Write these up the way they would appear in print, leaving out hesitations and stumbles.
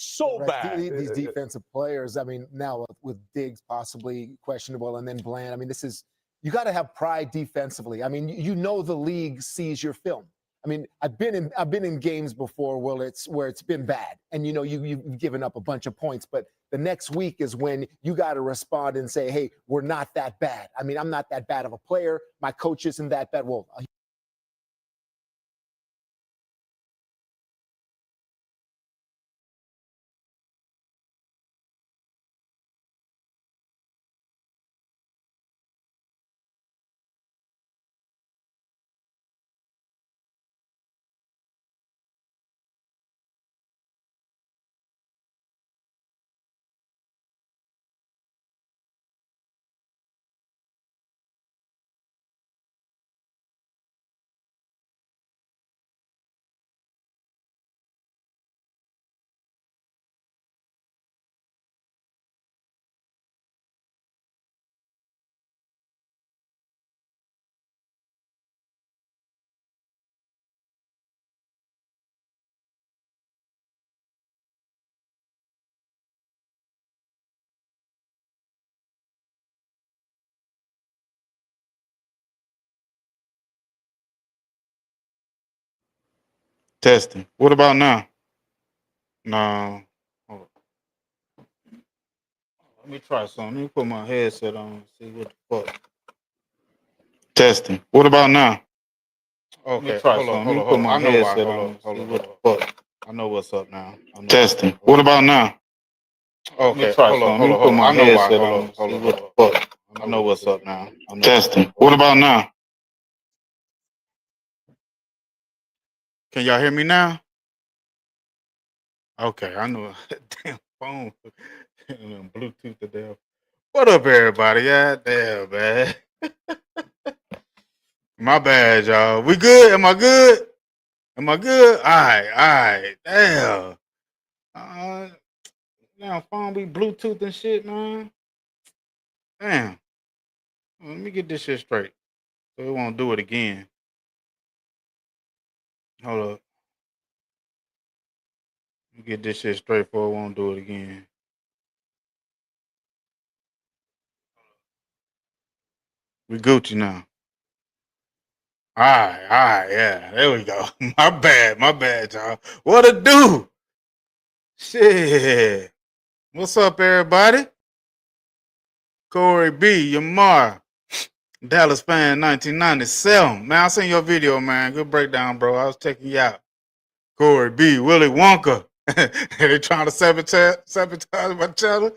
so bad. These defensive players, I mean, now with Diggs possibly questionable and then Bland, I mean, you got to have pride defensively. I mean, you know the league sees your film. I mean, I've been in games before where it's been bad, and you know you've given up a bunch of points, but the next week is when you got to respond and say, hey, we're not that bad. I mean, I'm not that bad of a player. My coach isn't that bad. Well, Testing. What about now? No. Hold on. Let me try something. Let me put my headset on. See what the fuck. Testing. What about now? Okay. Hold on. Let me put my headset on. See what the fuck. I know what's up now. Testing. What about now? Okay. Hold on. Let me put my headset on. See what the fuck. I know what's up now. Testing. What about now? Can y'all hear me now? Okay, I know. Damn phone. Bluetooth to damn. What up, everybody? Yeah, damn, man. My bad, y'all. We good? Am I good? Am I good? All right. Damn. Now phone be Bluetooth and shit, man. Damn. Let me get this shit straight. So it won't do it again. Hold up. Let me get this shit straight before it won't do it again. We Gucci now. All right, yeah. There we go. My bad, y'all. What it do? Shit. What's up, everybody? Corey B, Yamar, Dallas fan 1997. Man, I seen your video, man. Good breakdown, bro. I was checking you out. Corey B, Willy Wonka. They trying to sabotage my channel.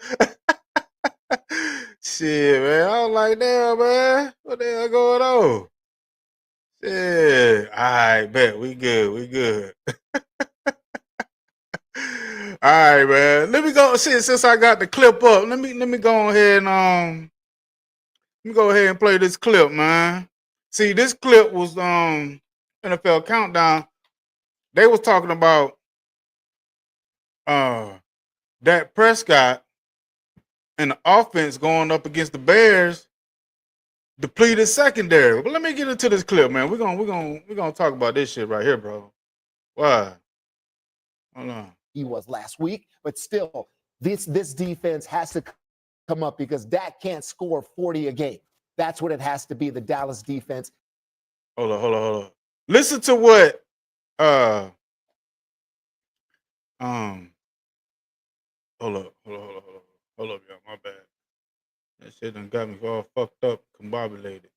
Shit, man. I was like, damn, man. What the hell going on? Shit. All right, bet. We good. All right, man. Let me go. Since I got the clip up, let me go ahead and let me go ahead and play this clip, man. See, this clip was NFL Countdown. They was talking about Dak Prescott and the offense going up against the Bears, depleted secondary. But let me get into this clip, man. We're gonna talk about this shit right here, bro. Why? Hold on. He was last week, but still, this defense has to come up because Dak can't score 40 a game. That's what it has to be, the Dallas defense. Hold on. Listen to what hold up, y'all. My bad. That shit done got me all fucked up, combobulated.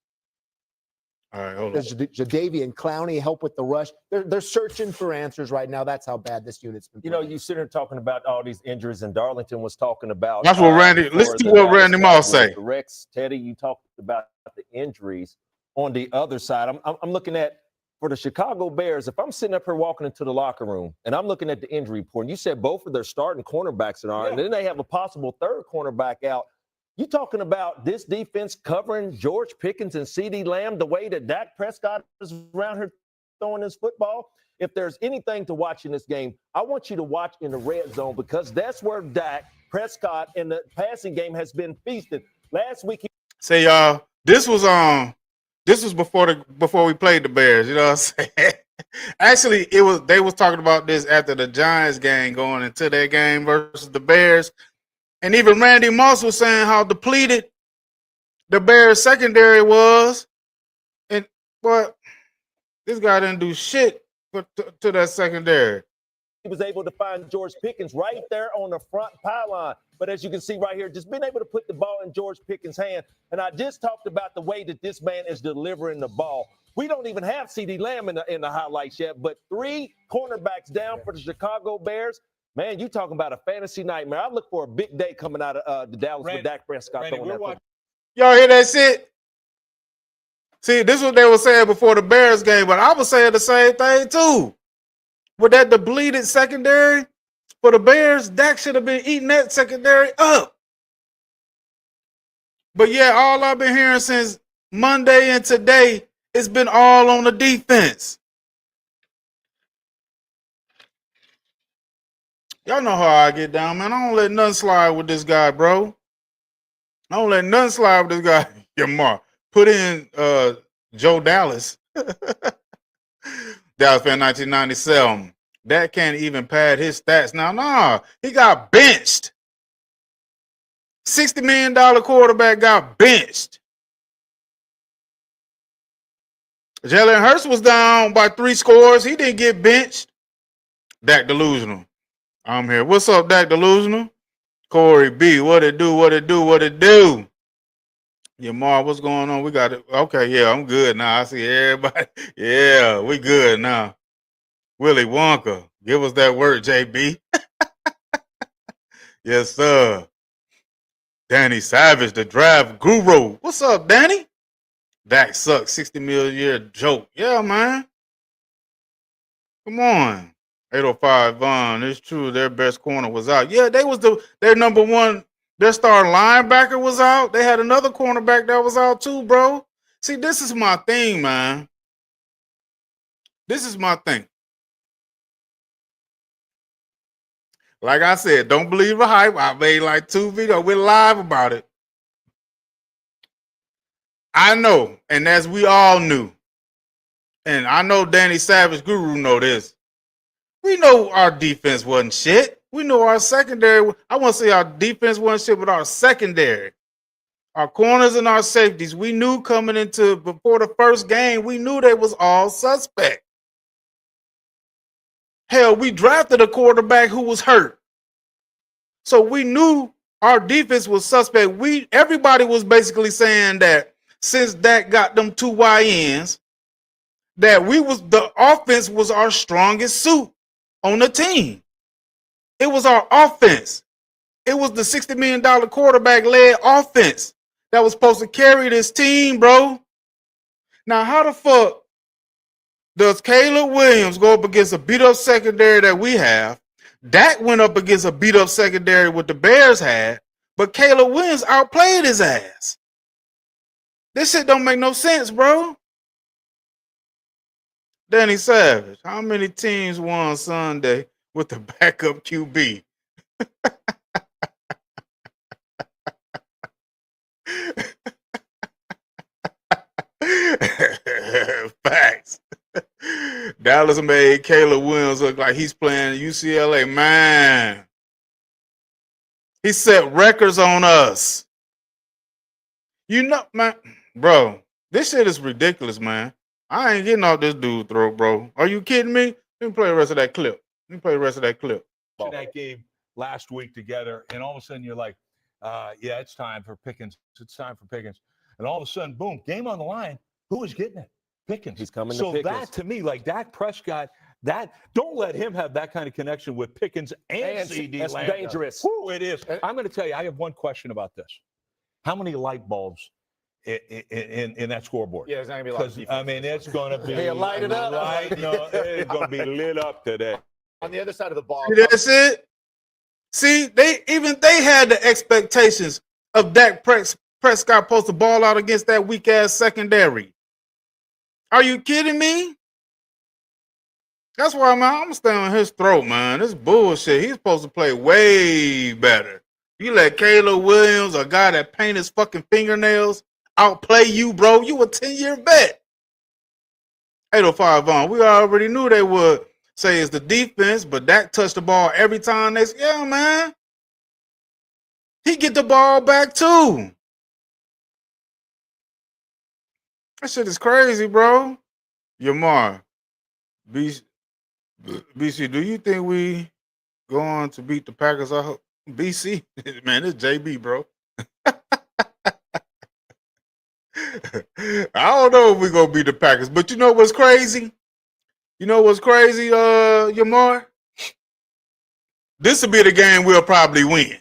All right, hold on. Does Jadeveon Clowney help with the rush? They're searching for answers right now. That's how bad this unit's been. You know, you sit here talking about all these injuries, and Darlington was talking about. That's what Randy. Listen to what Randy Moss say. Rex, Teddy, you talked about the injuries. On the other side, I'm looking at for the Chicago Bears. If I'm sitting up here walking into the locker room and I'm looking at the injury report, and you said both of their starting cornerbacks are, and then they have a possible third cornerback out. You talking about this defense covering George Pickens and CeeDee Lamb the way that Dak Prescott is around here throwing his football? If there's anything to watch in this game, I want you to watch in the red zone because that's where Dak Prescott in the passing game has been feasted. Last week, say y'all, this was before we played the Bears. You know what I'm saying? Actually, they was talking about this after the Giants game going into that game versus the Bears. And even Randy Moss was saying how depleted the Bears secondary was. And but this guy didn't do shit to that secondary. He was able to find George Pickens right there on the front pylon. But as you can see right here, just being able to put the ball in George Pickens' hand. And I just talked about the way that this man is delivering the ball. We don't even have CeeDee Lamb in the highlights yet, but 3 cornerbacks down for the Chicago Bears. Man, you talking about a fantasy nightmare. I look for a big day coming out of the Dallas with Dak Prescott throwing that football. Y'all hear that shit? See, this is what they were saying before the Bears game, but I was saying the same thing too. With that depleted secondary for the Bears, Dak should have been eating that secondary up. But yeah, all I've been hearing since Monday and today, it's been all on the defense. Y'all know how I get down, man. I don't let nothing slide with this guy, bro. I don't let nothing slide with this guy. Yamar, put in Joe Dallas. Dallas fan 1997. That can't even pad his stats. Now, nah, he got benched. $60 million quarterback got benched. Jalen Hurts was down by 3 scores. He didn't get benched. Dak Delusional. I'm here. What's up, Dak Delusional? Corey B. What it do? What it do? What it do? Yamar, what's going on? We got it. Okay, yeah, I'm good now. I see everybody. Yeah, we good now. Willy Wonka. Give us that word, JB. Yes, sir. Danny Savage, the draft guru. What's up, Danny? Dak sucks. 60 million a year joke. Yeah, man. Come on. 805 Vaughn. It's true. Their best corner was out. Yeah, their number one. Their star linebacker was out. They had another cornerback that was out too, bro. See, this is my thing, man. This is my thing. Like I said, don't believe the hype. I made like 2 videos. We're live about it. I know, and as we all knew, and I know Danny Savage Guru know this, we know our defense wasn't shit. We know our secondary. I want to say our defense wasn't shit, but our secondary, our corners and our safeties, we knew coming into before the first game, we knew they was all suspect. Hell, we drafted a quarterback who was hurt. So we knew our defense was suspect. Everybody was basically saying that since Dak got them 2 YNs, that the offense was our strongest suit on the team. It was our offense. It was the $60 million quarterback-led offense that was supposed to carry this team, bro. Now, how the fuck does Caleb Williams go up against a beat-up secondary that we have? Dak went up against a beat-up secondary what the Bears had, but Caleb Williams outplayed his ass. This shit don't make no sense, bro. Danny Savage, how many teams won Sunday with the backup QB? Facts. Dallas made Caleb Williams look like he's playing UCLA. Man, he set records on us. You know, man, bro, this shit is ridiculous, man. I ain't getting off this dude's throat, bro. Are you kidding me? Let me play the rest of that clip. That game last week together, and all of a sudden you're like, yeah, it's time for Pickens. It's time for Pickens. And all of a sudden, boom, game on the line. Who is getting it? Pickens. He's coming to So Pickens. that, to me, like Dak Prescott, don't let him have that kind of connection with Pickens and CeeDee That's Lamb. dangerous. Woo, it is. I'm going to tell you, I have one question about this. How many light bulbs in that scoreboard? Yeah, there's not gonna be a lot of Because defense. I mean, it's going to be Hey, light it up. it's going to be lit up today. On the other side of the ball, See that shit? See, they had the expectations of Dak Prescott supposed to ball out against that weak ass secondary. Are you kidding me? That's why, man, I'm staying on his throat, man. This bullshit. He's supposed to play way better. You let Caleb Williams, a guy that paint his fucking fingernails, outplay you, bro. You a 10-year vet. 805 on. We already knew they would say it's the defense, but Dak touched the ball every time. Yeah, man. He get the ball back too. That shit is crazy, bro. Yamar, BC, do you think we going to beat the Packers? I hope. BC, man, it's JB, bro. I don't know if we're going to beat the Packers, but you know what's crazy? Yamar? This will be the game we'll probably win.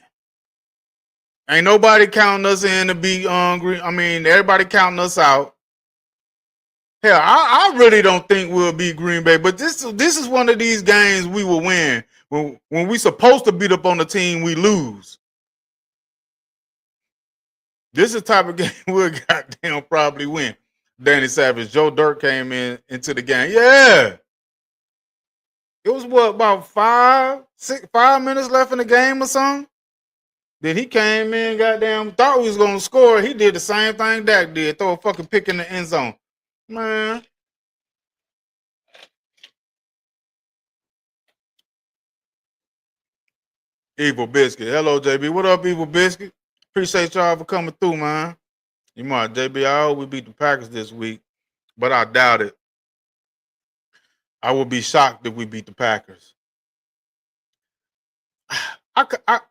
Ain't nobody counting us in to be hungry. I mean, everybody counting us out. Hell, I really don't think we'll beat Green Bay, but this is one of these games we will win. When we supposed to beat up on the team, we lose. This is the type of game we'll goddamn probably win. Danny Savage, Joe Dirt came into the game. Yeah. It was about 5 minutes left in the game or something? Then he came in, goddamn, thought we was going to score. He did the same thing Dak did, throw a fucking pick in the end zone. Man. Evil Biscuit. Hello, JB. What up, Evil Biscuit? Appreciate y'all for coming through, man. You might, JB, I hope we beat the Packers this week, but I doubt it. I would be shocked if we beat the Packers.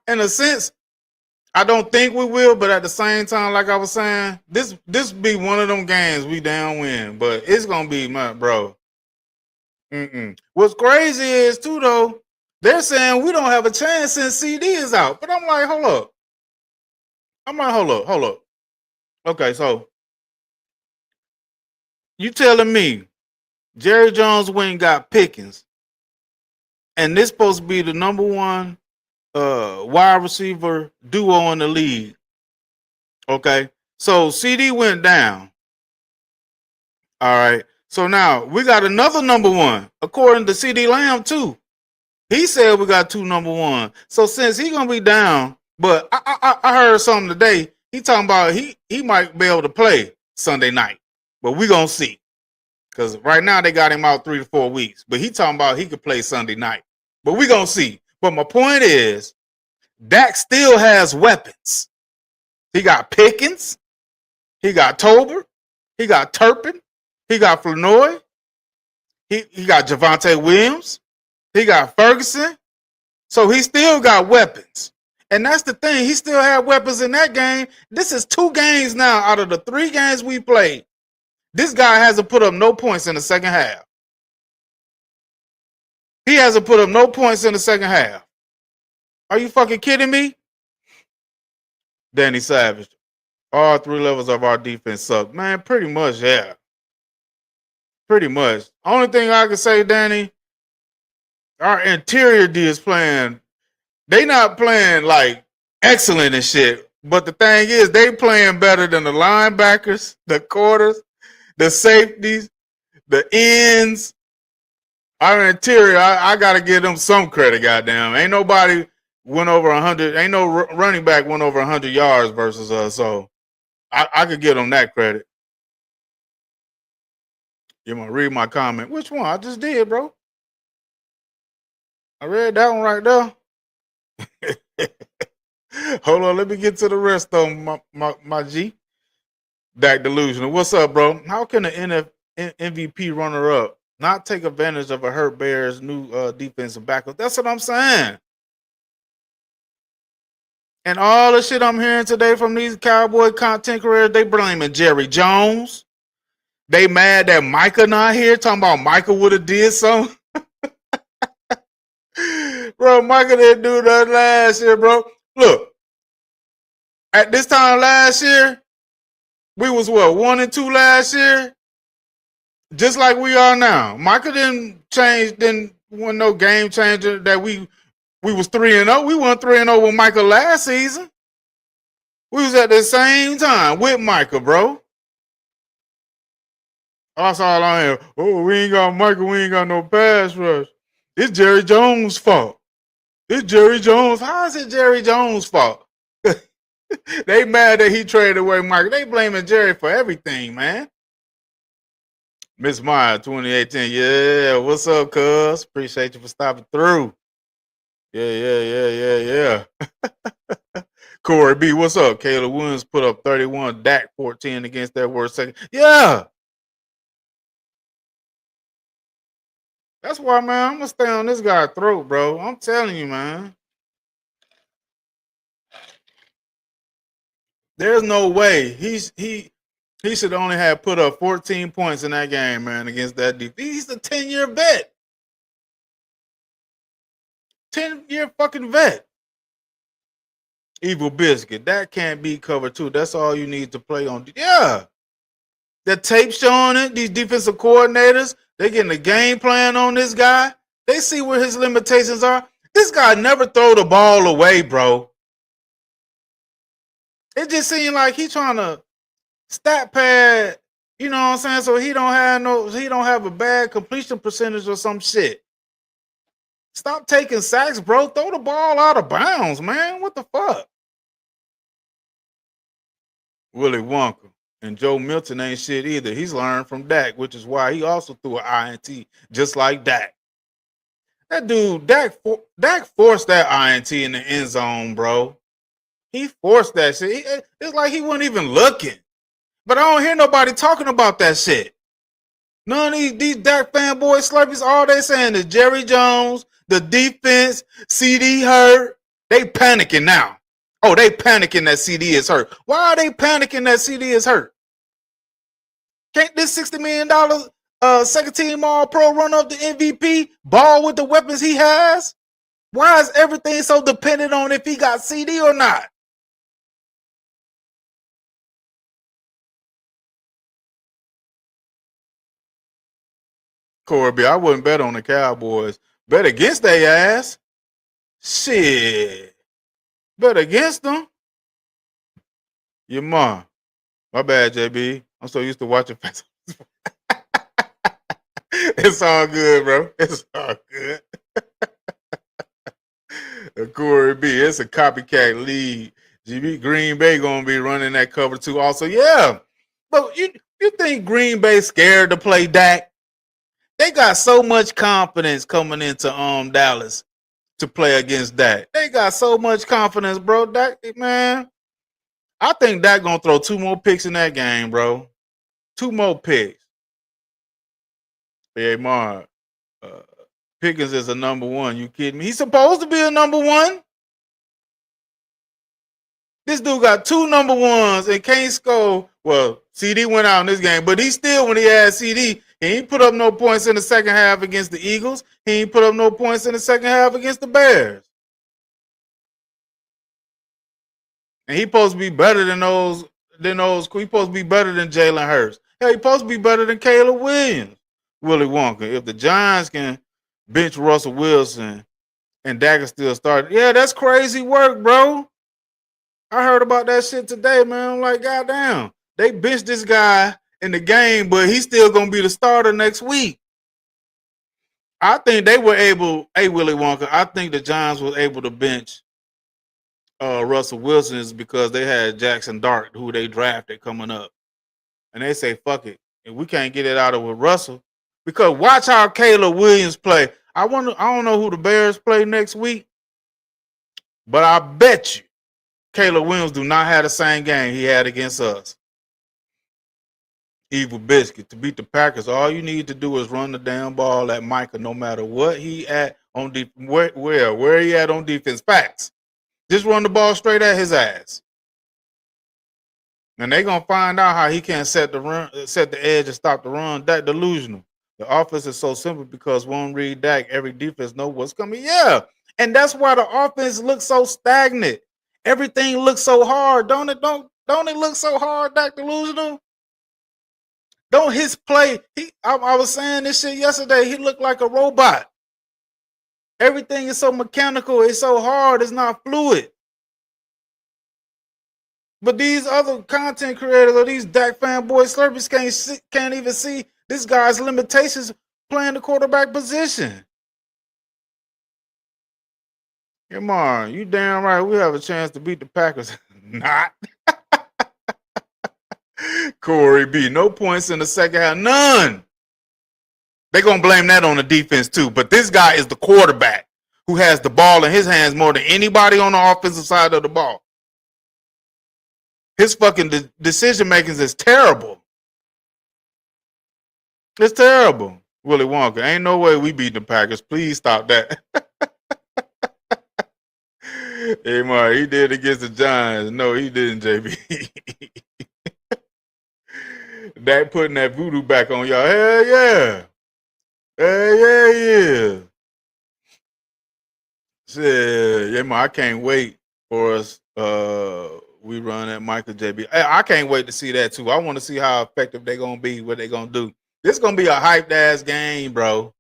In a sense, I don't think we will, but at the same time, like I was saying, this be one of them games we down win, but it's gonna be bro. What's crazy is too though, they're saying we don't have a chance since CD is out, but I'm like, hold up. Hold up. Okay, so you telling me Jerry Jones went and got Pickens, and this supposed to be the number one wide receiver duo in the league. Okay, so CD went down. All right, so now we got another number one, according to CD Lamb too. He said we got 2 number one. So since he gonna be down, but I heard something today. He talking about he might be able to play Sunday night, but we gonna see. Because right now they got him out 3 to 4 weeks, but he talking about he could play Sunday night, but we gonna see. But my point is, Dak still has weapons. He got Pickens, he got Tolbert, he got Turpin, he got Flournoy, he got Javonte Williams, he got Ferguson. So he still got weapons. And that's the thing. He still had weapons in that game. This is 2 games now out of the 3 games we played. This guy hasn't put up no points in the second half. He hasn't put up no points in the second half. Are you fucking kidding me? Danny Savage. All 3 levels of our defense suck. Man, pretty much, yeah. Pretty much. Only thing I can say, Danny, our interior D is playing. They not playing like excellent and shit. But the thing is, they playing better than the linebackers, the quarters, the safeties, the ends. Our interior, I got to give them some credit, goddamn. Ain't nobody went over 100. Ain't no running back went over 100 yards versus us. So I could give them that credit. You want to read my comment? Which one? I just did, bro. I read that one right there. Hold on, let me get to the rest of my G. Dak Delusional. What's up, bro? How can an MVP runner-up not take advantage of a hurt Bears new defensive backup? That's what I'm saying. And all the shit I'm hearing today from these Cowboy content creators, they blaming Jerry Jones. They mad that Micah not here, talking about Micah would have did something. Bro, Micah didn't do that last year, bro. Look, at this time last year, we was 1-2 last year? Just like we are now. Micah didn't win no game changer that we was 3-0. We won 3-0 with Micah last season. We was at the same time with Micah, bro. That's all I am. Oh, we ain't got Micah. We ain't got no pass rush. It's Jerry Jones' fault. It's Jerry Jones. How is it Jerry Jones' fault? They mad that he traded away Micah. They blaming Jerry for everything, man. Miss Meyer, 2018. Yeah, what's up, cuz? Appreciate you for stopping through. Yeah. Corey B, what's up? Caleb Williams put up 31, Dak 14 against that worst second. Yeah. That's why, man, I'm gonna stay on this guy's throat, bro. I'm telling you, man. There's no way he should only have put up 14 points in that game, man, against that defense. He's a 10-year vet. 10-year fucking vet. Evil Biscuit. That can't be covered too. That's all you need to play on. Yeah. The tape showing it. These defensive coordinators, they getting a game plan on this guy. They see where his limitations are. This guy never throw the ball away, bro. It just seemed like he trying to stat pad, you know what I'm saying? So he don't have a bad completion percentage or some shit. Stop taking sacks, bro. Throw the ball out of bounds, man. What the fuck? Willie Wonka and Joe Milton ain't shit either. He's learned from Dak, which is why he also threw an INT just like Dak. That dude, Dak forced that INT in the end zone, bro. He forced that shit. It's like he wasn't even looking. But I don't hear nobody talking about that shit. None of these Dak fanboy slurpees, all they saying is Jerry Jones, the defense, CD hurt. They panicking now. Oh, they panicking that CD is hurt. Why are they panicking that CD is hurt? Can't this $60 million second team all pro run up the MVP ball with the weapons he has? Why is everything so dependent on if he got CD or not? Corby, I wouldn't bet on the Cowboys. Bet against their ass. Shit. Bet against them. Your mom. My bad, JB. I'm so used to watching. It's all good, bro. It's all good. Corey B, it's a copycat league. GB Green Bay gonna be running that cover too. Also, yeah. But you think Green Bay scared to play Dak? They got so much confidence coming into Dallas to play against Dak. They got so much confidence, bro. Dak, man. I think Dak gonna throw 2 more picks in that game, bro. 2 more picks. Hey, Mark. Pickens is a number 1. You kidding me? He's supposed to be a number 1. This dude got 2 number 1s and can't score. Well, CD went out in this game, but he still, when he had CD, he ain't put up no points in the second half against the Eagles. He ain't put up no points in the second half against the Bears. And he supposed to be better than those. He supposed to be better than Jalen Hurts. Hell, he supposed to be better than Caleb Williams. Willie Wonka. If the Giants can bench Russell Wilson and Dak is still starting, yeah, that's crazy work, bro. I heard about that shit today, man. I'm like, goddamn. They benched this guy in the game, but he's still gonna be the starter next week. I think they were able. Hey, Willie Wonka. I think the Giants were able to bench Russell Wilson is because they had Jackson Dart, who they drafted, coming up, and they say, "Fuck it, if we can't get it out of with Russell, because watch how Caleb Williams play." I don't know who the Bears play next week, but I bet you Caleb Williams do not have the same game he had against us. Evil Biscuit. To beat the Packers, all you need to do is run the damn ball at Micah, no matter what he at on where he at on defense. Facts. Just run the ball straight at his ass. And they're gonna find out how he can't set the edge and stop the run. Dak delusional. The offense is so simple because one read Dak, every defense know what's coming. Yeah. And that's why the offense looks so stagnant. Everything looks so hard, don't it? Don't it look so hard, Dak delusional? Don't his play? I was saying this shit yesterday. He looked like a robot. Everything is so mechanical. It's so hard. It's not fluid. But these other content creators or these Dak fanboy slurpees can't even see this guy's limitations playing the quarterback position. Come on, you damn right. We have a chance to beat the Packers. Not. Corey B. No points in the second half. None. They're going to blame that on the defense too. But this guy is the quarterback who has the ball in his hands more than anybody on the offensive side of the ball. His fucking decision making is terrible. It's terrible. Willie Wonka. Ain't no way we beat the Packers. Please stop that. Hey, Mark, he did against the Giants. No, he didn't, JB. That putting that voodoo back on y'all. Hell yeah. Hell yeah. Shit. Yeah, Mark, I can't wait for us. We run at Michael JB. I can't wait to see that too. I want to see how effective they're going to be, what they're going to do. This is going to be a hyped ass game, bro.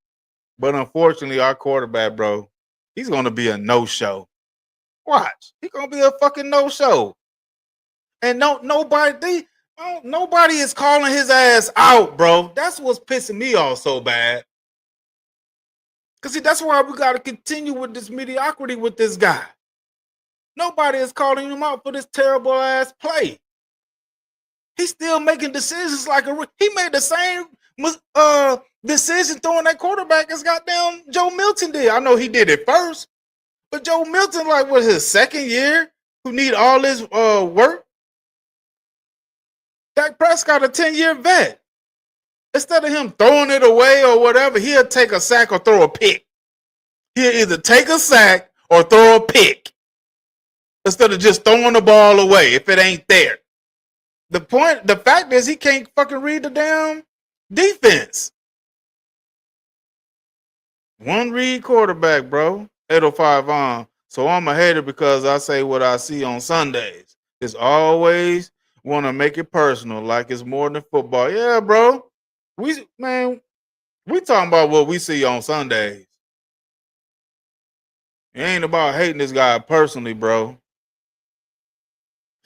But unfortunately, our quarterback, bro, he's going to be a no-show. Watch. He's going to be a fucking no-show. And nobody is calling his ass out, bro. That's what's pissing me off so bad. Because see, that's why we got to continue with this mediocrity with this guy. Nobody is calling him out for this terrible ass play. He's still making decisions like he made the same decision throwing that quarterback as goddamn Joe Milton did. I know he did it first, but Joe Milton, like, was his second year who need all this work. Dak Prescott, a 10-year vet. Instead of him throwing it away or whatever, he'll take a sack or throw a pick. He'll either take a sack or throw a pick instead of just throwing the ball away if it ain't there. The fact is he can't fucking read the damn defense. One read quarterback, bro. 805 on. So I'm a hater because I say what I see on Sundays. It's always want to make it personal, like it's more than football. Yeah, bro. We talking about what we see on Sundays. It ain't about hating this guy personally, bro.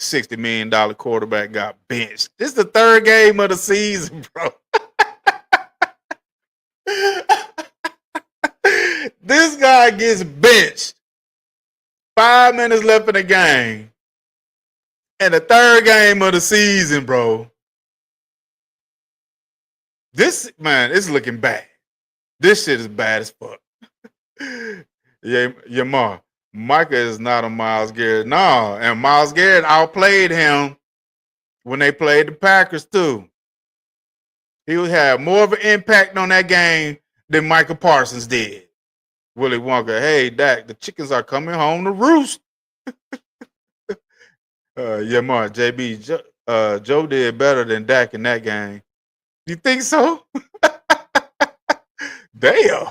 $60 million quarterback got benched. This is the third game of the season, bro. This guy gets benched. 5 minutes left in the game. And the third game of the season, bro. This, man, it's looking bad. This shit is bad as fuck. Yeah, Yamar. Micah is not a Myles Garrett. No, and Myles Garrett outplayed him when they played the Packers too. He would have more of an impact on that game than Micah Parsons did. Willie Wonka, hey, Dak, the chickens are coming home to roost. Yamar, JB, Joe did better than Dak in that game. You think so? Damn.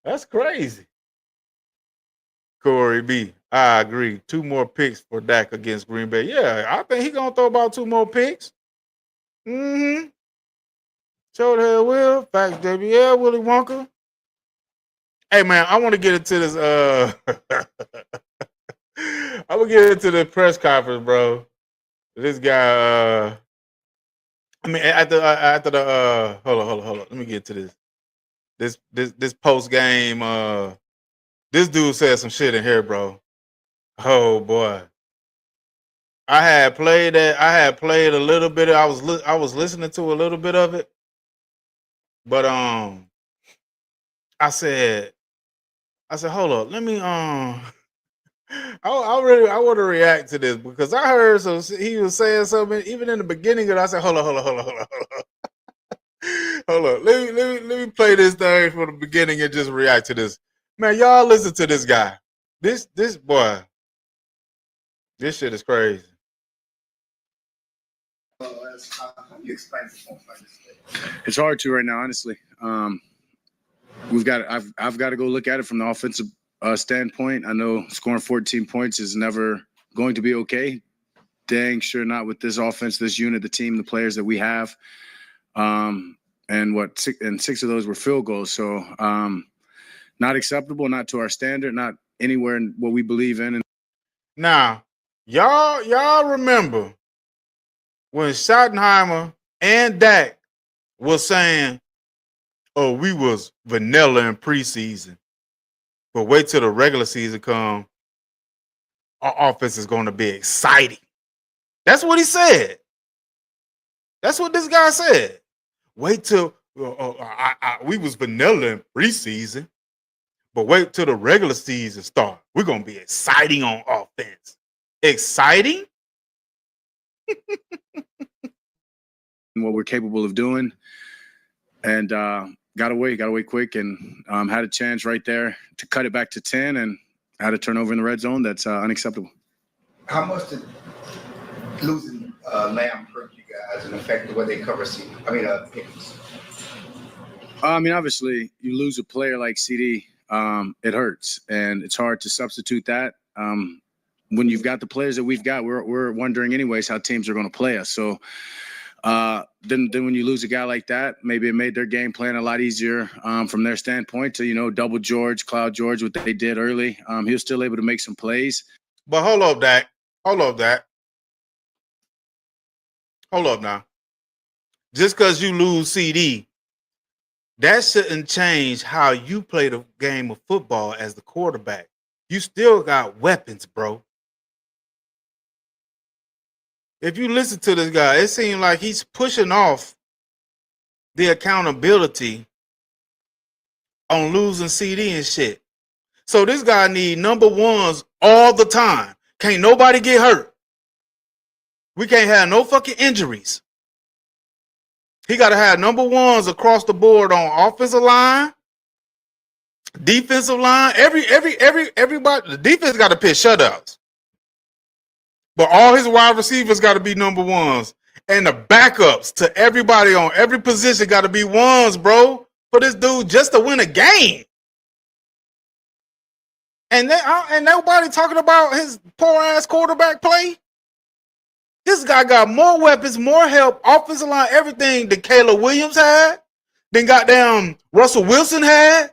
That's crazy. Corey B, I agree. 2 more picks for Dak against Green Bay. Yeah, I think he's going to throw about 2 more picks. Mm-hmm. Show the hell will. Facts, JBL, Willie Wonka. Hey, man, I want to get into this. I'm going to get into the press conference, bro. This guy, after the, hold on. Let me get to this post game. This dude said some shit in here, bro. Oh boy, I had played a little bit. I was listening to a little bit of it, but I said, hold up, let me I want to react to this because I heard he was saying something even in the beginning, and I said, hold on. Hold on. Let me play this thing from the beginning and just react to this. Man, y'all listen to this guy. This boy. This shit is crazy. How do you explain this? It's hard to right now, honestly. I've got to go look at it from the offensive standpoint. I know scoring 14 points is never going to be okay. Dang sure not with this offense, this unit, the team, the players that we have. And 6 of those were field goals. So not acceptable, not to our standard, not anywhere in what we believe in. Now, y'all remember when Schottenheimer and Dak was saying, oh, we was vanilla in preseason, but wait till the regular season come, our offense is going to be exciting. That's what he said. That's what this guy said. Wait till we was vanilla in preseason, but wait till the regular season start. We're gonna be exciting on offense. Exciting? What we're capable of doing, and got away quick, and had a chance right there to cut it back to 10, and had a turnover in the red zone. That's unacceptable. How much did losing Lamb hurt you guys and affect the way they cover Pickens? I mean, obviously, you lose a player like CD, it hurts, and it's hard to substitute that. When you've got the players that we've got, we're wondering anyways how teams are going to play us. So then when you lose a guy like that, maybe it made their game plan a lot easier from their standpoint to, double George, Cloud George, what they did early. He was still able to make some plays. But hold up, Dak. Hold up now. Just because you lose CD, that shouldn't change how you play the game of football as the quarterback. You still got weapons, bro. If you listen to this guy, it seems like he's pushing off the accountability on losing CD and shit. So this guy need number ones all the time. Can't nobody get hurt. We can't have no fucking injuries. He got to have number ones across the board on offensive line, defensive line. Everybody. The defense got to pitch shutouts. But all his wide receivers got to be number ones. And the backups to everybody on every position got to be ones, bro, for this dude just to win a game. And nobody talking about his poor-ass quarterback play. This guy got more weapons, more help, offensive line, everything that Caleb Williams had, than goddamn Russell Wilson had.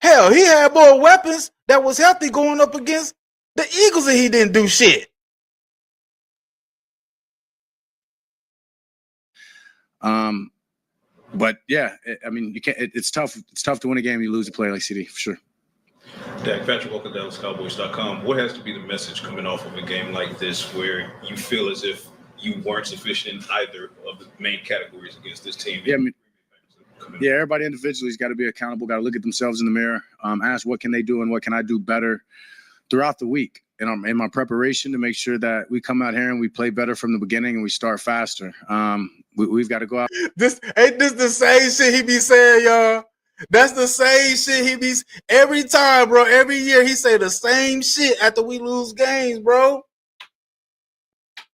Hell, he had more weapons that was healthy going up against the Eagles, and he didn't do shit. But yeah, I mean, you can't. It's tough. It's tough to win a game. You lose a player like CD for sure. Dak, Patrick Walker, DallasCowboys.com. What has to be the message coming off of a game like this where you feel as if you weren't sufficient in either of the main categories against this team? Yeah, I mean, everybody individually has got to be accountable, got to look at themselves in the mirror, ask what can they do and what can I do better throughout the week. And in my preparation to make sure that we come out here and we play better from the beginning and we start faster. We've got to go out. This the same shit he be saying, y'all. That's the same shit he be every time, bro. Every year he say the same shit after we lose games, bro.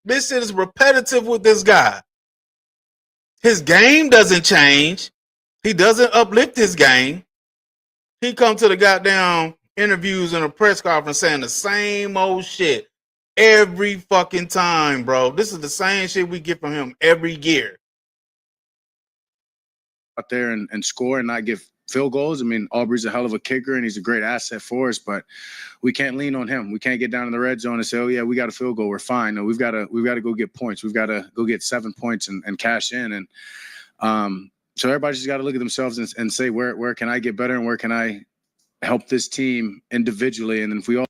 This shit is repetitive with this guy. His game doesn't change. He doesn't uplift his game. He come to the goddamn interviews and a press conference saying the same old shit every fucking time, bro. This is the same shit we get from him every year. Out there and score and not give field goals. I mean, Aubrey's a hell of a kicker and he's a great asset for us, but we can't lean on him. We can't get down in the red zone and say, oh yeah, we got a field goal, we're fine. No, we've got to go get points. We've got to go get 7 points and cash in. And so everybody's just got to look at themselves and say, where can I get better and where can I help this team individually? And then if we all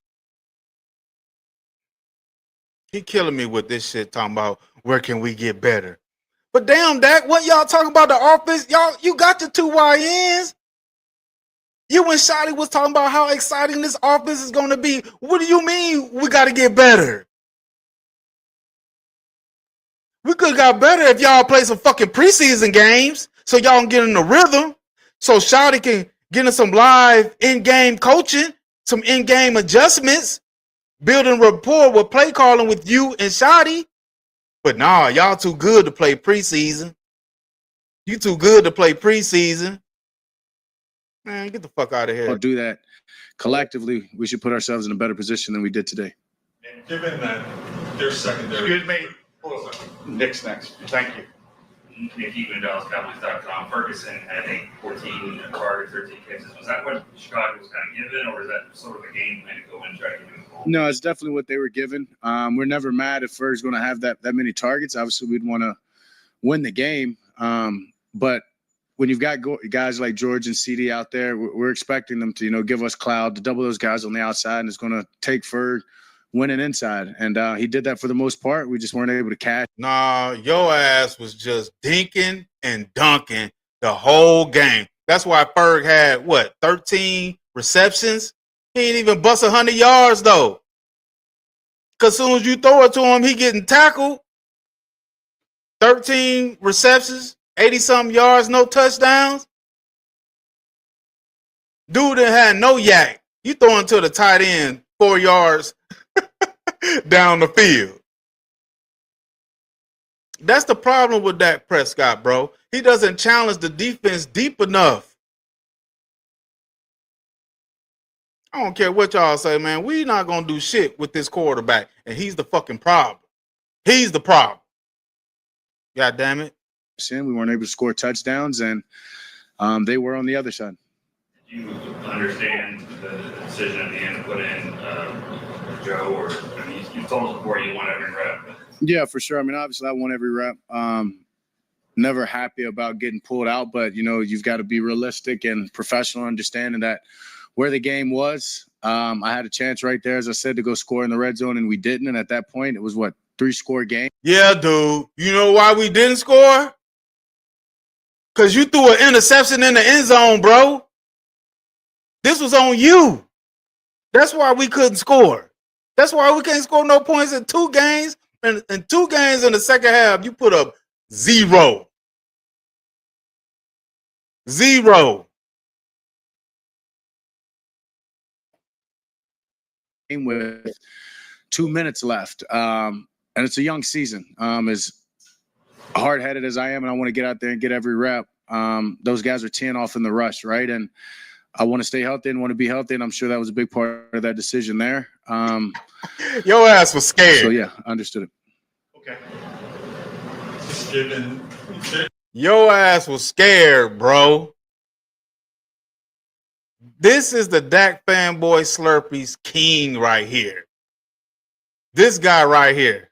He killing me with this shit talking about where can we get better. But damn, Dak, what y'all talking about the offense? Y'all, you got the 2 YNs. You and Shotty was talking about how exciting this offense is going to be. What do you mean we got to get better? We could have got better if y'all play some fucking preseason games so y'all can get in the rhythm. So Shotty can get in some live in-game coaching, some in-game adjustments, building rapport with play calling with you and Shotty. But nah, y'all too good to play preseason. You too good to play preseason. Man, get the fuck out of here. do that collectively, we should put ourselves in a better position than we did today. And given that their secondary. Excuse me. Hold on a second. Nick's next. Thank you. Nick Egan, DallasCowboys.com. Ferguson had 14 targets, 13 catches. Was that what Chicago was kind of given, or is that sort of a game plan to go in and try to get him the ball? No, it's definitely what they were given. We're never mad if Ferg's going to have that many targets. Obviously, we'd want to win the game. But when you've got guys like George and CD out there, we're expecting them to, give us cloud, to double those guys on the outside, and it's going to take Ferg winning inside. And he did that for the most part. We just weren't able to catch. Nah, your ass was just dinking and dunking the whole game. That's why Ferg had, 13 receptions? He ain't even bust 100 yards, though. Because as soon as you throw it to him, he getting tackled. 13 receptions, 80-something yards, no touchdowns. Dude didn't have no yak. You throwing to the tight end 4 yards down the field. That's the problem with Dak Prescott, bro. He doesn't challenge the defense deep enough. I don't care what y'all say, man. We not going to do shit with this quarterback, and he's the fucking problem. He's the problem. God damn it. We weren't able to score touchdowns, and they were on the other side. Do you understand the decision at the end to put in Joe? Or I mean, you told us before you want every rep. Yeah, for sure. I mean, obviously, I want every rep. Never happy about getting pulled out, but, you've got to be realistic and professional, understanding that where the game was. I had a chance right there, as I said, to go score in the red zone, and we didn't. And at that point, it was, 3-score game? Yeah, dude. You know why we didn't score? Because you threw an interception in the end zone, bro. This was on you. That's why we couldn't score. That's why we can't score no points in 2 games. And in 2 games in the second half, you put up 0. 0. With 2 minutes left. And it's a young season. As hard-headed as I am, and I want to get out there and get every rep, those guys are teeing off in the rush, right? And I want to stay healthy and want to be healthy, and I'm sure that was a big part of that decision there. Your ass was scared. So, yeah, I understood it. Okay. Just given. Your ass was scared, bro. This is the Dak fanboy Slurpees king right here. This guy right here.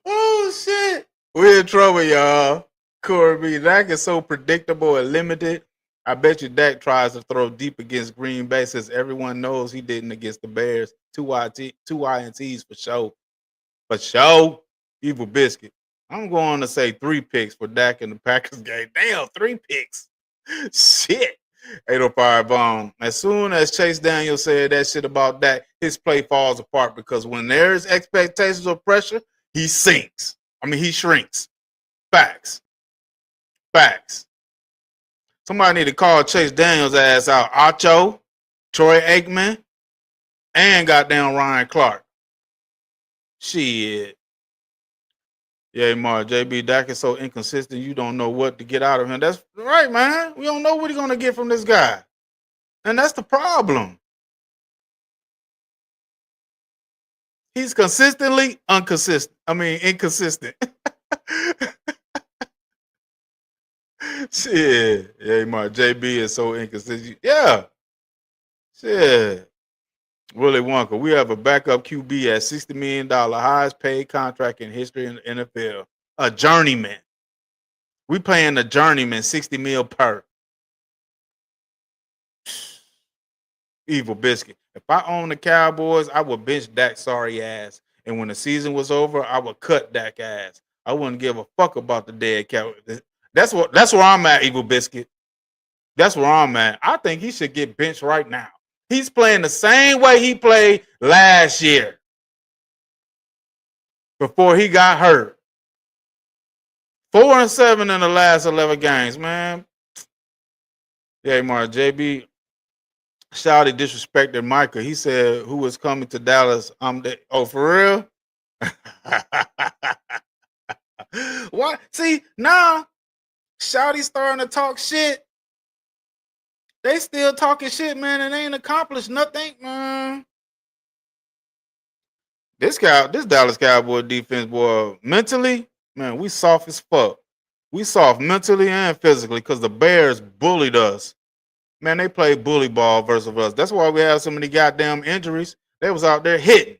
Oh, shit. We're in trouble, y'all. Corey B. Dak is so predictable and limited. I bet you Dak tries to throw deep against Green Bay, since everyone knows he didn't against the Bears. 2 INTs for sure. For sure. Evil Biscuit. I'm going to say 3 picks for Dak in the Packers game. Damn, 3 picks. Shit. 805 bomb. As soon as Chase Daniel said that shit about Dak, his play falls apart, because when there's expectations or pressure, he sinks. He shrinks. Facts. Facts. Somebody need to call Chase Daniels' ass out. Acho, Troy Aikman, and goddamn Ryan Clark. Shit. Yeah, Mark, JB, Dak is so inconsistent, you don't know what to get out of him. That's right, man. We don't know what he's going to get from this guy. And that's the problem. He's consistently inconsistent. Shit. Yeah, Mark, JB is so inconsistent. Yeah. Shit. Willie Wonka, we have a backup QB at $60 million, highest paid contract in history in the NFL. A journeyman. We paying a journeyman $60 million per. Evil Biscuit. If I own the Cowboys, I would bench Dak's sorry ass. And when the season was over, I would cut Dak ass. I wouldn't give a fuck about the dead Cowboys. That's where I'm at, Evil Biscuit. That's where I'm at. I think he should get benched right now. He's playing the same way he played last year before he got hurt. 4-7 in the last 11 games, man. Yeah, Mark, JB shouty disrespected Micah. He said, who is coming to Dallas? Oh, for real? What? See, now Shouty starting to talk shit. They still talking shit, man, and they ain't accomplished nothing, man. This Dallas Cowboy defense, boy, mentally, man, we soft as fuck. We soft mentally and physically because the Bears bullied us. Man, they played bully ball versus us. That's why we have so many goddamn injuries. They was out there hitting.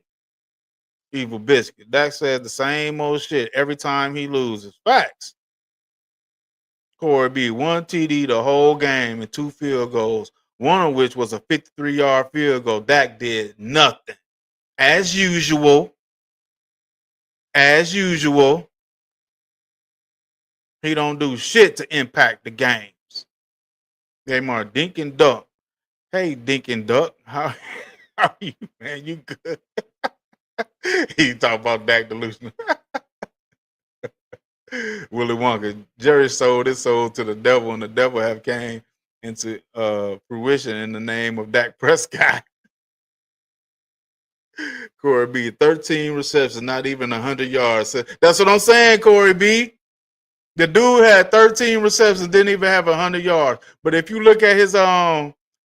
Evil Biscuit. Dak said the same old shit every time he loses. Facts. Corey B, 1 TD the whole game and 2 field goals, one of which was a 53-yard field goal. Dak did nothing. As usual. He don't do shit to impact the games. Game are Dink and Duck. Hey, Dink and Duck, how are you, man? You good? He talk about Dak delusion. Willy Wonka. Jerry sold his soul to the devil, and the devil have came into fruition in the name of Dak Prescott. Corey B, 13 receptions, not even 100 yards. So that's what I'm saying, Corey B. The dude had 13 receptions, didn't even have 100 yards. But if you look at his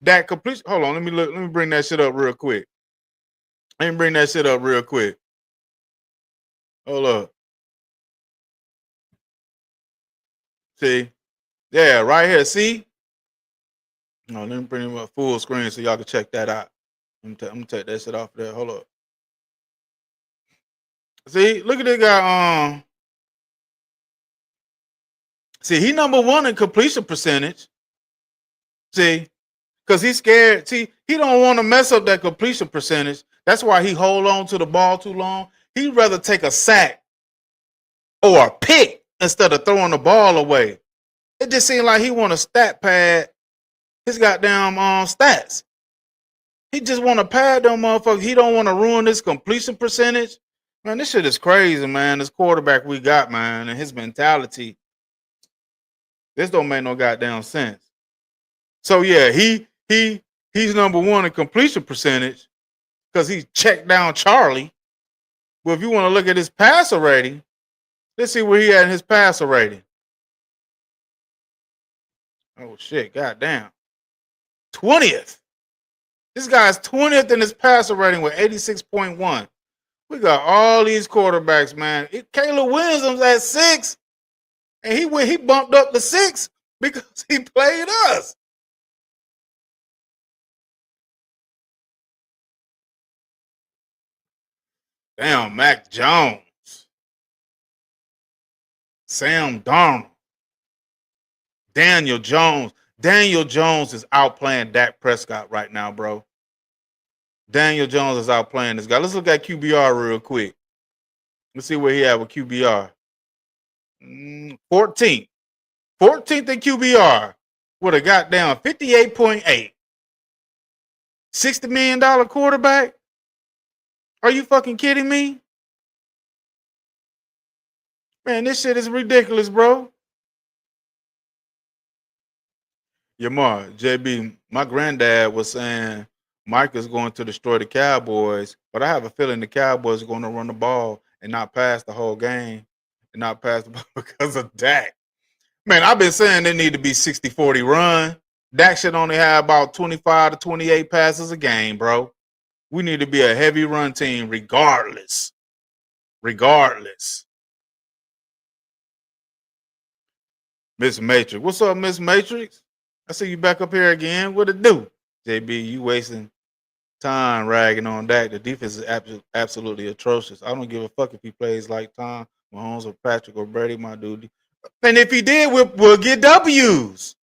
Dak completion, hold on, let me bring that shit up real quick. Hold up. See? Yeah, right here. See? No, let me bring him up full screen so y'all can check that out. I'm gonna take that shit off there. Hold up. See, look at this guy. See, he number one in completion percentage. See, because he's scared. See, he don't want to mess up that completion percentage. That's why he hold on to the ball too long. He'd rather take a sack or a pick instead of throwing the ball away. It just seems like he want to stat pad his goddamn stats. He just want to pad them motherfuckers. He don't want to ruin this completion percentage. Man, this shit is crazy, man. This quarterback we got, man, and his mentality. This don't make no goddamn sense. So yeah, he's number one in completion percentage because he checked down Charlie. But if you want to look at his passer rating, let's see where he at in his passer rating. Oh shit, goddamn. 20th. This guy's 20th in his passer rating with 86.1. We got all these quarterbacks, man. Caleb Williams at 6, and he bumped up to 6 because he played us. Damn, Mac Jones. Sam Darnold. Daniel Jones. Daniel Jones is outplaying Dak Prescott right now, bro. Daniel Jones is outplaying this guy. Let's look at QBR real quick. Let's see where he at with QBR. 14th. 14th in QBR with a goddamn 58.8. $60 million quarterback? Are you fucking kidding me? Man, this shit is ridiculous, bro. Yamar, JB, my granddad was saying Mike is going to destroy the Cowboys, but I have a feeling the Cowboys are going to run the ball and not pass the whole game and not pass the ball because of Dak. Man, I've been saying they need to be 60-40 run. Dak should only have about 25 to 28 passes a game, bro. We need to be a heavy run team regardless. Regardless. Miss Matrix. What's up, Miss Matrix? I see you back up here again. What it do? JB, you wasting time ragging on Dak. The defense is absolutely atrocious. I don't give a fuck if he plays like Tom Mahomes or Patrick or Brady, my dude. And if he did, we'll get W's.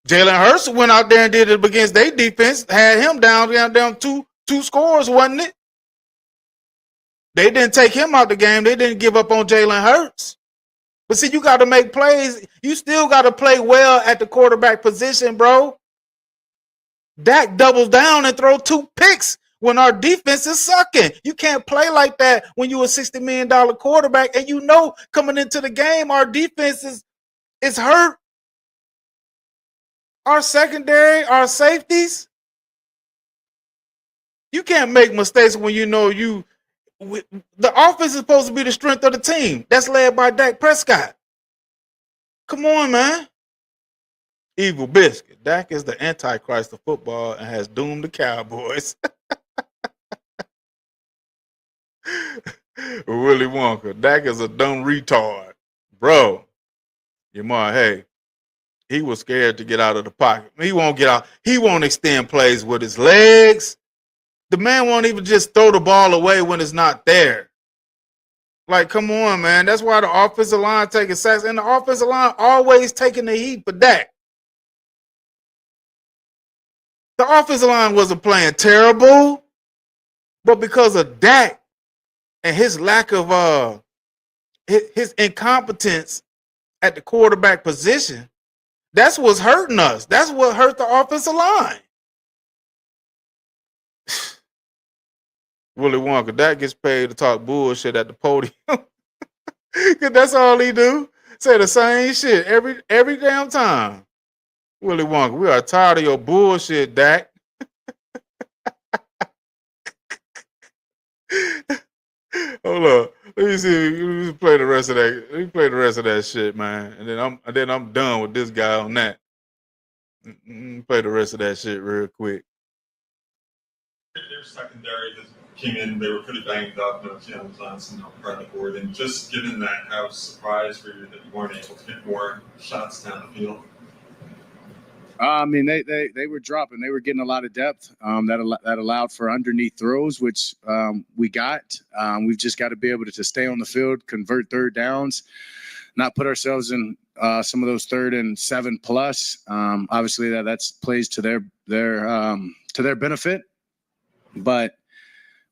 Jalen Hurts went out there and did it against their defense, had him down two scores, wasn't it? They didn't take him out the game. They didn't give up on Jalen Hurts. But see, you got to make plays. You still got to play well at the quarterback position, bro. Dak doubles down and throw 2 picks when our defense is sucking. You can't play like that when you're a $60 million quarterback. And you know coming into the game, our defense is hurt. Our secondary, our safeties. You can't make mistakes when you know the offense is supposed to be the strength of the team. That's led by Dak Prescott. Come on, man. Evil Biscuit. Dak is the antichrist of football and has doomed the Cowboys. Willy Wonka. Dak is a dumb retard. Bro. Yamar, hey. He was scared to get out of the pocket. He won't get out. He won't extend plays with his legs. The man won't even just throw the ball away when it's not there. Like, come on, man. That's why the offensive line taking sacks. And the offensive line always taking the heat for Dak. The offensive line wasn't playing terrible. But because of Dak and his lack of his incompetence at the quarterback position. That's what's hurting us. That's what hurt the offensive line. Willy Wonka, that gets paid to talk bullshit at the podium. Cause that's all he do. Say the same shit every damn time. Willy Wonka, we are tired of your bullshit, Dak. Hold up. Let me see. Let me play the rest of that. Let me play the rest of that shit, man. And then I'm done with this guy on that. Play the rest of that shit real quick. Their secondary just came in. They were pretty banged up. No Jalen Johnson on the board. And just given that, how surprised were you that you weren't able to get more shots down the field? I mean, they were dropping. They were getting a lot of depth that allowed for underneath throws, which we got. We've just got to be able to stay on the field, convert third downs, not put ourselves in some of those 3rd and 7 plus. Obviously, that's plays to their benefit. But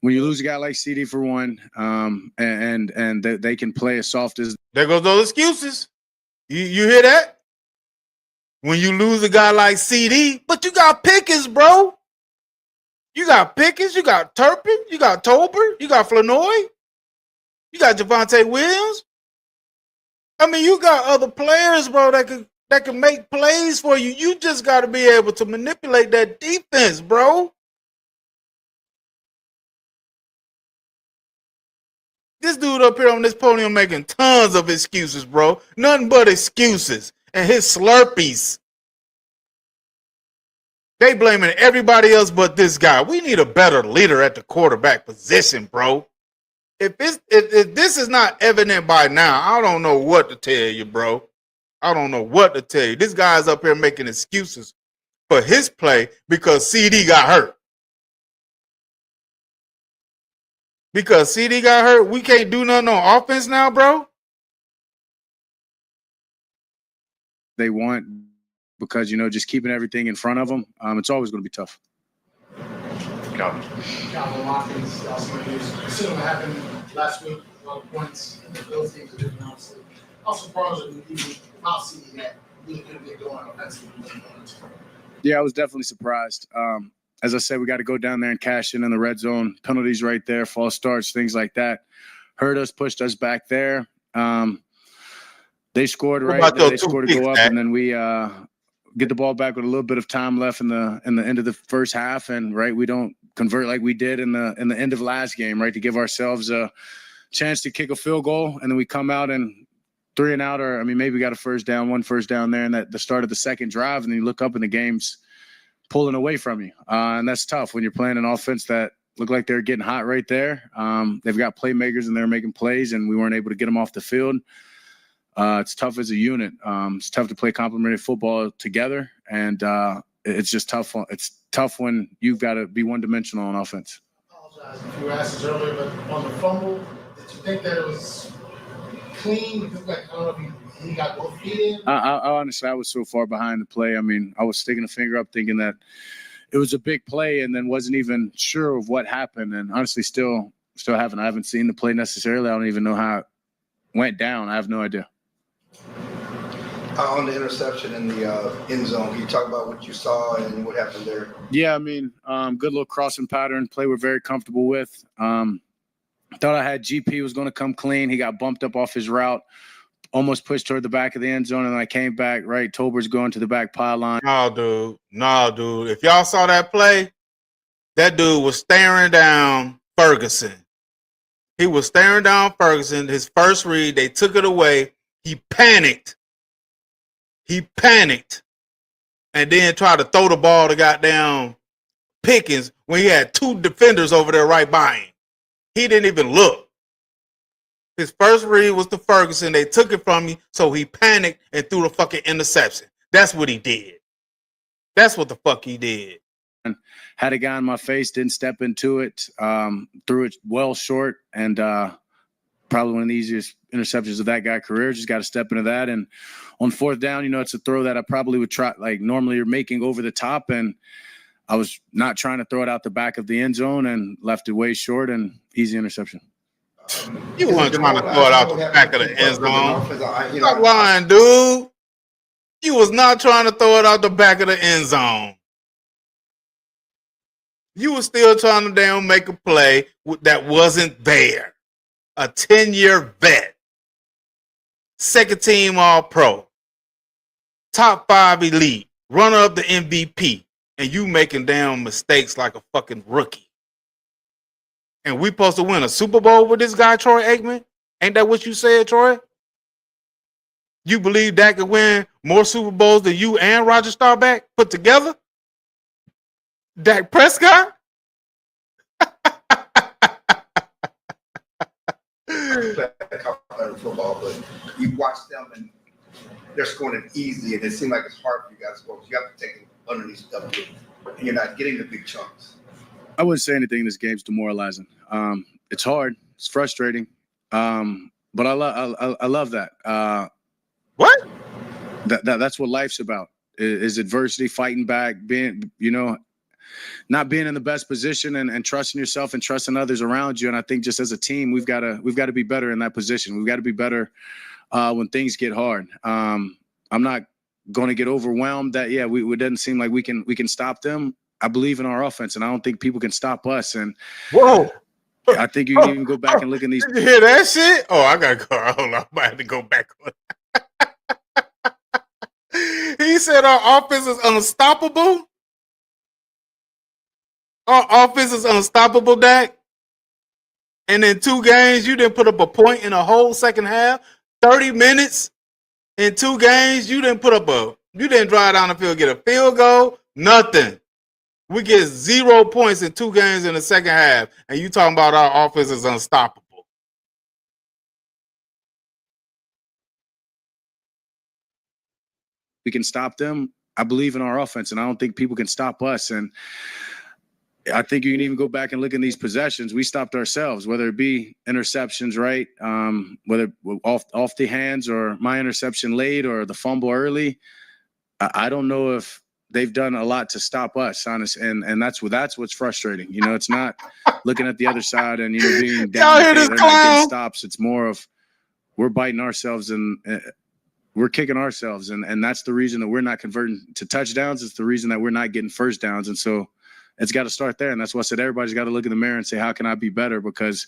when you lose a guy like CD for one, and they can play as soft as there goes those excuses. You hear that? When you lose a guy like CD, but you got Pickens, bro. You got Pickens, you got Turpin, you got Tolbert, you got Flanoy, you got Javonte Williams. I mean, you got other players, bro, that can make plays for you. You just got to be able to manipulate that defense, bro. This dude up here on this podium making tons of excuses, bro. Nothing but excuses. And his Slurpees. They blaming everybody else but this guy. We need a better leader at the quarterback position, bro. If this is not evident by now, I don't know what to tell you, bro. I don't know what to tell you. This guy's up here making excuses for his play because CD got hurt. Because CD got hurt, we can't do nothing on offense now, bro. they want because, just keeping everything in front of them, it's always going to be tough. Calvin Watkins, also considering what happened last week, a lot of points, and those things are different, obviously. Also, surprised that even without seeing that, we couldn't get going offensively. Yeah, I was definitely surprised. As I said, we got to go down there and cash in the red zone. Penalties right there, false starts, things like that. Hurt us, pushed us back there. They scored right there. They scored to go up, and then we get the ball back with a little bit of time left in the end of the first half, and we don't convert like we did in the end of last game, right, to give ourselves a chance to kick a field goal, and then we come out and 3 and out, or maybe we got one first down there, and at the start of the second drive, and then you look up and the game's pulling away from you, and that's tough when you're playing an offense that looked like they're getting hot right there. They've got playmakers and they're making plays, and we weren't able to get them off the field. It's tough as a unit. It's tough to play complementary football together, and it's just tough. It's tough when you've got to be one-dimensional on offense. I apologize if you were asked this earlier, but on the fumble, did you think that it was clean? I don't know if he got both feet in. I honestly, I was so far behind the play. I was sticking a finger up thinking that it was a big play and then wasn't even sure of what happened. And honestly, still haven't. I haven't seen the play necessarily. I don't even know how it went down. I have no idea. On the interception in the end zone, can you talk about what you saw and what happened there? Yeah, good little crossing pattern, play we're very comfortable with. Thought I had GP was going to come clean. He got bumped up off his route, almost pushed toward the back of the end zone, and I came back, right, Tolbert's going to the back pylon. No, dude. If y'all saw that play, that dude was staring down Ferguson. He was staring down Ferguson. His first read, they took it away. He panicked. And then tried to throw the ball to goddamn Pickens when he had 2 defenders over there right by him. He didn't even look. His first read was to Ferguson. They took it from me, so he panicked and threw the fucking interception. That's what he did. That's what the fuck he did. Had a guy in my face, didn't step into it, threw it well short, and probably one of the easiest interceptions of that guy's career. Just got to step into that. And on 4th down, it's a throw that I probably would try, like normally you're making over the top, and I was not trying to throw it out the back of the end zone and left it way short, and easy interception. You Is weren't it trying to throw it out the back of the end zone. Stop lying, dude. You was not trying to throw it out the back of the end zone. You were still trying to damn make a play that wasn't there. A 10-year vet. Second team All-Pro. Top 5 elite. Runner up the MVP. And you making damn mistakes like a fucking rookie. And we supposed to win a Super Bowl with this guy, Troy Aikman? Ain't that what you said, Troy? You believe Dak could win more Super Bowls than you and Roger Staubach put together? Dak Prescott? Football, but you watch them and they're scoring it easy, and it seems like it's hard for you guys to score. You have to take it underneath stuff, and you're not getting the big chunks. I wouldn't say anything in this game's demoralizing. It's hard. It's frustrating. But I love that. What? That's what life's about. Is adversity, fighting back, being, not being in the best position and trusting yourself and trusting others around you. And I think just as a team, we've got to be better in that position. We've got to be better when things get hard. I'm not going to get overwhelmed that, it doesn't seem like we can stop them. I believe in our offense, and I don't think people can stop us. And whoa, I think you can even go back and look in these. Did you hear that shit? Oh, I got to go. Hold on. I had to go back. He said our offense is unstoppable. Our offense is unstoppable, Dak. And in 2 games, you didn't put up a point in a whole second half. 30 minutes in 2 games, you didn't drive down the field, get a field goal, nothing. We get 0 points in 2 games in the second half, and you talking about our offense is unstoppable. We can stop them. I believe in our offense, and I don't think people can stop us. And I think you can even go back and look in these possessions. We stopped ourselves, whether it be interceptions, right? Whether off the hands or my interception late or the fumble early. I don't know if they've done a lot to stop us, honestly, and that's what's frustrating. It's not looking at the other side and being down. They're not getting stops. It's more of we're biting ourselves and we're kicking ourselves, and that's the reason that we're not converting to touchdowns. It's the reason that we're not getting first downs, and so it's got to start there. And that's why I said everybody's got to look in the mirror and say, how can I be better? Because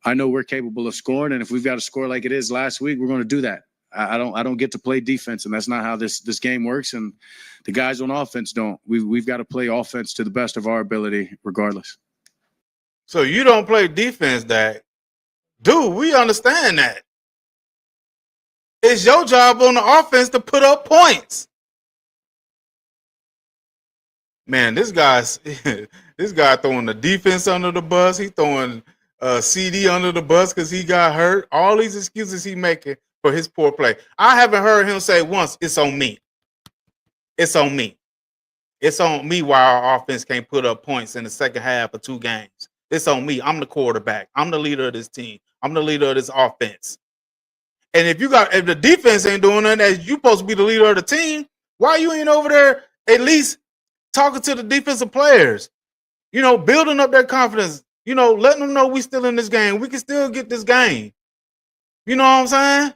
I know we're capable of scoring, and if we've got to score like it is last week, we're going to do that. I don't get to play defense, and that's not how this game works. And the guys on offense don't. We've got to play offense to the best of our ability, regardless. So you don't play defense, Dak. Dude, we understand that. It's your job on the offense to put up points. Man, this guy throwing the defense under the bus. He throwing CD under the bus because he got hurt. All these excuses he making for his poor play. I haven't heard him say once, it's on me. It's on me. It's on me why our offense can't put up points in the second half of 2 games. It's on me. I'm the quarterback. I'm the leader of this team. I'm the leader of this offense. And if the defense ain't doing nothing, as you supposed to be the leader of the team, why you ain't over there at least talking to the defensive players? Building up their confidence. Letting them know we still in this game. We can still get this game. You know what I'm saying?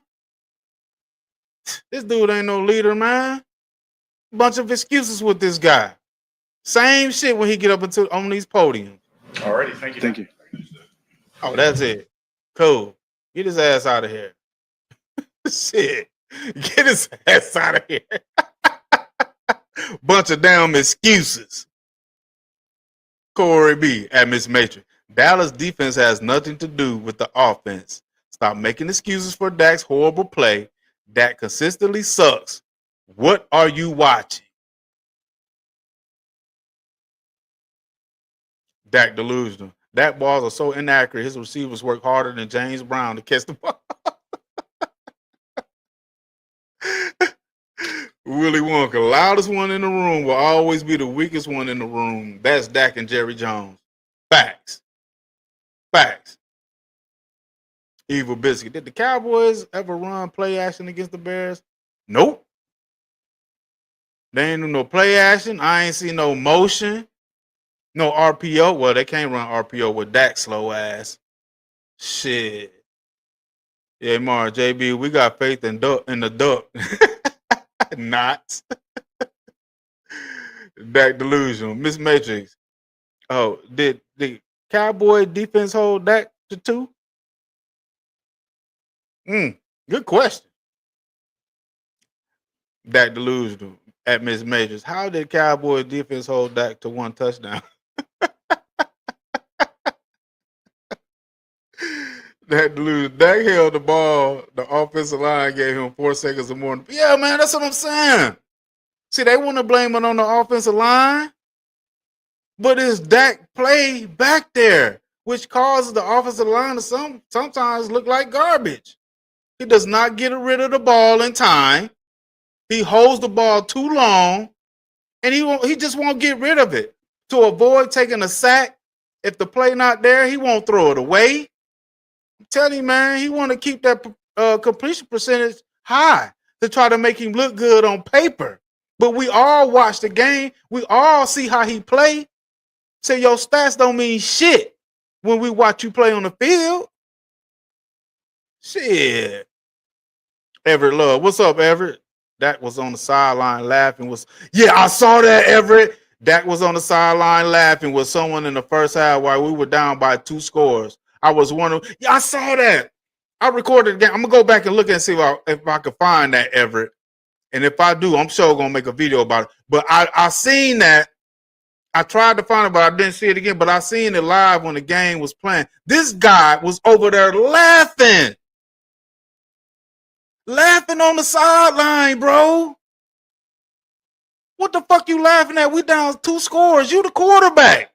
This dude ain't no leader, man. Bunch of excuses with this guy. Same shit when he get up on these podiums. Alrighty, thank you. Thank you. Oh, that's it. Cool. Get his ass out of here. Shit. Get his ass out of here. Bunch of damn excuses. Corey B. at Miss Matrix. Dallas defense has nothing to do with the offense. Stop making excuses for Dak's horrible play. Dak consistently sucks. What are you watching? Dak delusional. Dak balls are so inaccurate. His receivers work harder than James Brown to catch the ball. Willy Wonka, loudest one in the room will always be the weakest one in the room. That's Dak and Jerry Jones. Facts. Facts. Evil Biscuit. Did the Cowboys ever run play action against the Bears? Nope. They ain't do no play action. I ain't see no motion. No RPO. Well, they can't run RPO with Dak's slow ass. Shit. Yeah, Mar, JB, we got faith in the duck. Not. Dak delusional. Miss Matrix. Oh, did the Cowboy defense hold Dak to 2? Good question. Dak delusional at Miss Matrix. How did Cowboy defense hold Dak to 1 touchdown? Dak delusional. Dak held the ball. The offensive line gave him 4 seconds or more. Yeah, man, that's what I'm saying. See, they want to blame it on the offensive line, but it's Dak play back there, which causes the offensive line to sometimes look like garbage. He does not get rid of the ball in time. He holds the ball too long, and he just won't get rid of it. To avoid taking a sack, if the play not there, he won't throw it away. I'm telling you, man, he want to keep that completion percentage high to try to make him look good on paper. But we all watch the game. We all see how he play. So your stats don't mean shit when we watch you play on the field. Shit. Everett Love. What's up, Everett? Dak was on the sideline laughing. Yeah, I saw that, Everett. Dak was on the sideline laughing with someone in the first half while we were down by 2 scores. I was wondering, yeah, I saw that. I recorded it again. I'm going to go back and look and see if I can find that, Everett. And if I do, I'm sure going to make a video about it. But I seen that. I tried to find it, but I didn't see it again. But I seen it live when the game was playing. This guy was over there laughing. Laughing on the sideline, bro. What the fuck you laughing at? We down 2 scores. You the quarterback.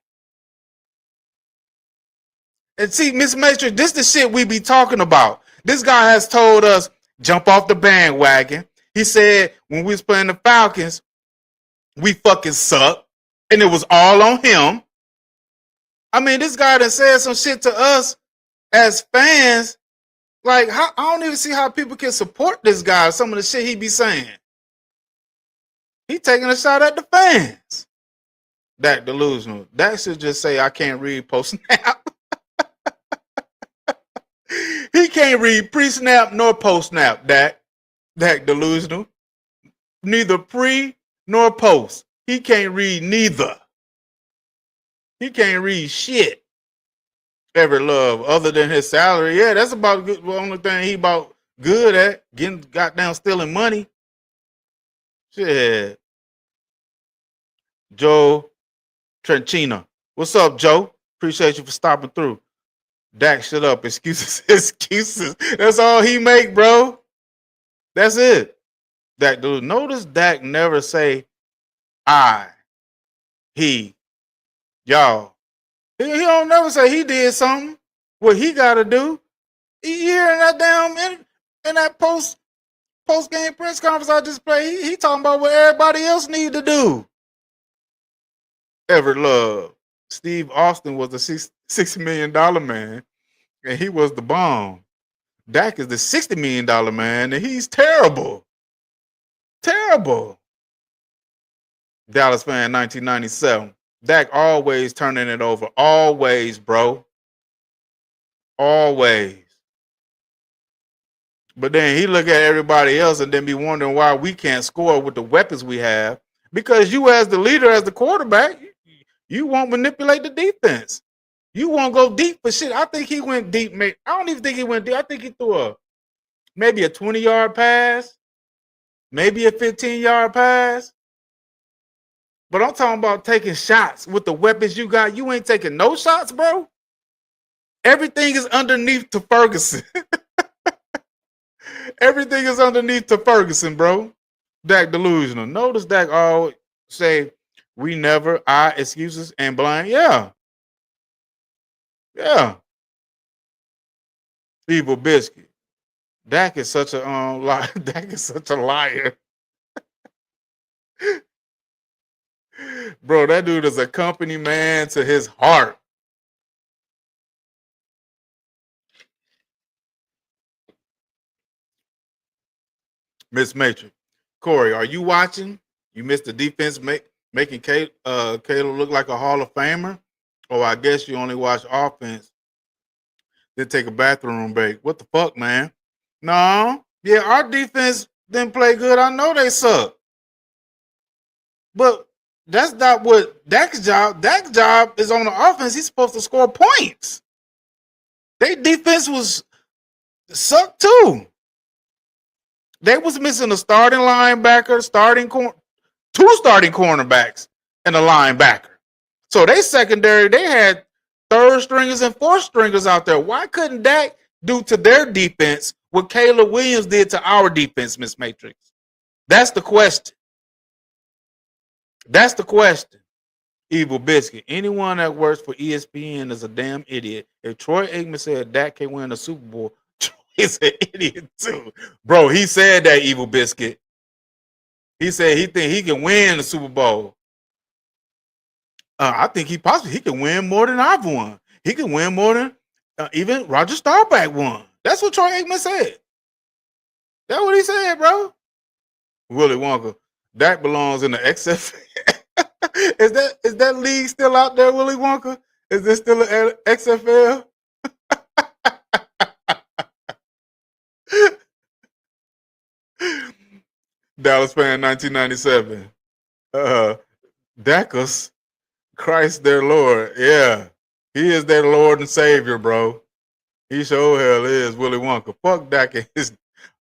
And see, Miss Matrix, this the shit we be talking about. This guy has told us, jump off the bandwagon. He said when we was playing the Falcons, we fucking suck. And it was all on him. I mean, this guy done said some shit to us as fans. Like, I don't even see how people can support this guy, some of the shit he be saying. He taking a shot at the fans. Dak delusional. Dak should just say, I can't read post-snap. He can't read pre-snap nor post-snap, Dak delusional. Neither pre nor post. He can't read neither. He can't read shit. Everett Love, other than his salary, yeah, that's about the only thing he about good at, getting goddamn stealing money. Shit. Joe Trenchina. What's up, Joe? Appreciate you for stopping through. Dak, shut up. Excuses. That's all he make, bro. That's it. Dak, dude. Notice Dak never say I, he, y'all. He don't never say he did something. What he got to do. He hearing that damn in that post game press conference I just played. He talking about what everybody else need to do. Everett Love. Steve Austin was the $6 million man, and he was the bomb. Dak is the $60 million man, and he's terrible. Terrible. Dallas fan 1997. Dak always turning it over. Always, bro. Always. But then he look at everybody else and then be wondering why we can't score with the weapons we have. Because you as the leader, as the quarterback, you won't manipulate the defense. You won't go deep for shit. I think he went deep. I don't even think he went deep. I think he threw maybe a 20-yard pass, maybe a 15-yard pass. But I'm talking about taking shots with the weapons you got. You ain't taking no shots, bro. Everything is underneath to Ferguson. Everything is underneath to Ferguson, bro. Dak delusional. Notice Dak always say, we never, excuses and blame. Yeah. Yeah. Evil Biscuit. Dak is such a liar. Dak is such a liar. Bro, that dude is a company man to his heart. Miss Matrix. Corey, are you watching? You missed the defense making Caleb look like a Hall of Famer? Or I guess you only watch offense. They take a bathroom break. What the fuck, man? No. Yeah, our defense didn't play good. I know they suck. But that's not what Dak's job. Dak's job is on the offense. He's supposed to score points. Their defense was sucked too. They was missing a starting linebacker, two starting cornerbacks, and a linebacker. So they secondary, they had third stringers and fourth stringers out there. Why couldn't Dak do to their defense what Caleb Williams did to our defense, Miss Matrix? That's the question. That's the question. Evil Biscuit. Anyone that works for ESPN is a damn idiot. If Troy Aikman said Dak can win a Super Bowl, Troy is an idiot too. Bro, he said that, Evil Biscuit. He said he think he can win the Super Bowl. I think he can win more than I've won. He can win more than even Roger Staubach won. That's what Troy Aikman said. That's what he said, bro. Willy Wonka. Dak belongs in the XFL. Is that league still out there, Willy Wonka? Is this still an XFL? Dallas fan 1997. Dacus, Christ their Lord. Yeah. He is their Lord and Savior, bro. He sure hell is Willy Wonka. Fuck Dak and his.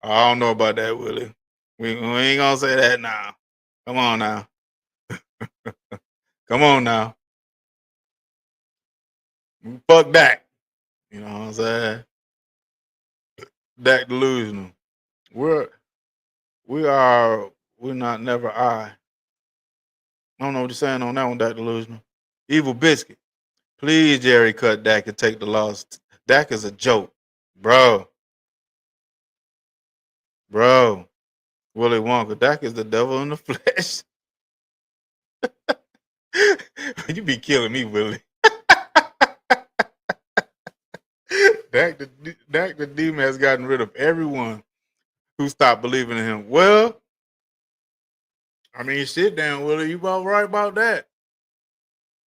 I don't know about that, Willie. We ain't gonna say that now. Come on now. Come on now. Fuck Dak. You know what I'm saying? Dak delusional. We're not never I. I don't know what you're saying on that one, Dak delusional. Evil Biscuit. Please, Jerry, cut Dak and take the loss. Dak is a joke. Bro. Willy Wonka. Dak is the devil in the flesh. You be killing me, Willie. Dak the demon has gotten rid of everyone who stopped believing in him. Well, I mean, sit down, Willie. You about right about that.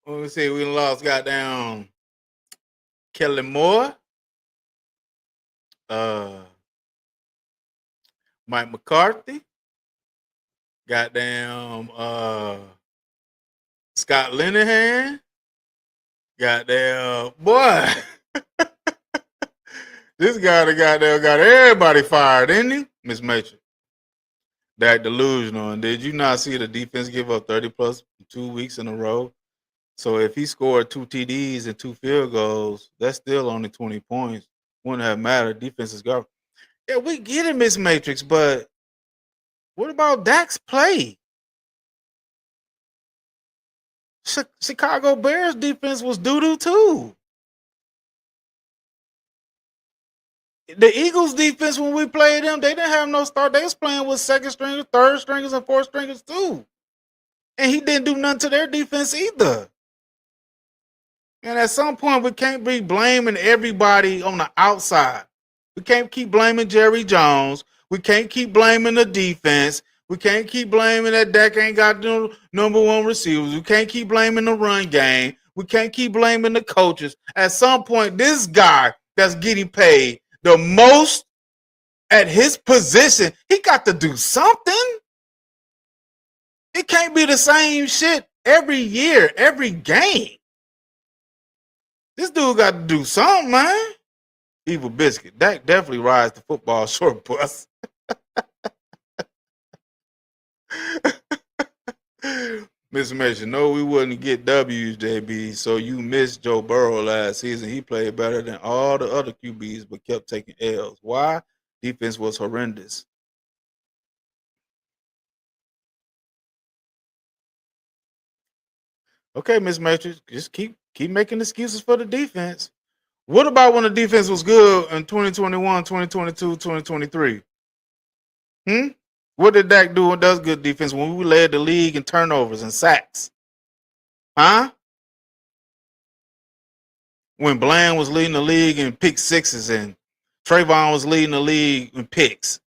Let me see. We lost goddamn Kelly Moore, Mike McCarthy, goddamn Scott Linehan, goddamn boy. This guy that goddamn got everybody fired, didn't he? Miss Matrix. Dak delusional. And did you not see the defense give up 30 plus 2 weeks in a row? So if he scored 2 TDs and 2 field goals, that's still only 20 points. Wouldn't have mattered. Defense is garbage. Yeah, we get it, Miss Matrix, but what about Dak's play? Chicago Bears defense was doo-doo too. The Eagles defense, when we played them, they didn't have no start. They was playing with second stringers, third stringers, and fourth stringers too. And he didn't do nothing to their defense either. And at some point, we can't be blaming everybody on the outside. We can't keep blaming Jerry Jones. We can't keep blaming the defense. We can't keep blaming that Dak ain't got no number one receivers. We can't keep blaming the run game. We can't keep blaming the coaches. At some point, this guy that's getting paid the most at his position, he got to do something. It can't be the same shit every year, every game. This dude got to do something, man. Evil Biscuit. Dak definitely rides the football short bus. Mr. Mason, no, we wouldn't get W's, JB. So you missed Joe Burrow last season. He played better than all the other QBs, but kept taking L's. Why? Defense was horrendous. Okay, Miss Matrix, just keep making excuses for the defense. What about when the defense was good in 2021, 2022, 2023? What did Dak do when does good defense when we led the league in turnovers and sacks? Huh? When Bland was leading the league in pick sixes and Trayvon was leading the league in picks.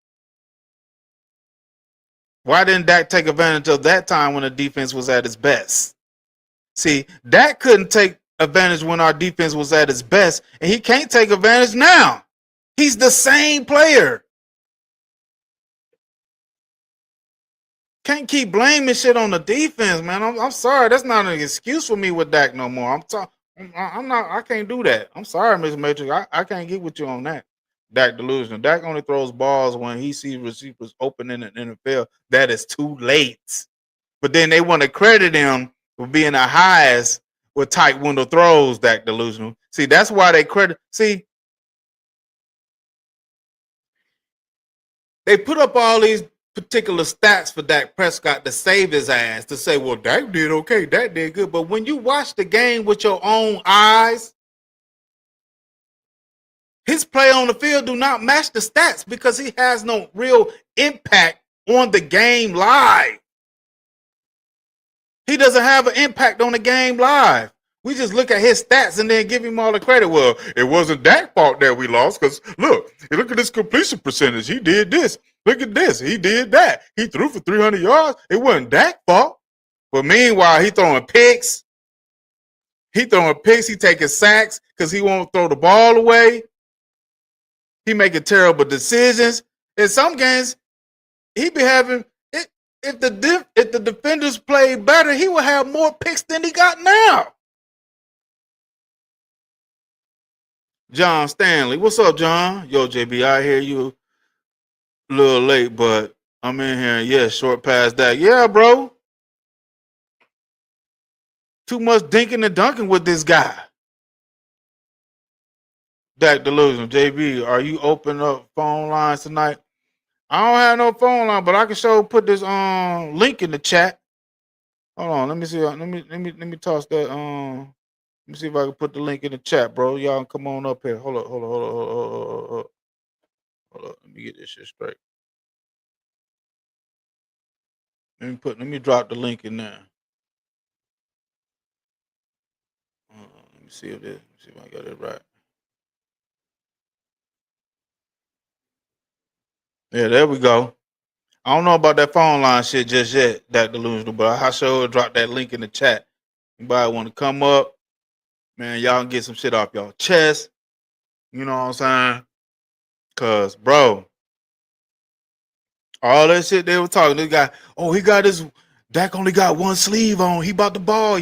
Why didn't Dak take advantage of that time when the defense was at its best? See, Dak couldn't take advantage when our defense was at its best, and he can't take advantage now. He's the same player. Can't keep blaming shit on the defense, man. I'm sorry. That's not an excuse for me with Dak no more. I'm not. I can't do that. I'm sorry, Mr. Matrix. I can't get with you on that. Dak delusional. Dak only throws balls when he sees receivers open in the NFL. That is too late. But then they want to credit him for being the highest with tight window throws. Dak delusional. See, that's why they credit. See, they put up all these particular stats for Dak Prescott to save his ass, to say, well, Dak did okay, Dak did good. But when you watch the game with your own eyes, his play on the field do not match the stats because he has no real impact on the game live. He doesn't have an impact on the game live. We just look at his stats and then give him all the credit. Well, it wasn't Dak's fault that we lost because look at this completion percentage. He did this. Look at this. He did that. He threw for 300 yards. It wasn't Dak's fault. But meanwhile, he throwing picks. He taking sacks because he won't throw the ball away. He making terrible decisions. In some games, he be having it. If the defenders played better, he would have more picks than he got now. John Stanley, what's up, John? Yo, JB, I hear you a little late, but I'm in here. Yeah, short past that. Yeah, bro. Too much dinking and dunking with this guy. Dak delusion. JB, are you open up phone lines tonight? I don't have no phone line, but I can put this link in the chat. Hold on, let me see. Let me toss that. Let me see if I can put the link in the chat, bro. Y'all can come on up here. Hold up. Let me get this shit straight. Let me drop the link in there. Let me see if I got it right. Yeah, there we go. I don't know about that phone line shit just yet, that delusional, but I sure drop that link in the chat. Anybody want to come up, man, y'all can get some shit off y'all chest. You know what I'm saying? Cause, bro, all that shit they were talking, this guy, oh, he got his, Dak only got one sleeve on. He bought the ball.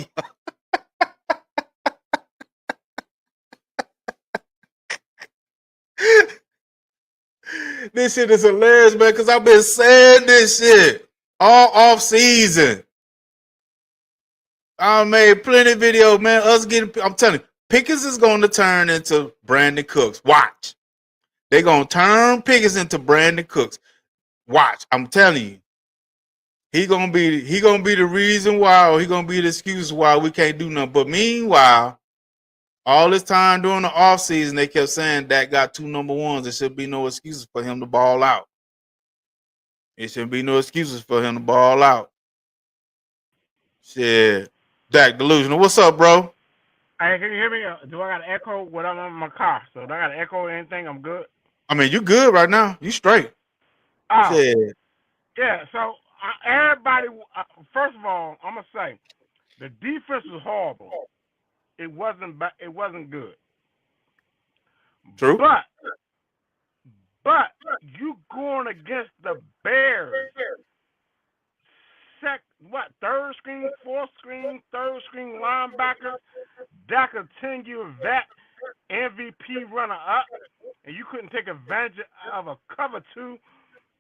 This shit is hilarious, man, because I've been saying this shit all off season. I made plenty of videos, man. I'm telling you, Pickens is going to turn into Brandon Cooks. Watch. They're going to turn Pickens into Brandon Cooks. Watch. I'm telling you. He gonna be the reason why, or he gonna be the excuse why we can't do nothing. But meanwhile, all this time during the offseason, they kept saying Dak got 2 number ones. There should be no excuses for him to ball out. There shouldn't be no excuses for him to ball out. Shit. Dak delusional. What's up, bro? Hey, can you hear me? Do I got an echo when I'm in my car? So do I got an echo or anything? I'm good? I mean, you good right now. You straight. Oh, Shit. yeah. So everybody, first of all, I'm going to say, the defense was horrible. It wasn't good. True. But you going against the Bears. Third string, fourth string, third string linebacker. Dak a 10-year vet, MVP runner-up, and you couldn't take advantage of a cover 2.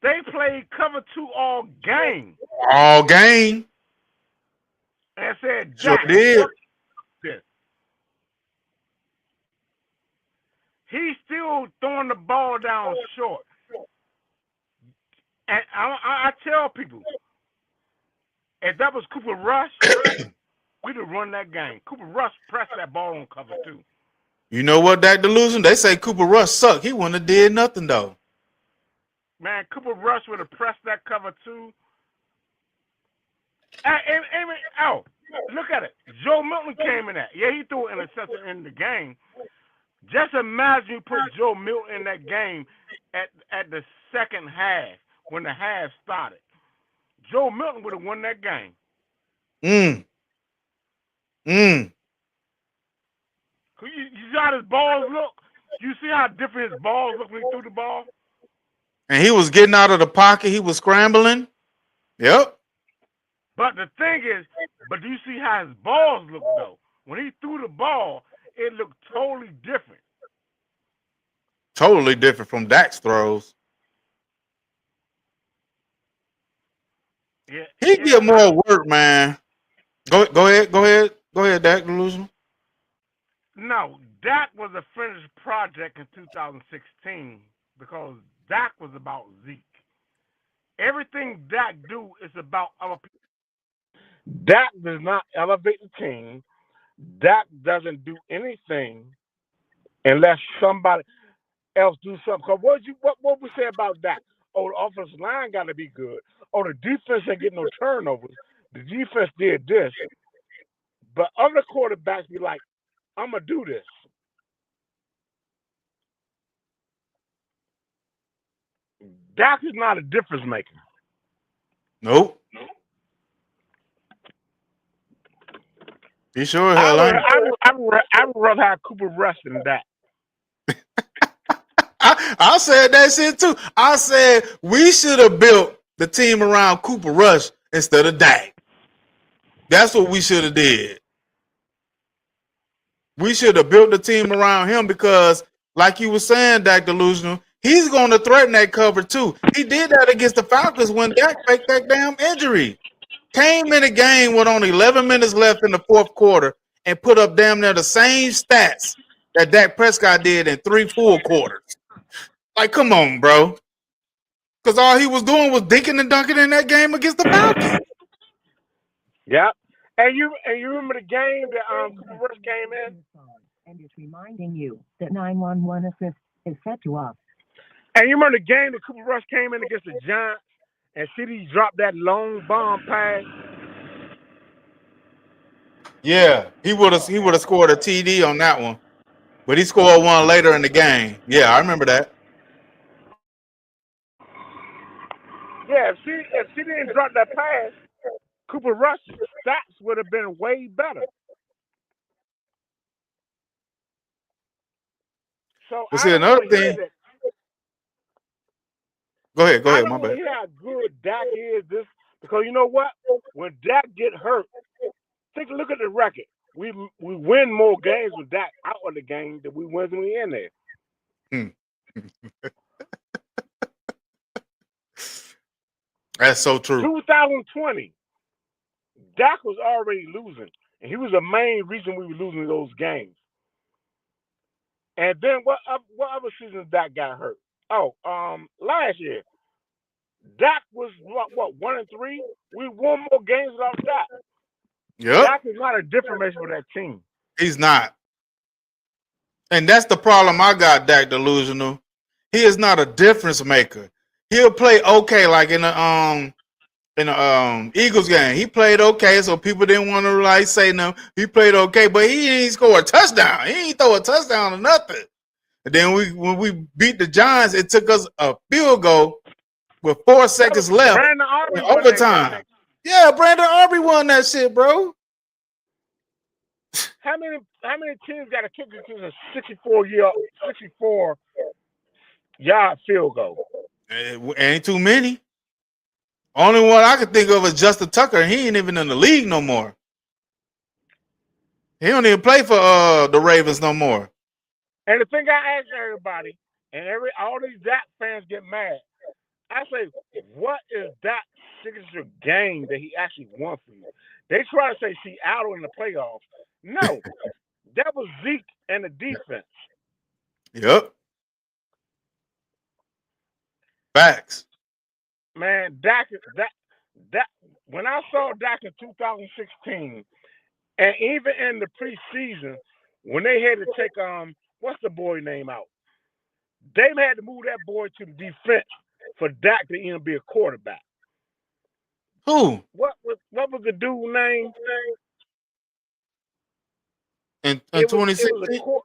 They played cover 2 all game. All game. And said, Sure Dak, did. He's still throwing the ball down short. And I tell people, if that was Cooper Rush, we'd have run that game. Cooper Rush pressed that ball on cover 2. You know what, that delusion? They say Cooper Rush sucked. He wouldn't have did nothing, though. Man, Cooper Rush would have pressed that cover 2. Look at it. Joe Milton came in that. Yeah, he threw an interception in the game. Just imagine you put Joe Milton in that game at the second half when the half started. Joe Milton would have won that game. how his balls look? You see how different his balls look when he threw the ball? And he was getting out of the pocket. He was scrambling. Yep. But the thing is, but do you see how his balls look though? When he threw the ball, it looked totally different. Totally different from Dak's throws. Yeah, He yeah. get more work, man. Go ahead, Dak Delusional. No, Dak was a finished project in 2016 because Dak was about Zeke. Everything Dak do is about other people. Dak does not elevate the team. Dak doesn't do anything unless somebody else do something. Cause what we say about Dak? Oh, the offensive line got to be good. Oh, the defense ain't getting no turnovers. The defense did this, but other quarterbacks be like, "I'm gonna do this." Dak is not a difference maker. Nope. He sure hell ain't. I would rather have Cooper Rush than Dak. I said that shit too. I said we should have built the team around Cooper Rush instead of Dak. That's what we should have did. We should have built the team around him because, like you were saying, Dak Delusional, he's going to threaten that cover too. He did that against the Falcons when Dak faked that damn injury. Came in the game with only 11 minutes left in the fourth quarter and put up damn near the same stats that Dak Prescott did in 3 full quarters. Like, come on, bro. Because all he was doing was dinking and dunking in that game against the Falcons. Yep. And you remember the game that Cooper Rush came in? And it's reminding you that 911 assist is set to off. And you remember the game that Cooper Rush came in against the Giants and CD dropped that long bomb pass? Yeah, he would have scored a TD on that one. But he scored one later in the game. Yeah, I remember that. Yeah, if CD didn't drop that pass, Cooper Rush's stats would have been way better. So But see, another thing. Go ahead, my bad. I don't hear how good Dak is this because you know what? When Dak get hurt, take a look at the record. We win more games with Dak out of the game than we win when we in there. That's so true. 2020, Dak was already losing, and he was the main reason we were losing those games. And then what other seasons Dak got hurt? Oh, last year, Dak was what 1-3. We won more games without Dak. Yep. Dak is not a difference for that team. He's not. And that's the problem I got, Dak Delusional. He is not a difference maker. He'll play okay, like in the Eagles game. He played okay, so people didn't want to like say no. He played okay, but he didn't score a touchdown. He didn't throw a touchdown or nothing. And then when we beat the Giants, it took us a field goal with 4 seconds left in overtime. Yeah, Brandon Aubrey won that shit, bro. How many teams got a kicker to a 64-yard field goal? Ain't too many. Only one I can think of is Justin Tucker, and he ain't even in the league no more. He don't even play for the Ravens no more. And the thing I ask everybody, and all these Dak fans get mad. I say, what is Dak's signature game that he actually won for you? They try to say Seattle in the playoffs. No, that was Zeke and the defense. Yep. Facts. Man, Dak. When I saw Dak in 2016, and even in the preseason, when they had to take what's the boy name out? They had to move that boy to the defense for Dak to even be a quarterback. Who? What was the dude name? In 2016?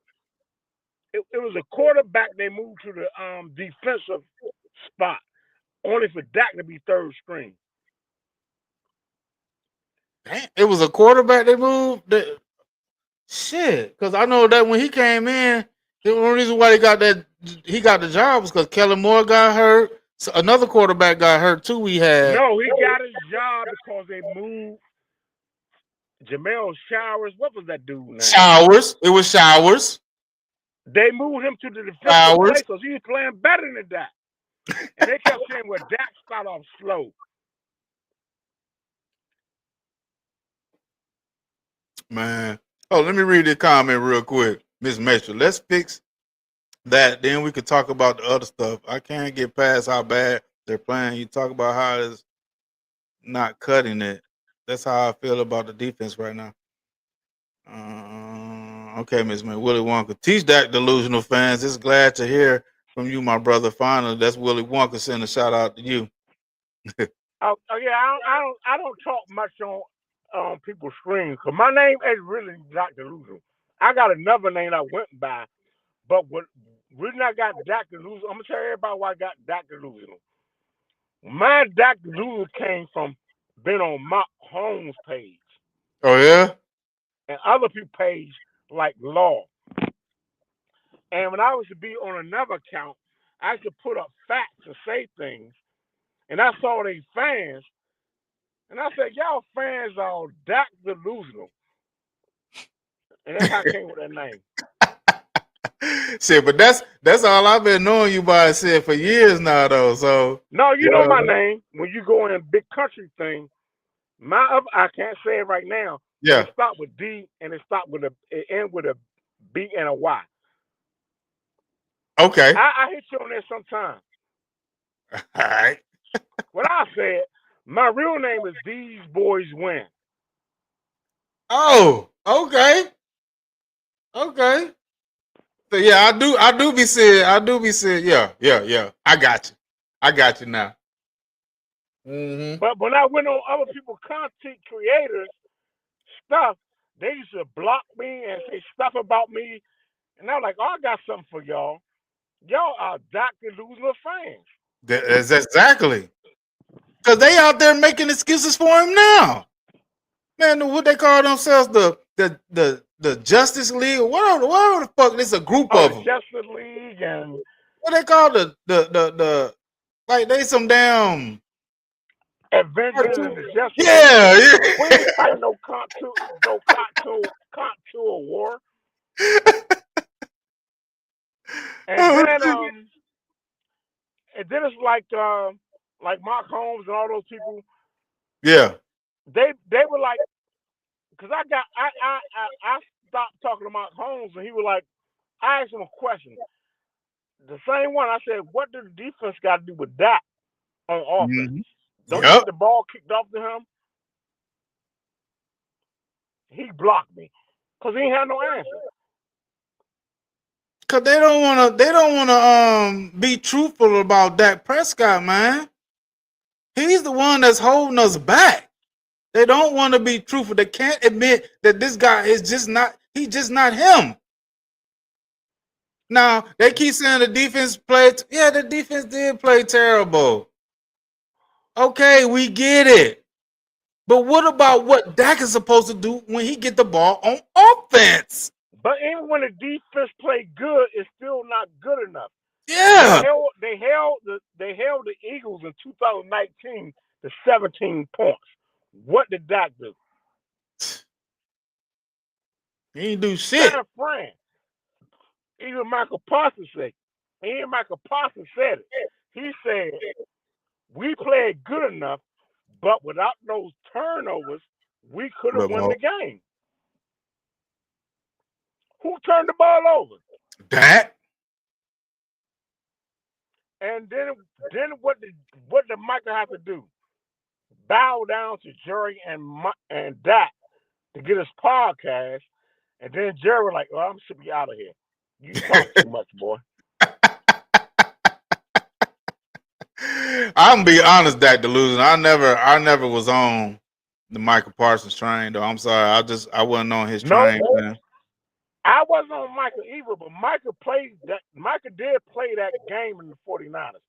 It was a quarterback they moved to the defensive spot, only for Dak to be third string. Damn, it was a quarterback they moved? Shit, because I know that when he came in, the only reason why he got the job was because Kellen Moore got hurt. So another quarterback got hurt too. We had No, he got his job because they moved Jamel Showers. What was that dude name? Showers. It was Showers. They moved him to the defensive Showers. play because he was playing better than Dak. And they kept saying, well, Dak started off slow. Man. Oh, let me read this comment real quick. Miss Mitchell. Let's fix that. Then we could talk about the other stuff. I can't get past how bad they're playing. You talk about how it's not cutting it. That's how I feel about the defense right now. Okay, Miss May. Willie Wonka. Teach that delusional fans. It's glad to hear from you, my brother. Finally, that's Willie Wonka. Send a shout out to you. Yeah, I don't talk much on people's screens because my name ain't really Dr. Delusional. I got another name I went by, but what reason I got Dr. Delusional, I'm gonna tell everybody why I got Dr. Delusional. My Dr. Delusional came from being on Mark Holmes' page Oh yeah. and other people's page like Law. And when I was to be on another account, I could put up facts and say things. And I saw these fans, and I said, y'all fans are Dr. Delusional. And that's how I came with that name. Shit, but that's all I've been knowing you by said for years now though. So No, you know my name. When you go in big country thing, I can't say it right now. yeah. It start with D and it end with a B and a Y. Okay. I hit you on there sometime. All right. What I said, my real name is These Boys Win. Oh, okay. Okay. So yeah, I do be saying, yeah. I got you now. Mm-hmm. But when I went on other people's content creators stuff, they used to block me and say stuff about me. And I was like, oh, I got something for y'all. Y'all are Dr. Delusional fans. That's exactly. Because they out there making excuses for him now. Man, what they call themselves, the Justice League, or whatever the fuck. There's a group of them. Justice League and What they call the like they some damn Avengers and the Justice yeah. League. We ain't fighting no contour war. And then it's like Mark Holmes and all those people. Yeah. They were like, because I stopped talking to Mark Holmes and he was like, I asked him a question. The same one. I said, what did the defense got to do with that on offense? Mm-hmm. Don't you get the ball kicked off to him? He blocked me because he ain't had no answer. Cause they don't wanna be truthful about Dak Prescott, man. He's the one that's holding us back. They don't want to be truthful. They can't admit that this guy is just not him. Now they keep saying the defense played. Yeah, the defense did play terrible. Okay, we get it. But what about what Dak is supposed to do when he get the ball on offense? But even when the defense played good, it's still not good enough. Yeah. They held the Eagles in 2019 to 17 points. What did Dak do? He didn't do shit. Not a friend. Even Michael Parsons said it. He said, we played good enough, but without those turnovers, we could have won the game. Who turned the ball over? Dak. And then what did Michael have to do? Bow down to Jerry and Dak to get his podcast, and then Jerry was like, "Oh, I'm gonna be out of here. You talk too much, boy." I'm gonna be honest, Dak Delusion. I never was on the Michael Parsons train, though. I'm sorry. I wasn't on his train, man. I wasn't on Michael either, but Michael did play that game in the 49ers.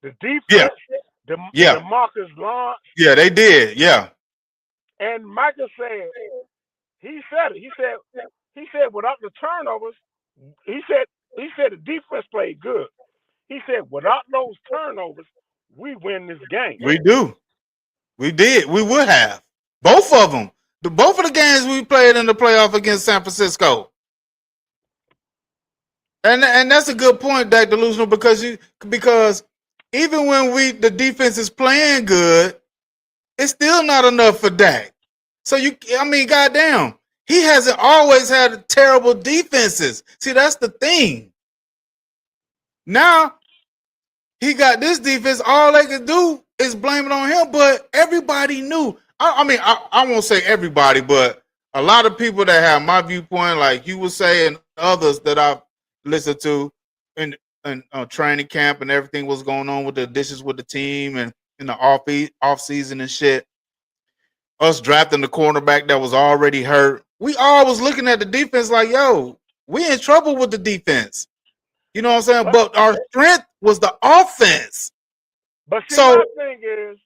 The defense, the Marcus Lawrence. Yeah, they did. Yeah. And Michael said, he said it. He He said without the turnovers, he said the defense played good. He said without those turnovers, we win this game. We do. We did. We would have. Both of them. Both of the games we played in the playoff against San Francisco. And that's a good point, Dak Delusional, because even when the defense is playing good, it's still not enough for Dak. So goddamn, he hasn't always had terrible defenses. See, that's the thing. Now he got this defense. All they could do is blame it on him. But everybody knew. I won't say everybody, but a lot of people that have my viewpoint, like you were saying, others that I've listened to in training camp and everything was going on with the additions with the team and in the off season and shit. Us drafting the cornerback that was already hurt. We all was looking at the defense like, yo, we in trouble with the defense. You know what I'm saying? But our strength was the offense. But see, my thing is,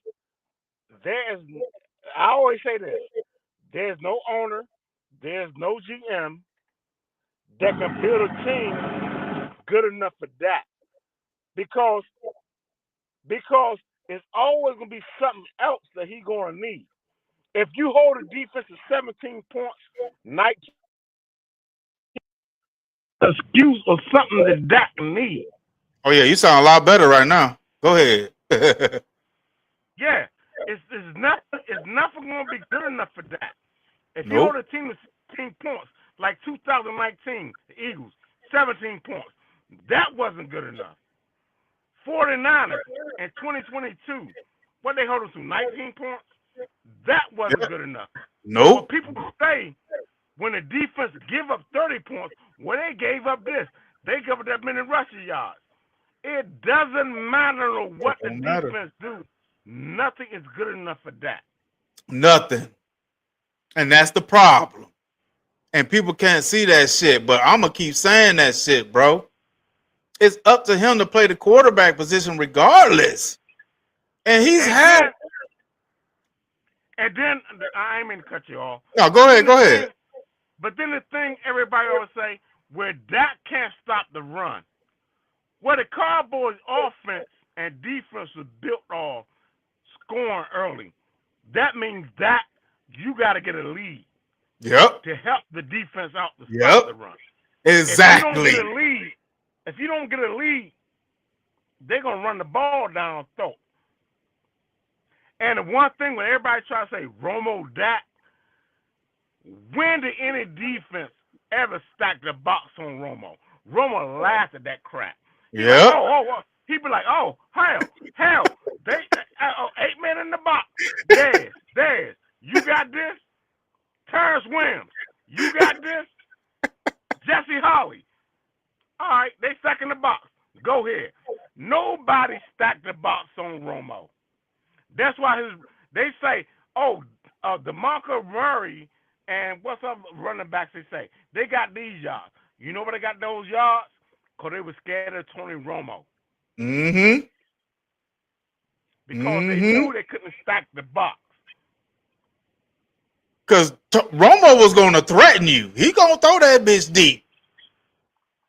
I always say this, there's no owner, there's no GM that can build a team good enough for that. Because it's always going to be something else that he's going to need. If you hold a defense to 17 points, 19 excuse or something that Dak needs. Oh yeah, you sound a lot better right now. Go ahead. Yeah, it's nothing going to be good enough for Dak. If you Nope. hold a team to 17 points, like 2019, the Eagles, 17 points, that wasn't good enough. 49ers in 2022, what they hold them to, 19 points? That wasn't good enough. Nope. But people say when the defense give up 30 points, well, they gave up this. They gave up that many rushing yards. It doesn't matter what the defense do. Nothing is good enough for that. Nothing. And that's the problem. And people can't see that shit, but I'm going to keep saying that shit, bro. It's up to him to play the quarterback position regardless. And he's had... And then, I ain't mean to cut you off. No, go ahead. But then the thing everybody always say, where Dak can't stop the run. Well, the Cowboys' offense and defense was built off scoring early. That means that you got to get a lead. Yep. To help the defense out to stop the run. Exactly. If you don't get a lead, they're going to run the ball down throat. And the one thing when everybody try to say Romo Dak, when did any defense ever stack the box on Romo? Romo laughed at that crap. Yeah. Like, he'd be like, oh, hell, they 8 men in the box. There's, you got this? Terrence Williams, you got this? Jesse Holley. All right, they stack in the box. Go ahead. Nobody stacked the box on Romo. That's why they say, DeMarco Murray and what's up running backs they say? They got these yards. You know where they got those yards? Because they were scared of Tony Romo. Mm-hmm. Because they knew they couldn't stack the box. Because Romo was going to threaten you. He going to throw that bitch deep.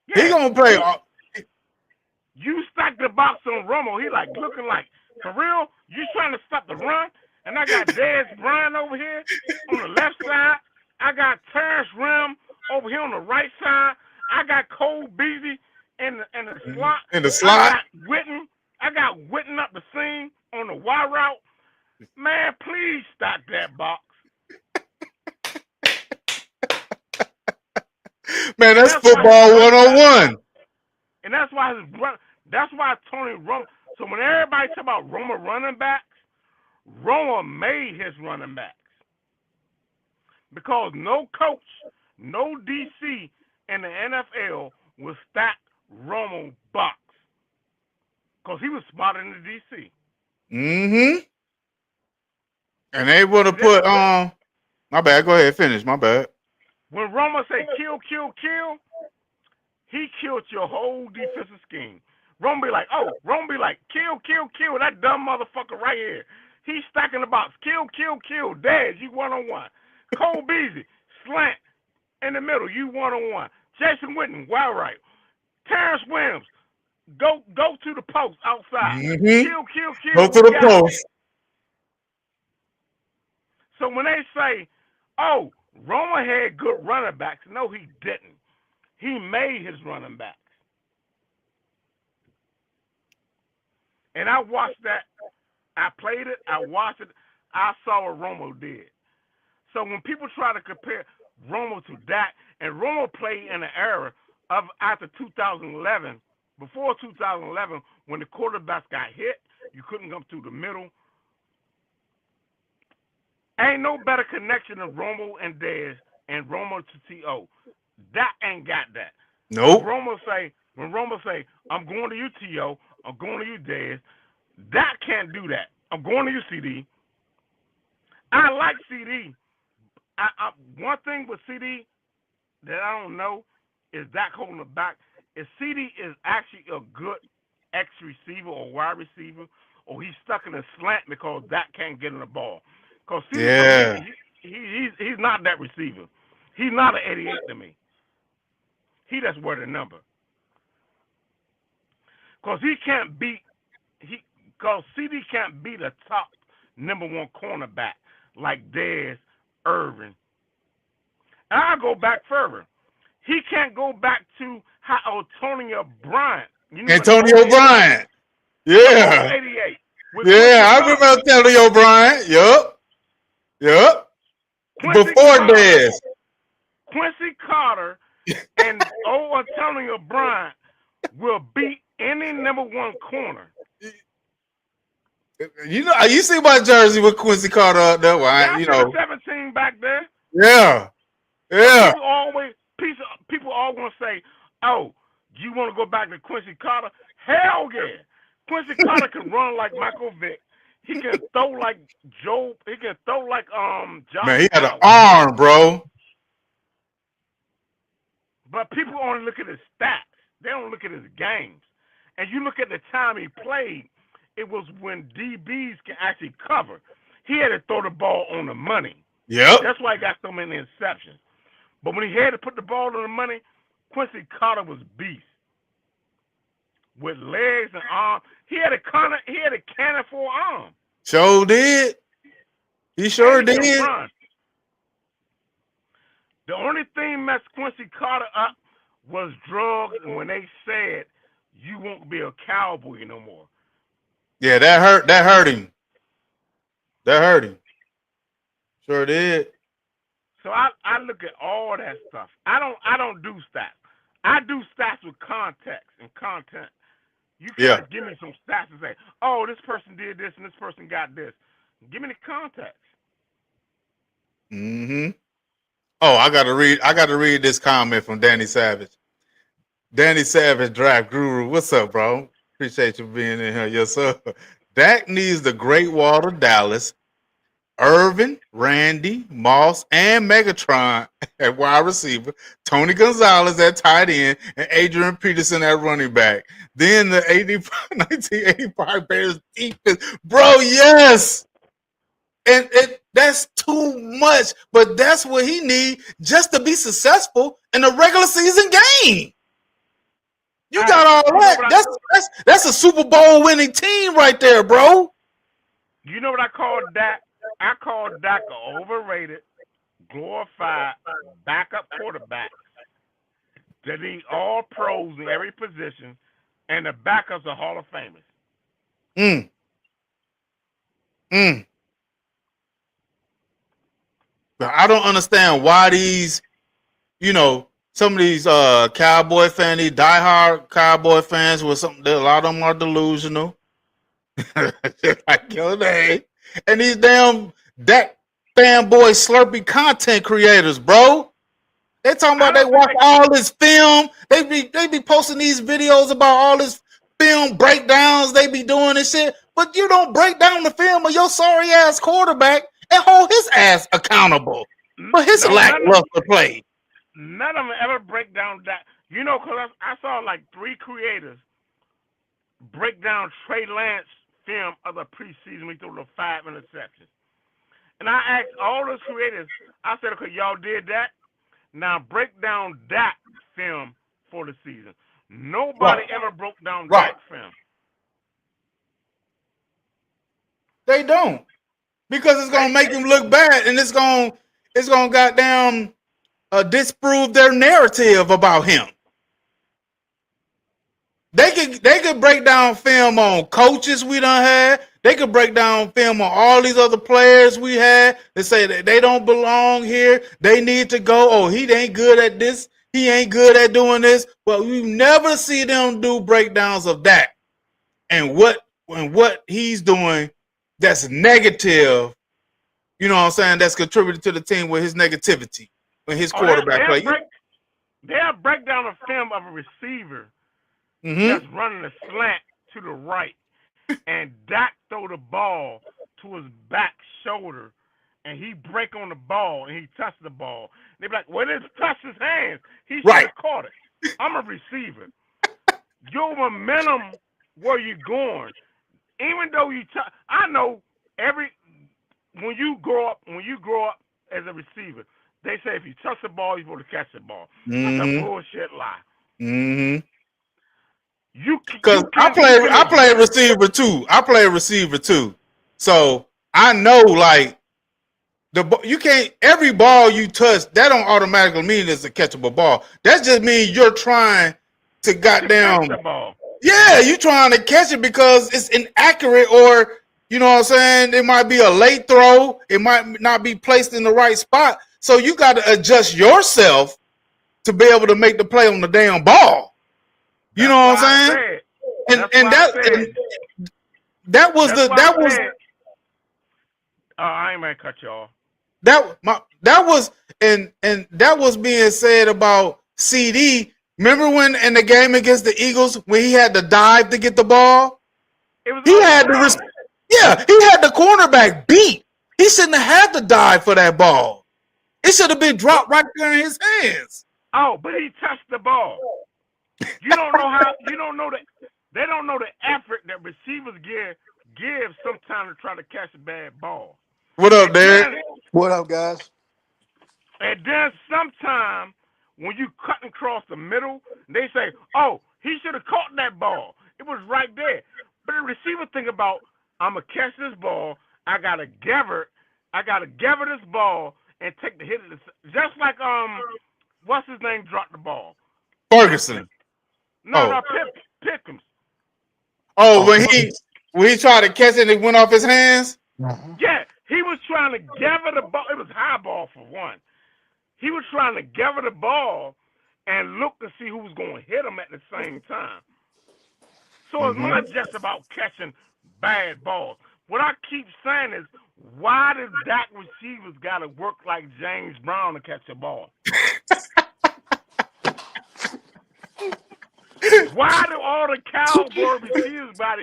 Yeah. He going to play. You stack the box on Romo, he like looking like, for real? You trying to stop the run? And I got Dez Bryant over here on the left side. I got Terrence Rim over here on the right side. I got Cole Beasley in the slot. In the slot. I got Witten up the seam on the Y route. Man, please stop that box. Man, that's football 101. And that's why Tony Romo. So when everybody talk about Roma running backs, Roma made his running backs. Because no coach, no DC in the NFL will stack Romo box. Because he was smarter than the DC. Mm-hmm. And they would have put my bad, go ahead, finish, my bad. When Roma say kill, he killed your whole defensive scheme. Rome be like, kill, that dumb motherfucker right here. He's stacking the box. Kill. Daz, you one-on-one. Cole Beasley, slant. in the middle. You 1-on-1. Jason Witten, wide right. Terrence Williams, go to the post outside. Mhm. Kill. Go to the post. So when they say, oh, Roma had good running backs, no, he didn't. He made his running backs. And I watched that. I played it. I watched it. I saw what Romo did. So when people try to compare Romo to Dak, and Romo played in the era of after 2011, before 2011, when the quarterbacks got hit, you couldn't come through the middle. Ain't no better connection than Romo and Dez and Romo to T.O. Dak ain't got that. Nope. When Romo say, I'm going to you, T.O., I'm going to you, Dez, Dak can't do that. I'm going to you, CD. I like CD. One thing with CD that I don't know is Dak holding the back. Is CD is actually a good X receiver or wide receiver, or he's stuck in a slant because Dak can't get in the ball. Because CD, Yeah. he's not that receiver. He's not an 88 to me. He just wear the number. Because he can't beat because CD can't beat a top number one cornerback like Dez, Irvin. And I'll go back further. He can't go back to how Antonio Bryant. You know Antonio Bryant. Yeah. 88. Yeah, I remember Antonio Bryant. Yup. Before Dez. Quincy Carter and Antonio Bryant will beat any number one corner. You know, you see my jersey with Quincy Carter up there. Well, you know, 17 back there. Yeah. People always want to say, "Oh, you want to go back to Quincy Carter?" Hell yeah! Quincy Carter can run like Michael Vick. He can throw like Joe. He can throw like Josh. Man, he had an arm, bro. But people only look at his stats. They don't look at his games. And you look at the time he played, it was when DBs can actually cover. He had to throw the ball on the money. Yep. That's why he got so many interceptions. But when he had to put the ball on the money, Quincy Carter was beast. With legs and arms. He had a cannon for an arm. Sure did. He sure did. Run. The only thing messed Quincy Carter up was drugs, and when they said you won't be a cowboy no more. Yeah, that hurt him. That hurt him. Sure did. So I look at all that stuff. I don't do stats. I do stats with context and content. You can't give me some stats and say, oh, this person did this and this person got this. Give me the context. Mm-hmm. Oh, I gotta read this comment from Danny Savage. Danny Savage, Draft Guru. What's up, bro? Appreciate you being in here. Yes, sir. Dak needs the Great Wall of Dallas, Irvin, Randy, Moss, and Megatron at wide receiver, Tony Gonzalez at tight end, and Adrian Peterson at running back. Then the 1985 Bears defense. Bro, yes! And that's too much, but that's what he needs just to be successful in a regular season game. You got all that. That's a Super Bowl winning team right there, bro. You know what I call Dak? I call Dak an overrated, glorified backup quarterback that need all pros in every position, and the backups are Hall of Famers. I don't understand why these, some of these Cowboy fans, these diehard Cowboy fans, a lot of them are delusional. Like your name. And these damn Dak fanboy slurpy content creators, bro. They talking about they watch all this film. They be posting these videos about all this film breakdowns they be doing and shit. But you don't break down the film of your sorry ass quarterback and hold his ass accountable for his lackluster play. None of them ever break down that. Because I saw like 3 creators break down Trey Lance film of the preseason. We threw the 5 interceptions. And I asked all those creators, I said, okay, y'all did that? Now break down Dak film for the season. Nobody ever broke down Right. Dak film. They don't, because it's gonna make him look bad, and it's gonna goddamn disprove their narrative about him. They could break down film on coaches we done had. They could break down film on all these other players we had. They say that they don't belong here. They need to go. Oh, he ain't good at this. He ain't good at doing this. But we never see them do breakdowns of that and what he's doing that's negative. You know what I'm saying? That's contributed to the team with his negativity when his quarterback play. They'll break down a film of a receiver that's running a slant to the right, and Dak throw the ball to his back shoulder, and he break on the ball, and he touch the ball. They be like, well, it touched his hands. He should have caught it. I'm a receiver. Your momentum, where you going, even though I know when you grow up as a receiver, they say if you touch the ball, you're supposed to catch the ball. That's a bullshit lie. Mm-hmm. Because I play receiver too. I play receiver too. So I know, like, you can't, every ball you touch, that don't automatically mean it's a catchable ball. That just means you're trying to goddamn catch the ball. Yeah, you trying to catch it because it's inaccurate, or you know what I'm saying? It might be a late throw. It might not be placed in the right spot. So you got to adjust yourself to be able to make the play on the damn ball. You know what I'm saying? That was. I ain't gonna cut you off. That was being said about CD. Remember when in the game against the Eagles when he had to dive to get the ball? He had the cornerback beat. He shouldn't have had to dive for that ball. It should have been dropped right there in his hands. Oh, but he touched the ball. You don't know how. You don't know that. They don't know the effort that receivers give sometimes to try to catch a bad ball. What up, Derek? What up, guys? And then sometimes when you cutting across the middle, they say, "Oh, he should have caught that ball. It was right there." But the receiver think about, "I'm gonna catch this ball. I gotta gather this ball and take the hit of this." Just like what's his name dropped the ball? Ferguson. No, Pickens. Oh, when he tried to catch it and it went off his hands? Yeah, he was trying to gather the ball. It was high ball for one. He was trying to gather the ball and look to see who was going to hit him at the same time. So it's not just about catching bad balls. What I keep saying is, why do Dak receivers got to work like James Brown to catch a ball? Why do all the Cowboy receivers got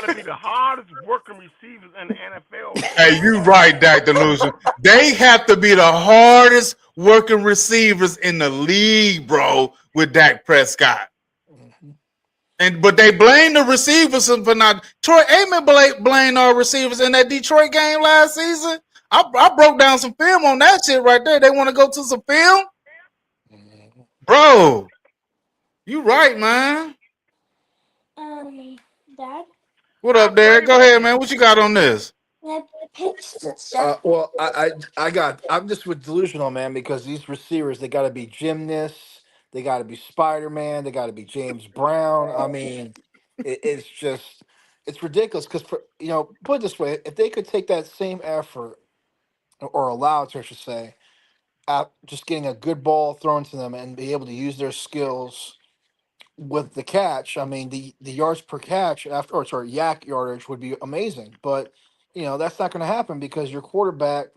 to be the hardest working receivers in the NFL? Hey, you right, Dr. Lucian. They have to be the hardest working receivers in the league, bro, with Dak Prescott. But they blame the receivers for not. Troy Aikman blamed our receivers in that Detroit game last season. I broke down some film on that shit right there. They want to go to some film? Bro, you right, man. Dad? What up, Derek? Go ahead, man. What you got on this? Well, I'm just with delusional, man, because these receivers, they got to be gymnasts, they got to be Spider-Man, they got to be James Brown. I mean, it's ridiculous because, put it this way, if they could take that same effort, or allow it to, I should say, at just getting a good ball thrown to them and be able to use their skills with the catch, I mean, the yards per catch yak yardage would be amazing. But, that's not going to happen because your quarterback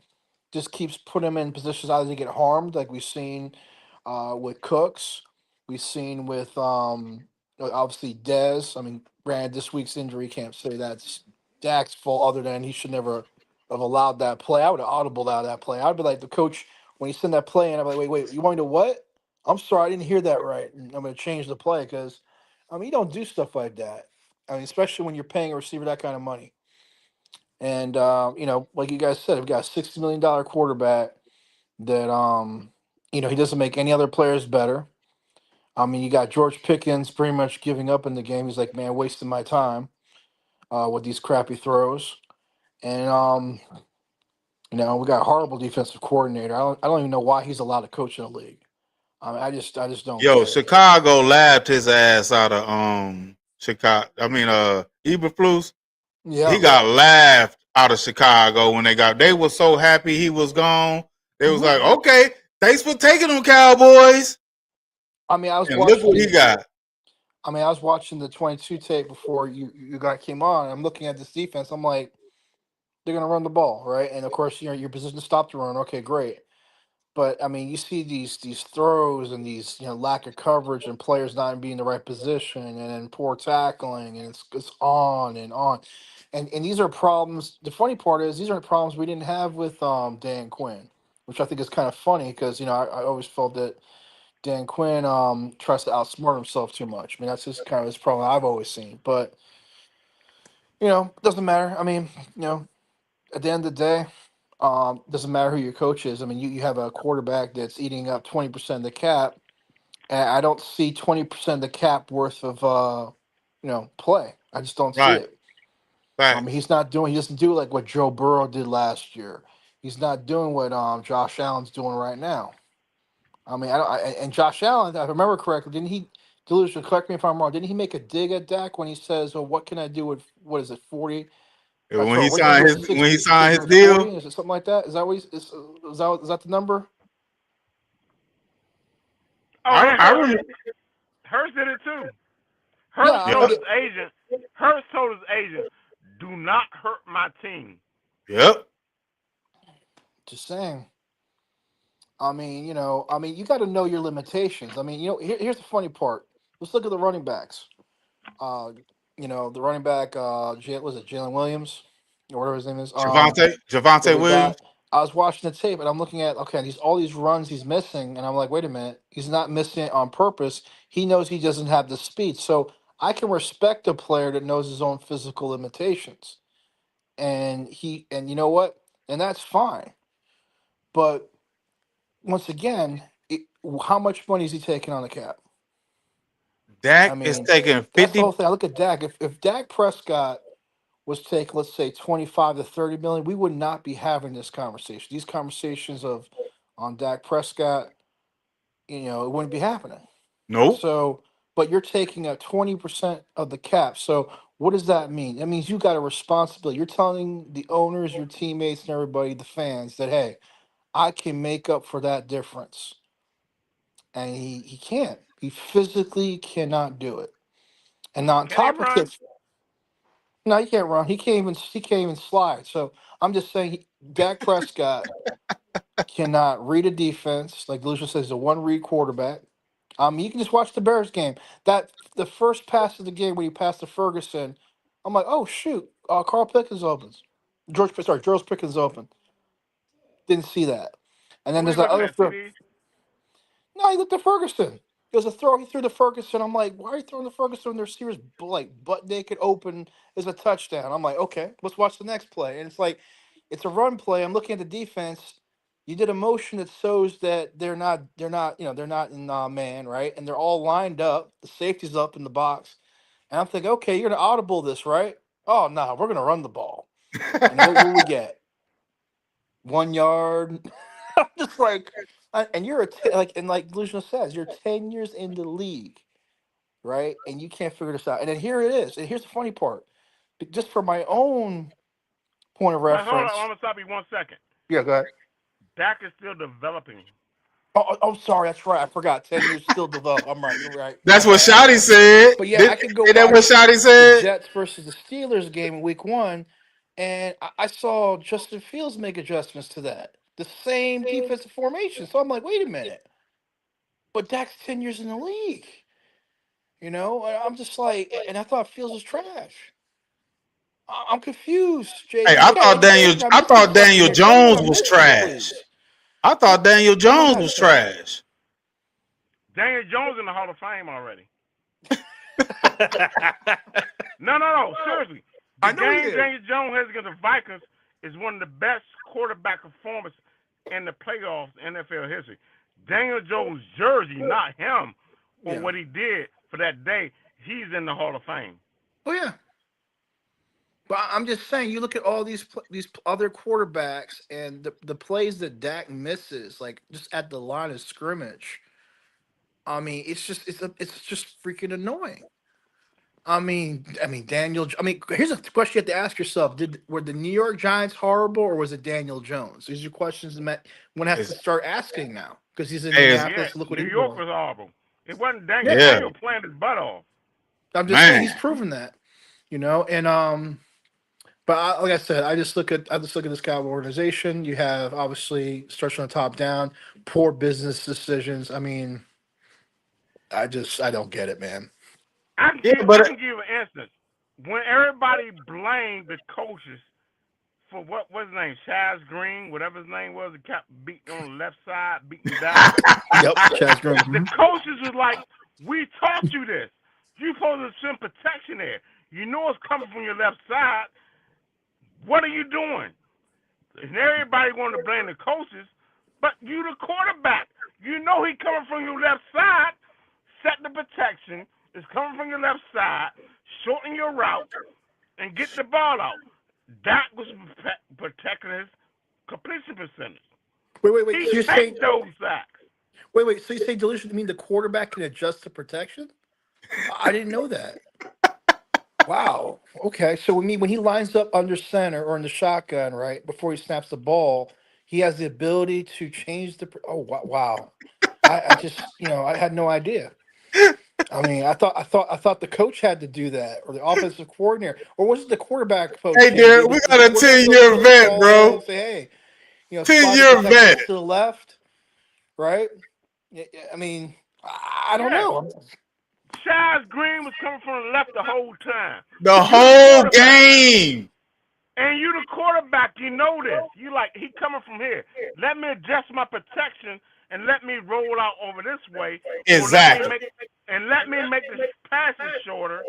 just keeps putting them in positions either to get harmed, like we've seen with Cooks. We've seen with, obviously, Dez. I mean, granted, this week's injury, can't say that's Dak's fault other than he should never have allowed that play. I would have audibled out of that play. I'd be like the coach when he sent that play, and I'd be like, wait, you want me to what? I'm sorry, I didn't hear that right. And I'm going to change the play because, you don't do stuff like that. I mean, especially when you're paying a receiver that kind of money. And, like you guys said, we've got a $60 million quarterback that, He doesn't make any other players better. I mean, you got George Pickens pretty much giving up in the game. He's like, man, wasting my time with these crappy throws. And we got a horrible defensive coordinator. I don't even know why he's allowed to coach in the league. I just don't Yo, get it. Chicago laughed his ass out of Chicago. I mean, Eberflus. Yeah. He got laughed out of Chicago when they were so happy he was gone. They was like, okay, thanks for taking them, Cowboys. I mean, I was And watching. look what he got. I mean, I was watching the 22 tape before you guys came on. I'm looking at this defense. I'm like, they're gonna run the ball, right? And of course, your position to stop the run. Okay, great. But I mean, you see these throws and these lack of coverage and players not being in the right position and then poor tackling and it's on and on. And these are problems. The funny part is these are problems we didn't have with Dan Quinn, which I think is kind of funny because I always felt that Dan Quinn tries to outsmart himself too much. I mean, that's just kind of his problem I've always seen. But it doesn't matter. I mean, at the end of the day, doesn't matter who your coach is. I mean, you have a quarterback that's eating up 20% of the cap, and I don't see 20% of the cap worth of play. I just don't see Right. it. Right. He doesn't do like what Joe Burrow did last year. He's not doing what Josh Allen's doing right now. I mean, and Josh Allen, if I remember correctly, didn't he? Delusion, correct me if I'm wrong. Didn't he make a dig at Dak when he says, "Oh, what can I do with 40?" When he signed his deal, 40? Is it something like that? Is that what is that the number? Oh, I remember. Hurst did it too. Hurst told his agent, "Do not hurt my team." Yep. Just saying. I mean, you got to know your limitations. I mean, here's the funny part. Let's look at the running backs. The running back, was it Jalen Williams or whatever his name is? Javonte Williams. I was watching the tape and I'm looking at all these runs he's missing, and I'm like, wait a minute, he's not missing it on purpose. He knows he doesn't have the speed, so I can respect a player that knows his own physical limitations, and you know what, and that's fine. But once again, how much money is he taking on the cap? Dak is taking 50. That's the whole thing. I look at Dak. If Dak Prescott was taking, let's say, 25 to 30 million, we would not be having this conversation. These conversations on Dak Prescott, it wouldn't be happening. Nope. So, but you're taking up 20% of the cap. So what does that mean? That means you got a responsibility. You're telling the owners, your teammates, and everybody, the fans, that hey, I can make up for that difference. And he can't. He physically cannot do it. And on top of it, no, he can't run. He can't even slide. So I'm just saying, Dak Prescott cannot read a defense. Like Lucia says, a one-read quarterback. You can just watch the Bears game. That the first pass of the game when he passed to Ferguson, I'm like, oh shoot, Carl Pickens opens. George Pickens open. Didn't see that. And then there's that other throw. No, he looked at Ferguson. It was a throw. He threw to Ferguson. I'm like, why are you throwing to Ferguson when their receivers like butt naked open is a touchdown? I'm like, okay, let's watch the next play. And it's like, it's a run play. I'm looking at the defense. You did a motion that shows that they're not in man, right? And they're all lined up. The safety's up in the box. And I'm thinking, okay, you're gonna audible this, right? Oh no, we're gonna run the ball. And what will we get? 1 yard. I'm just like, and you're like Lucian says, you're 10 years in the league, right? And you can't figure this out. And then here it is. And here's the funny part. Just for my own point of reference. Hold on, I'm gonna stop you 1 second. Yeah, go ahead. Dak is still developing. Oh, sorry, that's right. I forgot. 10 years still develop. I'm right. You're right. That's what Shotty said. But yeah, I can go. Is that what Shotty said? The Jets versus the Steelers game in Week 1, and I saw Justin Fields make adjustments to that. The same defensive formation. So I'm like, wait a minute. But Dak's 10 years in the league. I'm just like, and I thought Fields was trash. I'm confused, Jay. Hey, I thought Daniel Jones was trash. I thought Daniel Jones was trash. Daniel Jones in the Hall of Fame already. No, seriously. The game Daniel Jones has against the Vikings is one of the best quarterback performances in the playoffs in NFL history. Daniel Jones' jersey, not him, or Yeah. what he did for that day, he's in the Hall of Fame. Oh yeah. But I'm just saying, you look at all these other quarterbacks and the plays that Dak misses, like just at the line of scrimmage. I mean, it's just freaking annoying. I mean, Daniel. I mean, here's a question you have to ask yourself: were the New York Giants horrible, or was it Daniel Jones? These are questions that one has to It's, start asking now because he's in hey, Indianapolis. Look what New he's York doing. was horrible. It wasn't Daniel. Yeah, Daniel playing his butt off. I'm just saying man. he's proven that, and But like I said, I just look at this Cowboy organization. You have obviously starts from the top down, poor business decisions. I mean, I don't get it, man. I can give you an instance. When everybody blamed the coaches for what was his name, Chaz Green, whatever his name was, that kept beating on the left side, beating down. Yep, Chaz Green. The coaches was like, "We taught you this. You supposed to send protection there. You know it's coming from your left side. What are you doing?" And everybody wanted to blame the coaches, but you the quarterback. You know he coming from your left side. Set the protection. It's coming from your left side. Shorten your route and get the ball out. That was protecting his completion percentage. Wait. He So you're take saying those sacks. wait. So you say delusion? You mean the quarterback can adjust to protection? I didn't know that. Wow. Okay. So when he lines up under center or in the shotgun, right before he snaps the ball, he has the ability to change the. Oh wow. I just I had no idea. I mean, I thought the coach had to do that, or the offensive coordinator, or was it the quarterback coach? Hey, Derek, we got a 10-year vet, bro. Say, hey, 10-year vet to the left, right? I mean, I don't know. Chaz Green was coming from the left the whole time. The whole game. And you the quarterback, you know this. You like, he coming from here. Let me adjust my protection and let me roll out over this way. Exactly. Let me make the passes shorter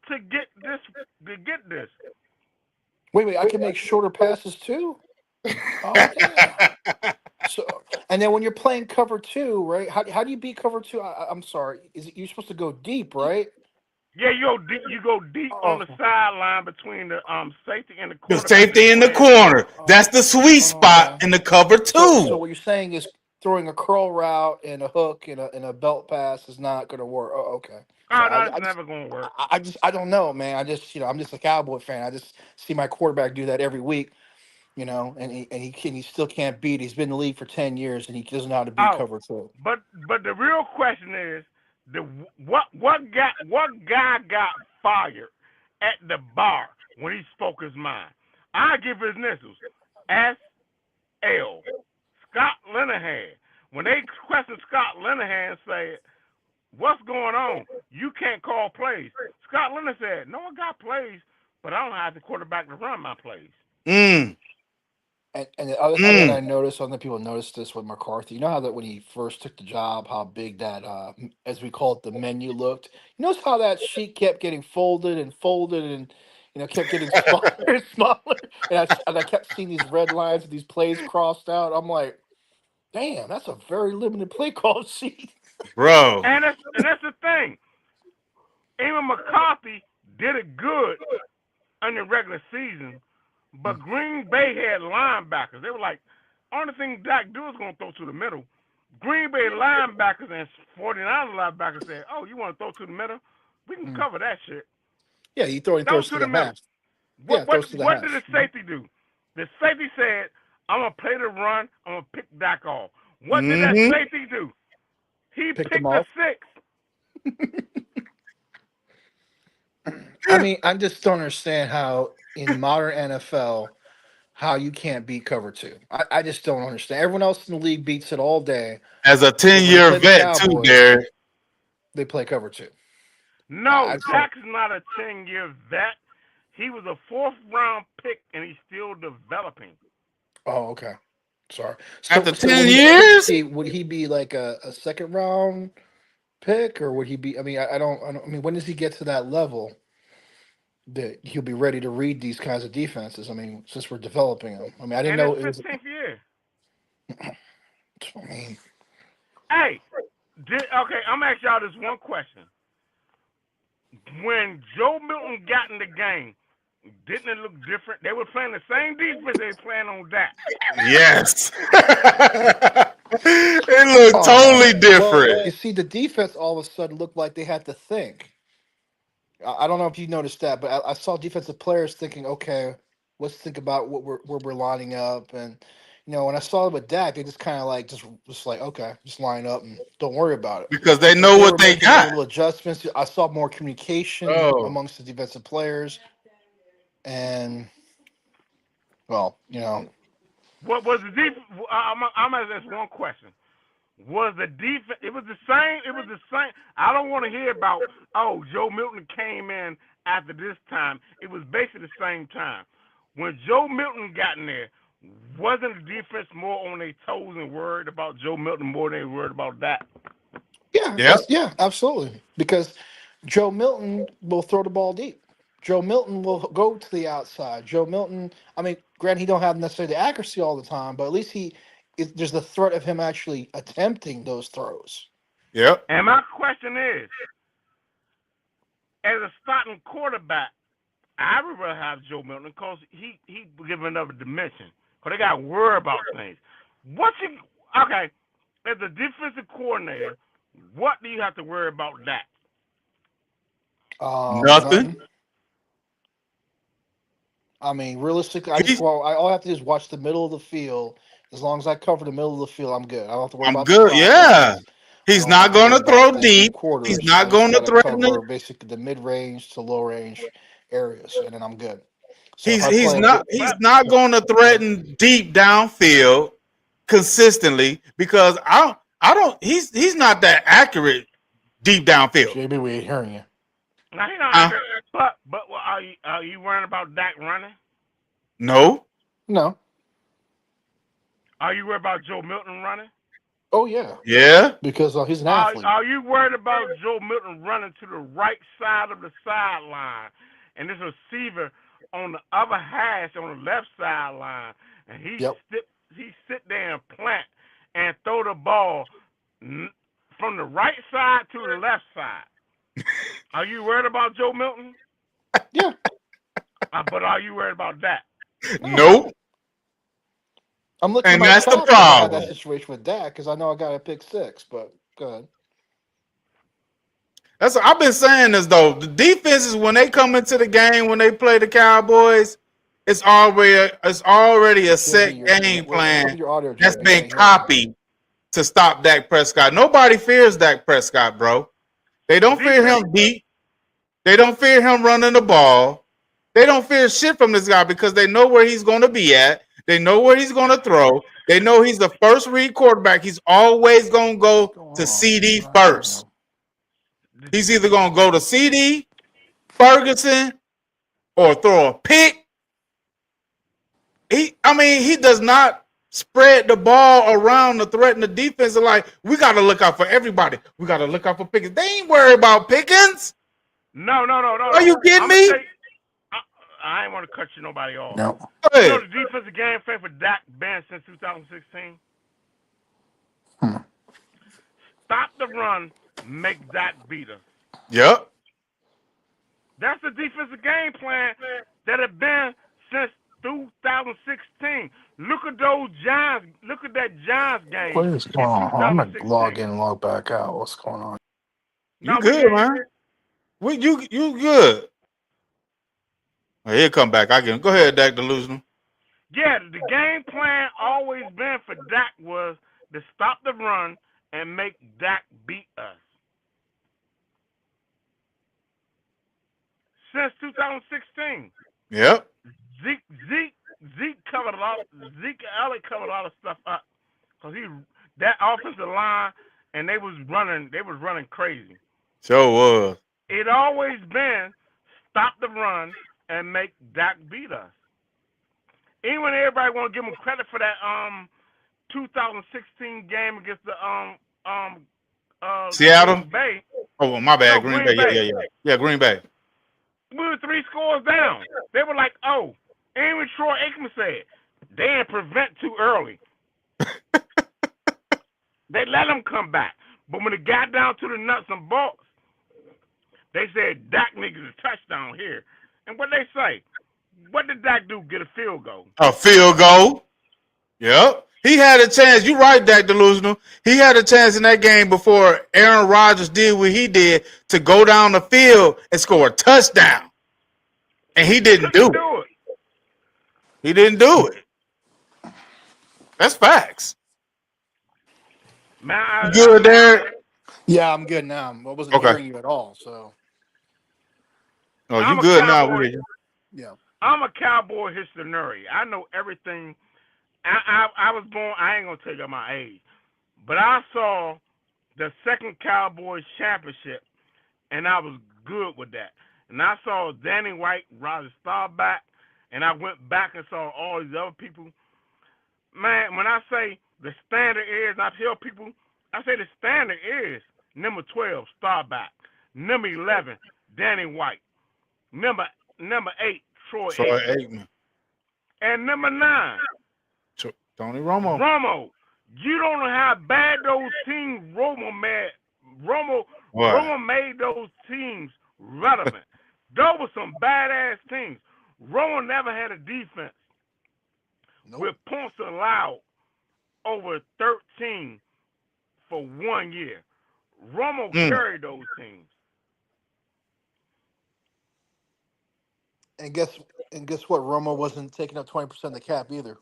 to get this. Wait, I can make shorter passes too? Oh, yeah. So, and then when you're playing cover two, right? How do you beat cover two? I'm sorry. You're supposed to go deep, right? Yeah, you go deep on the sideline between the safety and the The quarterback. safety in the corner. That's the sweet spot in the cover two. So what you're saying is throwing a curl route and a hook and a belt pass is not going to work. Oh, okay. So That's never going to work. I don't know, man. I'm just a Cowboy fan. I just see my quarterback do that every week, and he still can't beat. He's been in the league for 10 years and he doesn't know how to beat cover two. But the real question is, what guy got fired at the bar when he spoke his mind? I give his initials. S.L. Scott Linehan. When they questioned Scott Linehan, said, "What's going on? You can't call plays." Scott Linehan said, "No, I got plays, but I don't have the quarterback to run my plays." And the other thing that I noticed, other people noticed this with McCarthy. You know how that when he first took the job, how big that, as we call it, the menu looked. You notice how that sheet kept getting folded and kept getting smaller and smaller. And I kept seeing these red lines, these plays crossed out. I'm like, damn, that's a very limited play call sheet, bro. And that's the thing. Even McCarthy did it good in the regular season. But Green Bay had linebackers. They were like, only thing Dak do is going to throw to the middle. Green Bay linebackers and 49 linebackers said, "Oh, you want to throw to the middle? We can cover that shit." Yeah, he throws to the middle. What did the safety do? The safety said, "I'm going to play the run. I'm going to pick Dak off." What did that safety do? He picked the six. I mean, I just don't understand how in modern NFL, how you can't beat cover two. I just don't understand. Everyone else in the league beats it all day. As a 10-year vet, too, Derek. They play cover two. No, Dak's not a 10-year vet. He was a 4th-round pick, and he's still developing. Oh, okay. Sorry. After 10 years? Would he be like a 2nd-round pick, or would he be? I mean, I don't. I mean, when does he get to that level that he'll be ready to read these kinds of defenses? I mean, since we're developing them. I mean, I didn't know it was 15th year. I mean, Hey, okay, I'm gonna ask y'all this one question. When Joe Milton got in the game, didn't it look different? They were playing the same defense they were playing on Dak. Yes. It looked totally different. Well, you see, the defense all of a sudden looked like they had to think. I don't know if you noticed that, but I saw defensive players thinking, okay, let's think about where we're lining up. And, when I saw it with Dak, they just kind of like, just like, okay, just line up and don't worry about it. Because they But know they what were they making got. little adjustments. I saw more communication Oh. amongst the defensive players. And, well, What was the defense? I'm gonna ask one question. Was the defense? It was the same. It was the same. I don't want to hear about Joe Milton came in after this time. It was basically the same time. When Joe Milton got in there, wasn't the defense more on their toes and worried about Joe Milton more than they worried about that? Yeah, absolutely. Because Joe Milton will throw the ball deep. Joe Milton will go to the outside. Joe Milton, I mean, granted, he don't have necessarily the accuracy all the time, but at least there's the threat of him actually attempting those throws. Yep. And my question is, as a starting quarterback, I would rather have Joe Milton because he give another dimension. Because they got to worry about things. Okay, as a defensive coordinator, what do you have to worry about that? Nothing. I mean, realistically, all I have to do is watch the middle of the field. As long as I cover the middle of the field, I'm good. I don't have to worry about good. the Yeah. He's not going to throw deep. Quarters. He's not going to threaten cover basically the mid-range to low-range areas, and then I'm good. So he's not going to threaten deep downfield consistently because he's not that accurate deep downfield. JB, we ain't hearing you. Now, he not accurate, but are you worrying about Dak running? No. Are you worried about Joe Milton running? Oh yeah. Yeah. Because he's an athlete. Are you worried about Joe Milton running to the right side of the sideline, and this receiver on the other hash on the left sideline, and he sit there and plant and throw the ball from the right side to the left side? Are you worried about Joe Milton? Yeah. But are you worried about that? Nope. I'm looking. And that's the problem. That situation with Dak because I know I got a pick 6, but go ahead. I've been saying this though. The defenses when they come into the game when they play the Cowboys, it's already a set game plan that's been copied to stop Dak Prescott. Nobody fears Dak Prescott, bro. They don't fear him deep. They don't fear him running the ball. They don't fear shit from this guy because they know where he's going to be at. They know where he's going to throw. They know he's the first read quarterback. He's always going to go to CD first. He's either going to go to CD, Ferguson, or throw a pick. He does not spread the ball around to threaten the defense. Like, we got to look out for everybody. We got to look out for Pickens. They ain't worried about Pickens. No. Are you kidding me? I ain't want to cut nobody off. No. You know the defensive game plan for Dak been since 2016? Stop the run, make Dak beat us. Yep. That's the defensive game plan that have been since 2016. Look at those Giants. Look at that Giants game. What is going on? I'm gonna log in and log back out. What's going on? You good, man? You good? Well, he'll come back. I can go ahead, Dak Delusional. Yeah, the game plan always been for Dak was to stop the run and make Dak beat us. Since 2016. Yep. Zeke covered a lot. Zeke Elliott covered a lot of stuff up because that offensive line and they was running crazy. Sure was. It always been stop the run and make Dak beat us. Even when everybody want to give him credit for that 2016 game against the Seattle? Green Bay. Oh, my bad. Green Bay. Yeah, Green Bay. We were 3 scores down. They were like, oh, even Troy Aikman said, they didn't prevent too early. They let him come back. But when it got down to the nuts and bolts, they said Dak needed a touchdown here. And what they say? What did Dak do? Get a field goal. A field goal. Yep. He had a chance. You right, Dak Delusional. He had a chance in that game before Aaron Rodgers did what he did to go down the field and score a touchdown. And he didn't do it. He didn't do it. That's facts. Man, You good, Derek? Yeah, I'm good now. I wasn't Okay. hearing you at all. So. Oh, I'm you a good now? Cowboy. Yeah. I'm a Cowboy historian. I know everything. I was born. I ain't gonna tell you my age, but I saw the second Cowboys championship, and I was good with that. And I saw Danny White, Roger Staubach, and I went back and saw all these other people. Man, when I say the standard is, I tell people, I say the standard is number 12, Staubach, number 11, Danny White, number 8, Troy Aikman, Aikman. and number 9, Tony Romo. Romo. You don't know how bad those teams Romo made. Romo made those teams relevant. Those were some badass teams. Romo never had a defense with points allowed over 13 for 1 year. Romo carried those teams. And guess what? Romo wasn't taking up 20% of the cap either.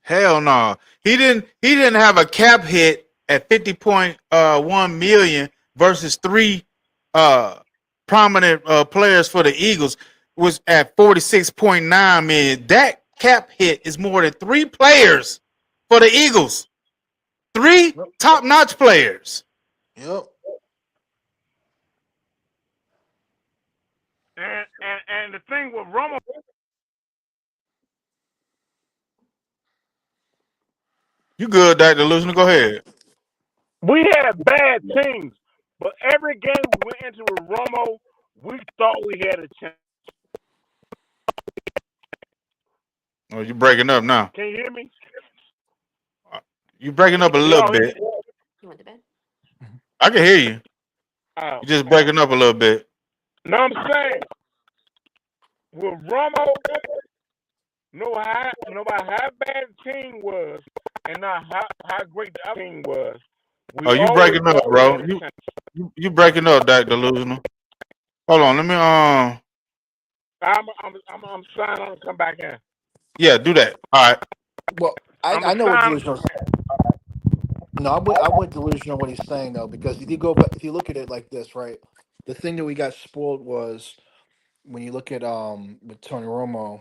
Hell no. He didn't have a cap hit at 50.1 million versus 3 prominent players for the Eagles was at 46.9 million. That cap hit is more than 3 players for the Eagles. 3 top-notch players. Yep. And the thing with Romo, You good, Dr. Delusional? Go ahead. we had bad teams, but every game we went into with Romo, we thought we had a chance. Oh, you breaking up now. Can you hear me? You breaking up a little bit. You went to bed? I can hear you. Oh, You just breaking up a little bit. no, I'm saying with Romo, nobody how bad the team was, and not how great the other team was. Oh, you breaking up, bro. You breaking up, Dr. Delusional. Hold on, let me I'm signing on to come back in. yeah, do that. All right. Well, I know what Delusional. No, I would Delusional what he's saying though, because if you go back, if you look at it like this, right? The thing that we got spoiled was when you look at with Tony Romo,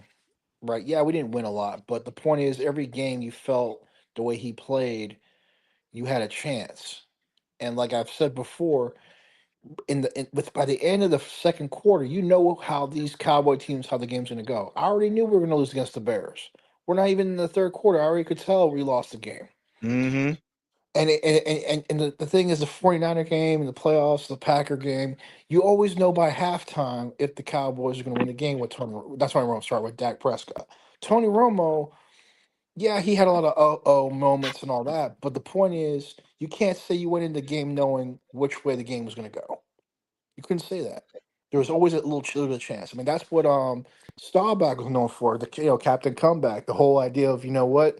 right? Yeah, we didn't win a lot, but the point is, every game you felt the way he played, you had a chance. And like I've said before, by the end of the second quarter, you know how these Cowboy teams, how the game's going to go. I already knew we were going to lose against the Bears. We're not even in the third quarter. I already could tell we lost the game. Mm-hmm. And the thing is, the 49er game and the playoffs, the Packer game, you always know by halftime if the Cowboys are going to win the game with Tony Romo, sorry, with Dak Prescott. Tony Romo, yeah, he had a lot of moments and all that, but the point is, you can't say you went into the game knowing which way the game was going to go. You couldn't say that. There was always a little chance. I mean, that's what Staubach was known for. The Captain Comeback. The whole idea of what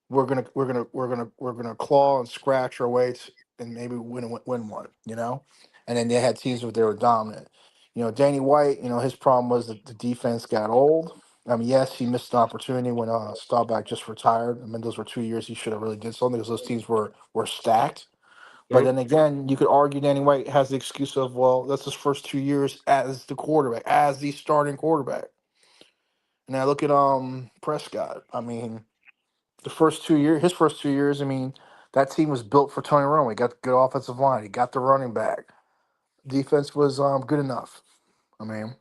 we're gonna claw and scratch our way and maybe win one. And then they had teams where they were dominant. Danny White. His problem was that the defense got old. I mean, yes, he missed an opportunity when Staubach just retired. I mean, those were 2 years he should have really did something because those teams were stacked. But then again, you could argue Danny White has the excuse of, well, that's his first 2 years as the quarterback, as the starting quarterback. And I look at Prescott. I mean, his first 2 years, I mean, that team was built for Tony Romo. He got the good offensive line. He got the running back. Defense was good enough. I mean,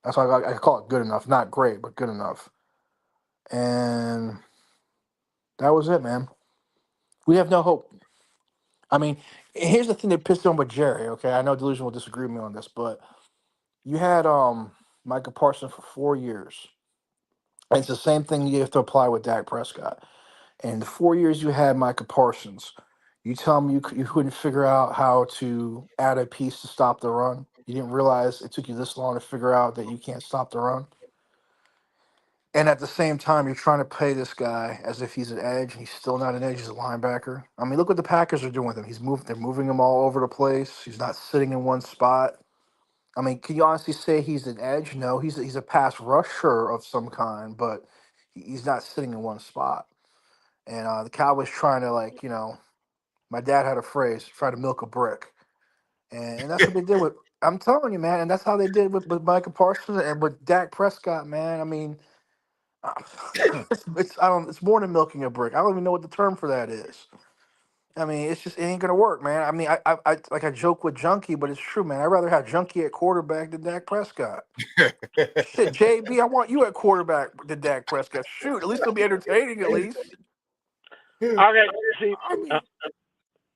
that's why I call it good enough. Not great, but good enough. And that was it, man. We have no hope. I mean, here's the thing that pissed on with Jerry, okay? I know Delusion will disagree with me on this, but you had Micah Parsons for 4 years. And it's the same thing you have to apply with Dak Prescott. And the 4 years you had Micah Parsons, you tell me you couldn't figure out how to add a piece to stop the run? You didn't realize it took you this long to figure out that you can't stop the run? And at the same time, you're trying to pay this guy as if he's an edge, and he's still not an edge. He's a linebacker. I mean, look what the Packers are doing with him. They're moving him all over the place. He's not sitting in one spot. I mean, can you honestly say he's an edge? No, he's a pass rusher of some kind, but he's not sitting in one spot. And the Cowboys trying to, like, my dad had a phrase, try to milk a brick. And that's what they did with, I'm telling you, man, and that's how they did with Micah Parsons and with Dak Prescott, man. I mean, it's more than milking a brick. I don't even know what the term for that is. I mean, it ain't gonna work, man. I mean, I joke with Junkie, but it's true, man. I'd rather have Junkie at quarterback than Dak Prescott. Shit, JB, I want you at quarterback than Dak Prescott. Shoot, at least it'll be entertaining. At least. Okay, see,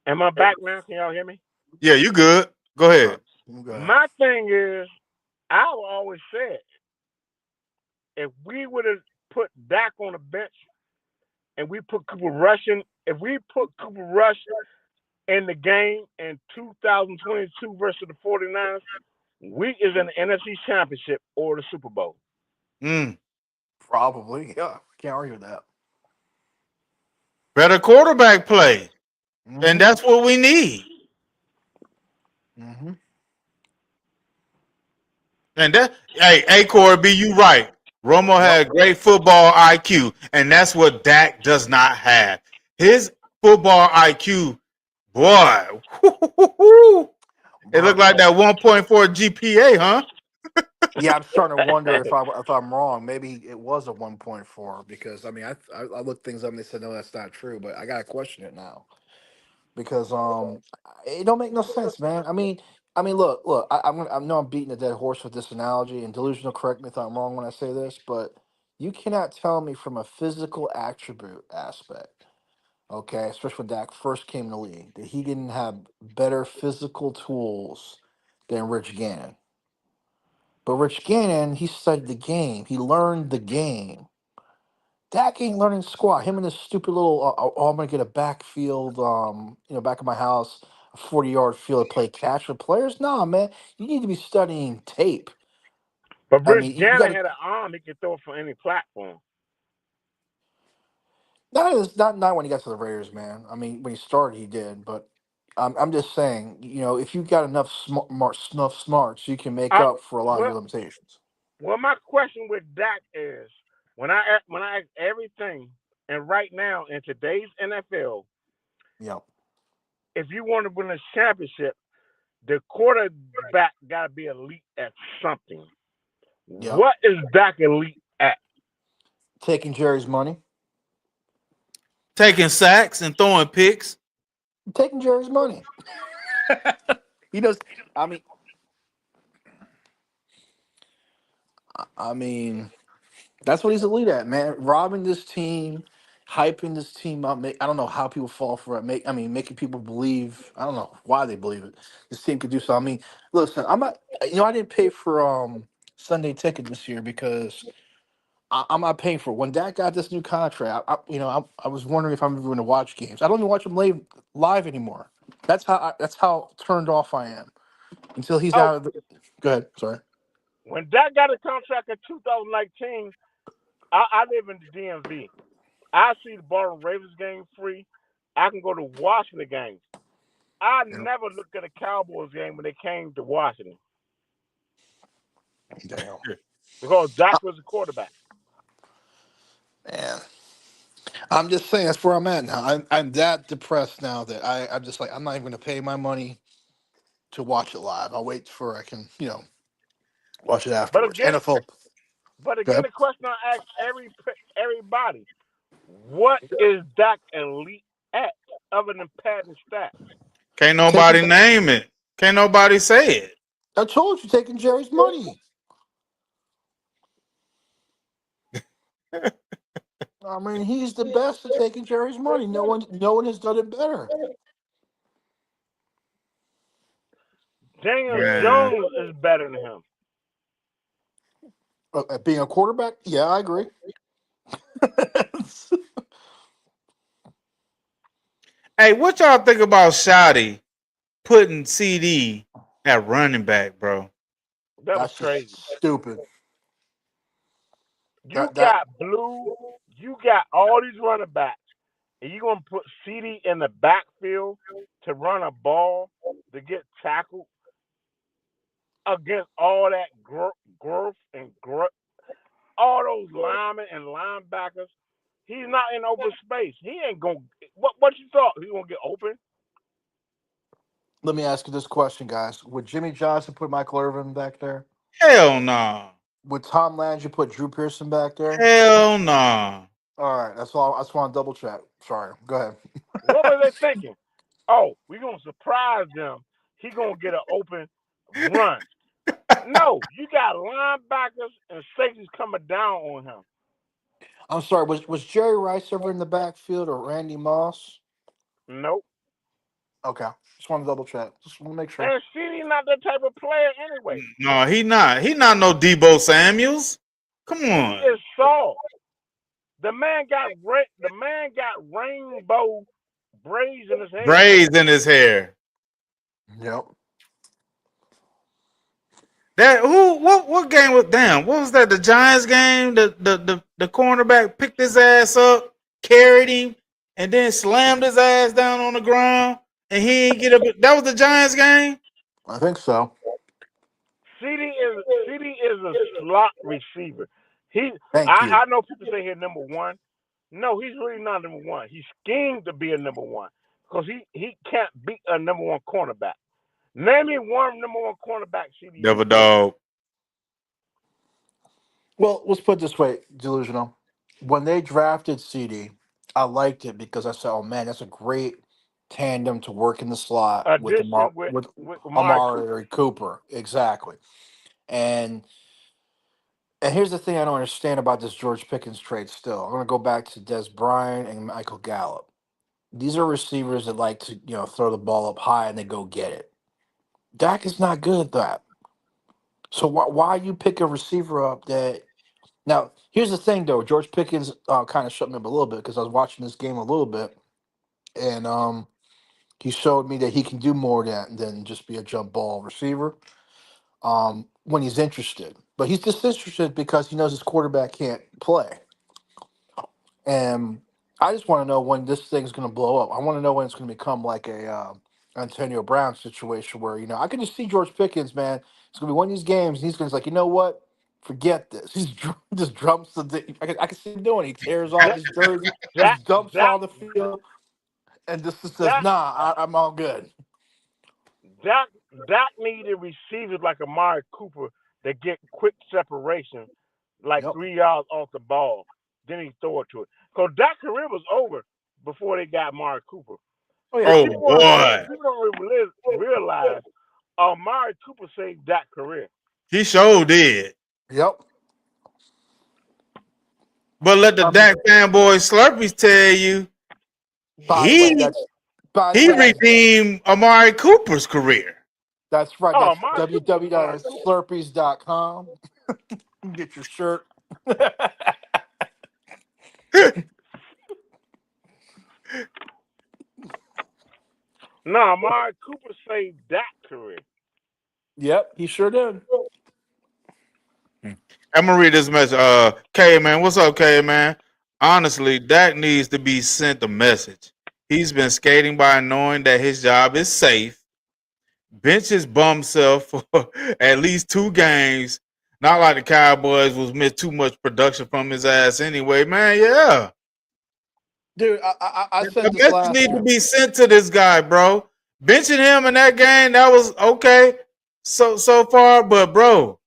am I back now? Can y'all hear me? Yeah, you good. Go ahead. My thing is, I always said, if we would have put Dak on the bench and we put Cooper Rush in, if we put Cooper Rush in the game in 2022 versus the 49ers, we is in the NFC Championship or the Super Bowl. Probably, yeah. Can't argue with that. Better quarterback play. And that's what we need. Mm-hmm. And hey, Corby, you right. Romo had great football IQ, and that's what Dak does not have. His football IQ, boy, it looked like that 1.4 GPA, huh? Yeah, I'm starting to wonder if I'm wrong. Maybe it was a 1.4 because I mean I looked things up and they said no, that's not true. But I gotta question it now because it don't make no sense, man. I mean look, I know I'm beating a dead horse with this analogy, and Delusional, correct me if I'm wrong when I say this, but you cannot tell me from a physical attribute aspect, okay, especially when Dak first came in the league, that he didn't have better physical tools than Rich Gannon. But Rich Gannon, he studied the game. He learned the game. Dak ain't learning squat. Him and his stupid little, I'm gonna get a backfield, back of my house, a 40-yard field to play catch with players. Nah, man, you need to be studying tape. But I Rich mean, Gannon had an arm; he could throw it from any platform. not when he got to the Raiders, man. I mean, when he started, he did. But I'm just saying, if you got enough smarts, you can make up for a lot of your limitations. Well, my question with Dak is, when I ask everything, and right now in today's NFL, yeah, if you want to win a championship, the quarterback got to be elite at something. Yep. What is Dak elite at? Taking Jerry's money. Taking sacks and throwing picks. Taking Jerry's money. He does. I mean, that's what he's elite at, man. Robbing this team, hyping this team up. I don't know how people fall for it. Making people believe. I don't know why they believe it. This team could do so. I mean, listen, I'm not. I didn't pay for Sunday ticket this year because I'm not paying for it. When Dak got this new contract, I was wondering if I'm even going to watch games. I don't even watch them live anymore. That's how turned off I am until he's out of the. Go ahead. Sorry. When Dak got a contract in 2019, I live in the DMV. I see the Baltimore Ravens game free. I can go to Washington games. I never looked at a Cowboys game when they came to Washington. Damn. Because Dak was the quarterback. Man. I'm just saying that's where I'm at now. I'm that depressed now that I'm just like, I'm not even going to pay my money to watch it live. I'll wait for I can, watch it afterwards. NFL. But again, the question I ask everybody, what is Dak elite at other than padding stats? Can't nobody name it. Can't nobody say it. I told you, taking Jerry's money. I mean, he's the best at taking Jerry's money. No one has done it better. Daniel Jones is better than him. At being a quarterback? Yeah, I agree. Hey, what y'all think about Shotty putting CD at running back, bro? That was That's crazy. just stupid. You That got Blue, you got all these running backs, and you're going to put CD in the backfield to run a ball to get tackled against all that growth and all those linemen and linebackers. He's not in open space. He ain't going to. What you thought? He going to get open? Let me ask you this question, guys. Would Jimmy Johnson put Michael Irvin back there? Hell nah. Would Tom Landry put Drew Pearson back there? Hell nah. All right, that's all. I just want to double check. Sorry, go ahead. What were they thinking? Oh, we're going to surprise them. He going to get an open run. No, you got linebackers and safeties coming down on him. I'm sorry. Was Jerry Rice ever in the backfield or Randy Moss? Nope. Okay, just want to double check. Just want to make sure. And CD not that type of player anyway. No, he not. He not no Debo Samuels. Come He on. is soft. The man got rainbow braids in his hair. Braids in his hair. Yep. That what game was damn? What was that? The Giants game? The cornerback picked his ass up, carried him, and then slammed his ass down on the ground, and he ain't get up. That was the Giants game. I think so. CD is a slot receiver. Thank you. I know people say he's number one. No, he's really not number one. He's schemed to be a number one because he can't beat a number one cornerback. Name me one number one cornerback CD. Double dog. Well, let's put it this way, Delusional. When they drafted CD, I liked it because I said, "Oh man, that's a great tandem to work in the slot with Addition with Amari Cooper." Exactly. And here's the thing I don't understand about this George Pickens trade still. I'm going to go back to Des Bryant and Michael Gallup. These are receivers that like to, throw the ball up high and they go get it. Dak is not good at that. So why you pick a receiver up that – now, here's the thing, though. George Pickens kind of shut me up a little bit because I was watching this game a little bit, and he showed me that he can do more than just be a jump ball receiver when he's interested. But he's just interested because he knows his quarterback can't play. And I just want to know when this thing's going to blow up. I want to know when it's going to become like a Antonio Brown situation where, I can just see George Pickens, man. It's going to be one of these games, and he's going to be like, you know what? Forget this. He just jumps I can see him doing it. He tears off his jersey, just dumps on the field, and just says, nah, I'm all good. Dak needed receivers like Amari Cooper that get quick separation, like 3 yards off the ball. Then he throw it to it. Because Dak's career was over before they got Amari Cooper. Oh boy. People don't really realize Amari Cooper saved Dak's career. He sure did. Yep. But let the Dak fanboys Slurpees tell you, he redeemed Amari Cooper's career. That's right. That's www.slurpees.com. Get your shirt. No, Amari Cooper saved Dak's career. Yep, he sure did. I'm gonna read this message. K man, what's up, K man? Honestly, Dak needs to be sent a message. He's been skating by knowing that his job is safe. Bench his bum self for at least 2 games. Not like the Cowboys was missed too much production from his ass anyway, man. Yeah. Dude, I said the this message need to be sent to this guy, bro. Benching him in that game, that was okay so far, but bro,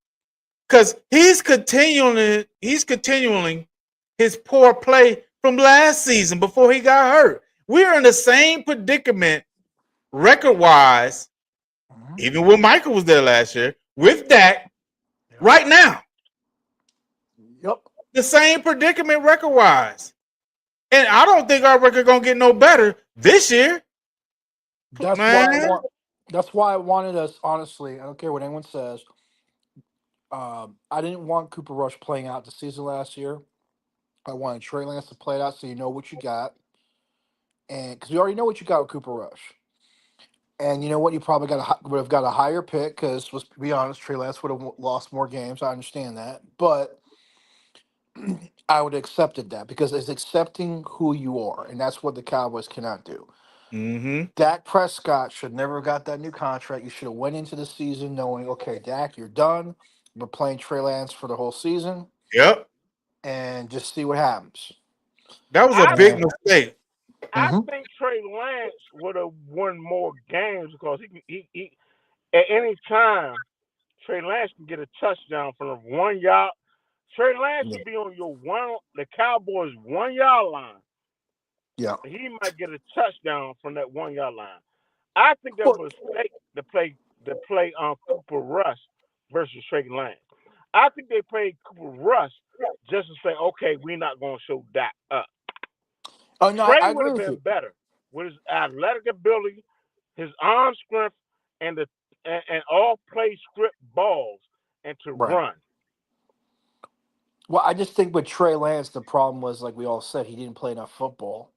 because he's continuing his poor play from last season before he got hurt. We're in the same predicament record-wise, even when Michael was there last year, with Dak right now. Yep. The same predicament record-wise. And I don't think our record gonna get no better this year. That's why I wanted us, honestly, I don't care what anyone says. I didn't want Cooper Rush playing out the season last year. I wanted Trey Lance to play it out so you know what you got. and because we already know what you got with Cooper Rush. And you know what? You probably would have got a higher pick because, let's be honest, Trey Lance would have lost more games. I understand that, but I would have accepted that because it's accepting who you are, and that's what the Cowboys cannot do. Mm-hmm. Dak Prescott should never have got that new contract. You should have went into the season knowing, okay, Dak, you're done. We're playing Trey Lance for the whole season, Yep. and just see what happens. That was a I big And mistake. I Mhm. think Trey Lance would have won more games because he at any time Trey Lance can get a touchdown from the 1 yard. Trey Lance Yeah. could be on the Cowboys 1 yard line. Yeah. He might get a touchdown from that 1 yard line. I think that Well, was a mistake to play on Cooper Rush versus Trey Lance. I think they played Cooper Rush just to say, okay, we're not going to show Dak up. oh no, Trey I would agree have with been you. better with his athletic ability, his arm strength, and all play script balls and to Right. run. Well, I just think with Trey Lance, the problem was, like we all said, he didn't play enough football.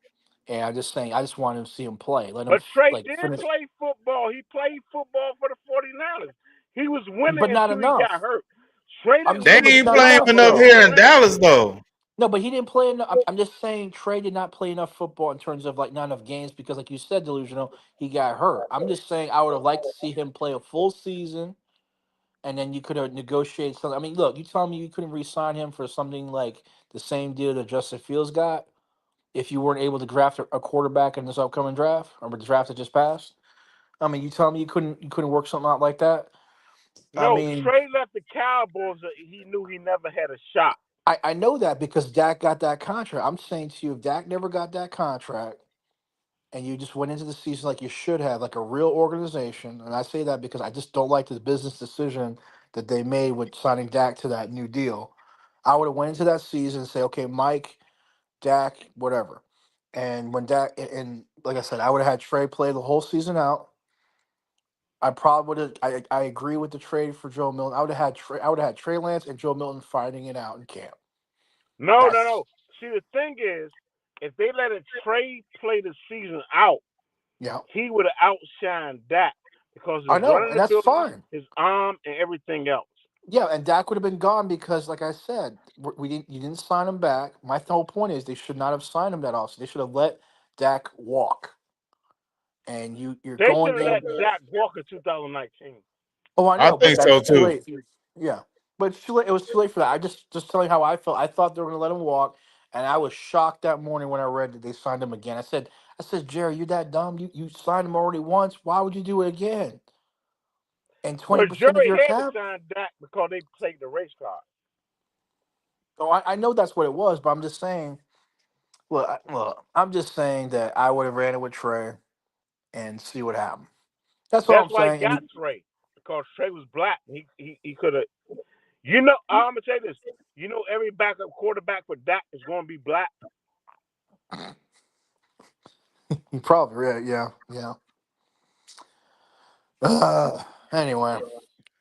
And I'm just saying, I just wanted to see him play. Let him But Trey like did finish, play football. He played football for the 49ers. He was winning but not until he got enough. hurt. Trey I'm didn't just They saying, win but ain't not playing Super enough enough Bowls though. here with in him. Dallas though. No, but he didn't play enough. I'm just saying Trey did not play enough football in terms of like not enough games because, like you said, delusional, he got hurt. I'm just saying I would have liked to see him play a full season, and then you could have negotiated something. I mean, look, you tell me you couldn't re-sign him for something like the same deal that Justin Fields got if you weren't able to draft a quarterback in this upcoming draft or the draft that just passed. I mean, you tell me you couldn't work something out like that. I No, mean, Trey left the Cowboys. He knew he never had a shot. I know that because Dak got that contract. I'm saying to you, if Dak never got that contract and you just went into the season like you should have, like a real organization, and I say that because I just don't like the business decision that they made with signing Dak to that new deal. I would have went into that season and say, okay, Mike, Dak, whatever. And when Dak and like I said, I would have had Trey play the whole season out. I probably would have. I agree with the trade for Joe Milton. I would have had Trey Lance and Joe Milton fighting it out in camp. No, no, That's no. See, the thing is, if they let Trey play the season out, yeah. he would have outshined Dak because I his know, running and that's ability, fine. his arm, and everything else. Yeah, and Dak would have been gone because, like I said, we didn't. You didn't sign him back. My whole point is they should not have signed him that often. They should have let Dak walk. And you're They going should have in. let Dak walk in 2019. Oh, I I know, but think so that's too too. late. Yeah, but it's too late. It was too late for that. I just telling you how I felt. I thought they were going to let him walk, and I was shocked that morning when I read that they signed him again. I said, Jerry, you that dumb? You signed him already once. Why would you do it again? And Well, 20% of Jerry your had to cap? sign Dak because they played the race card. Oh, I know that's what it was, but I'm just saying. Look, I'm just saying that I would have ran it with Trey and see what happened. That's all That's I'm why he saying. got Trey because Trey was black. He could have. You know, I'm gonna tell you this. You know, every backup quarterback for Dak is going to be black. Probably, yeah. Anyway,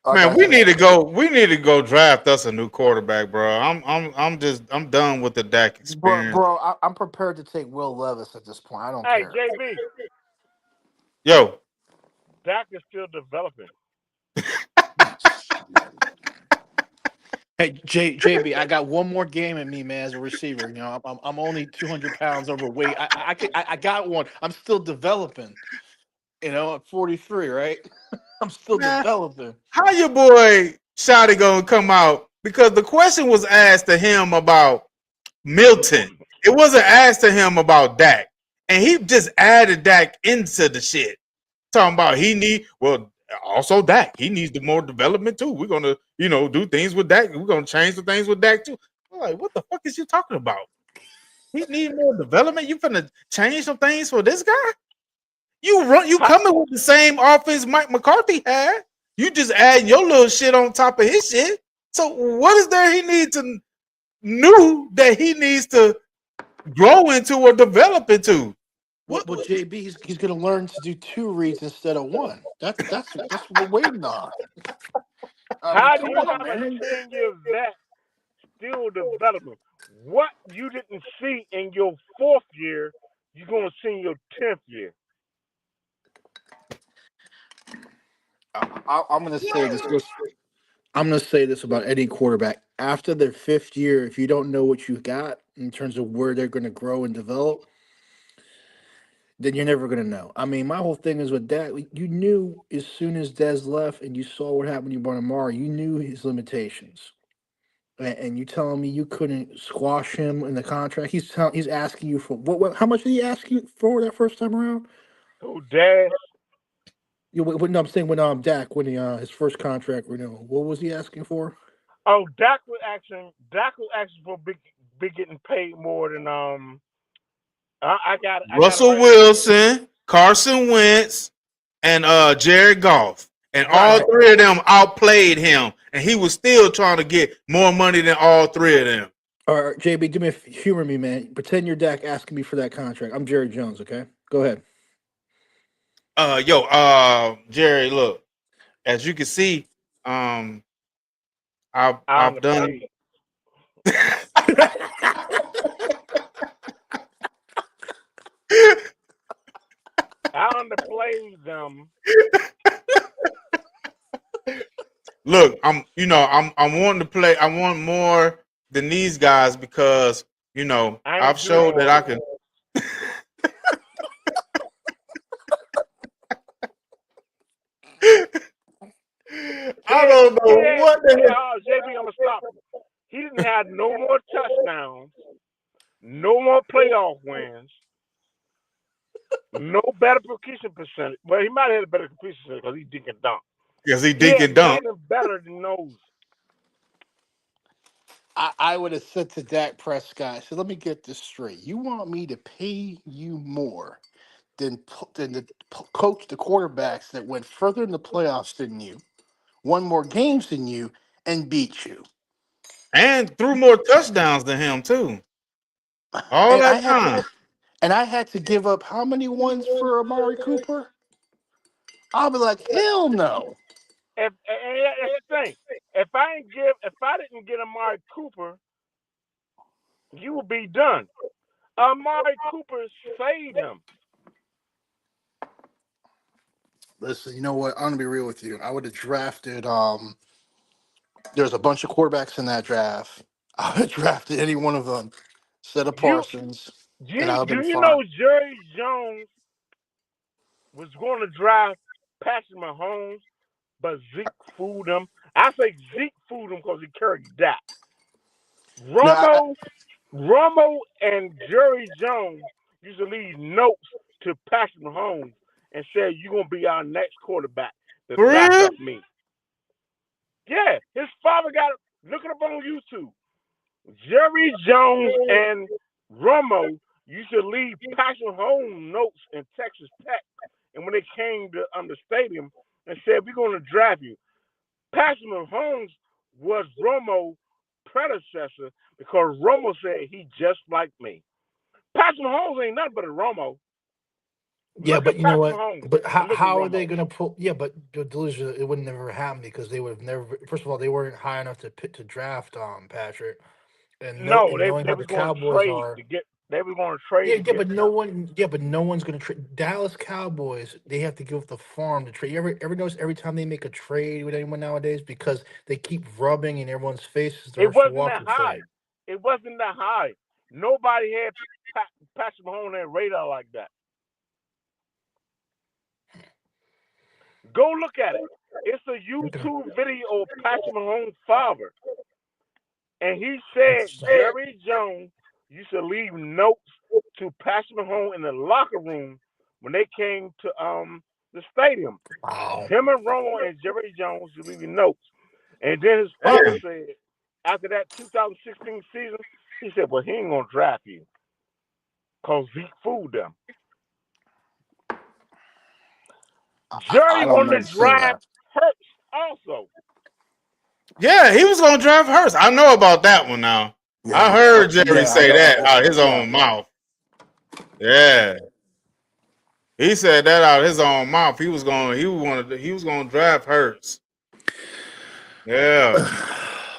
like Man, I we said, need to go. We need to go draft us a new quarterback, bro. I'm done with the Dak experience. bro, I'm prepared to take Will Levis at this point. I don't Hey, care. JB, Yo, Dak is still developing. Hey, JB, I got one more game in me, man, as a receiver. You know, I'm only 200 pounds overweight. I got one. I'm still developing. You know, at 43, right? I'm still man, developing. how your boy Shotty gonna come out? Because the question was asked to him about Milton. It wasn't asked to him about Dak, and he just added Dak into the shit. Talking about also Dak. He needs the more development too. We're gonna, do things with Dak. We're gonna change the things with Dak too. I'm like, what the fuck is you talking about? He need more development. You finna change some things for this guy? You coming with the same offense Mike McCarthy had. You just adding your little shit on top of his shit. So what is there he needs to new that he needs to grow into or develop into? Well, JB, he's going to learn to do 2 reads instead of 1. That's what we're waiting on. I mean, How do come you on, have a man. 10-year vet still developing? What you didn't see in your 4th year, you're going to see in your 10th year. I'm going to say this. I'm going to say this about any quarterback. After their 5th year, if you don't know what you got in terms of where they're going to grow and develop, then you're never going to know. I mean, my whole thing is with Dak. You knew as soon as Dez left and you saw what happened to Bart Amari, you knew his limitations. And you telling me you couldn't squash him in the contract? He's asking you for what? How much did he ask you for that first time around? Who, Dad? No, I'm saying when Dak when his first contract renewal, what was he asking for? Oh, Dak was asking for big getting paid more than I got Russell Wilson, Carson Wentz, and Jared Goff. And all three of them outplayed him. And he was still trying to get more money than all three of them. All right, JB, do me humor me, man. Pretend you're Dak asking me for that contract. I'm Jerry Jones, okay? Go ahead. Jerry, look, as you can see, I've done. I underplayed them. Look, I'm wanting to play. I want more than these guys because I've showed that I can. I don't know what the hell. JB, I'm gonna stop. He didn't have no more touchdowns, no more playoff wins, no better completion percentage. Well, he might have had a better completion percentage because he dink and dunk. Because he dink and dunk. Better than those. I would have said to Dak Prescott, so let me get this straight. You want me to pay you more than coach the quarterbacks that went further in the playoffs than you, won more games than you, and beat you. And threw more touchdowns than him, too. All and that time. And I had to give up how many ones for Amari Cooper? I'll be like, hell no. And that's the thing. If I didn't get Amari Cooper, you would be done. Amari Cooper saved him. Listen, you know what? I'm gonna be real with you. I would have drafted. There's a bunch of quarterbacks in that draft. I would have drafted any one of them, instead of Parsons. Do you know Jerry Jones was going to draft Patrick Mahomes, but Zeke fooled him? I say Zeke fooled him because he carried that. Romo and Jerry Jones used to leave notes to Patrick Mahomes and said, "You're gonna be our next quarterback to back up me." Yeah, his father got it. Look it up on YouTube. Jerry Jones and Romo used to leave Patrick Mahomes notes in Texas Tech, and when they came to the stadium and said, "We're going to draft you," Patrick Mahomes was Romo's predecessor because Romo said he just like me. Patrick Mahomes ain't nothing but a Romo. Yeah, Look but at you know Patrick what? Mahomes But and look how at are they Romo. going to pull? Yeah, but the delusion, it would never happen because they would have never. First of all, they weren't high enough to draft Patrick, and No, they knowing how were the going to Cowboys trade are. to get. They were going to trade. Yeah, to yeah, get but no one. Yeah, but no one's going to trade. Dallas Cowboys. They have to give up the farm to trade. You ever notice every time they make a trade with anyone nowadays because they keep rubbing in everyone's faces. It wasn't that high. It wasn't that high. Nobody had Patrick Mahomes on their radar like that. Go look at it. It's a YouTube video of Patrick Mahomes' father. And he said Jerry Jones used to leave notes to Patrick Mahomes in the locker room when they came to the stadium. Wow. Him and Romo and Jerry Jones used to leave notes. And then his father said, after that 2016 season, he said, "Well, he ain't going to draft you because Zeke fooled them." Jerry wanted to draft Hurts also. Yeah, he was going to draft Hurts. I know about that one now. Yeah, I heard Jerry say that out of his own mouth. Yeah. He said that out of his own mouth. He was going to draft Hurts. Yeah.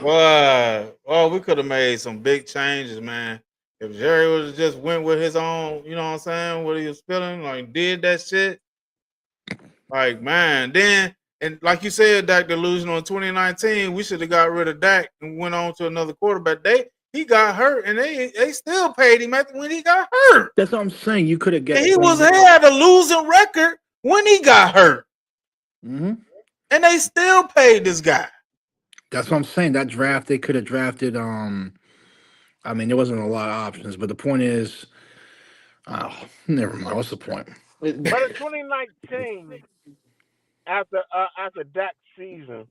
Well, we could have made some big changes, man, If Jerry would have just went with his own, you know what I'm saying, what he was feeling, like did that shit, like man, then and like you said, Dak delusional in 2019, we should have got rid of Dak and went on to another quarterback. He got hurt and they still paid him when he got hurt. That's what I'm saying. You could have got. And he had a losing record when he got hurt. Mm-hmm. And they still paid this guy. That's what I'm saying. That draft, they could have drafted. I mean, there wasn't a lot of options, but the point is, never mind. What's the point? But in 2019, after Dak's season,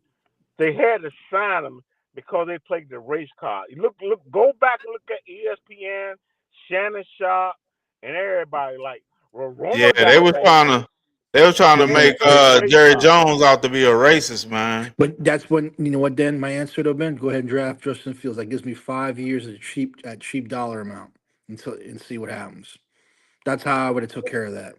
they had to sign him because they played the race card. Go back and look at ESPN, Shannon Sharp, and everybody. Like, yeah, they were trying to make Jerry Jones out to be a racist, man. But that's when, you know what, Dan, my answer would have been, go ahead and draft Justin Fields. That gives me 5 years at cheap dollar amount and see what happens. That's how I would have took care of that.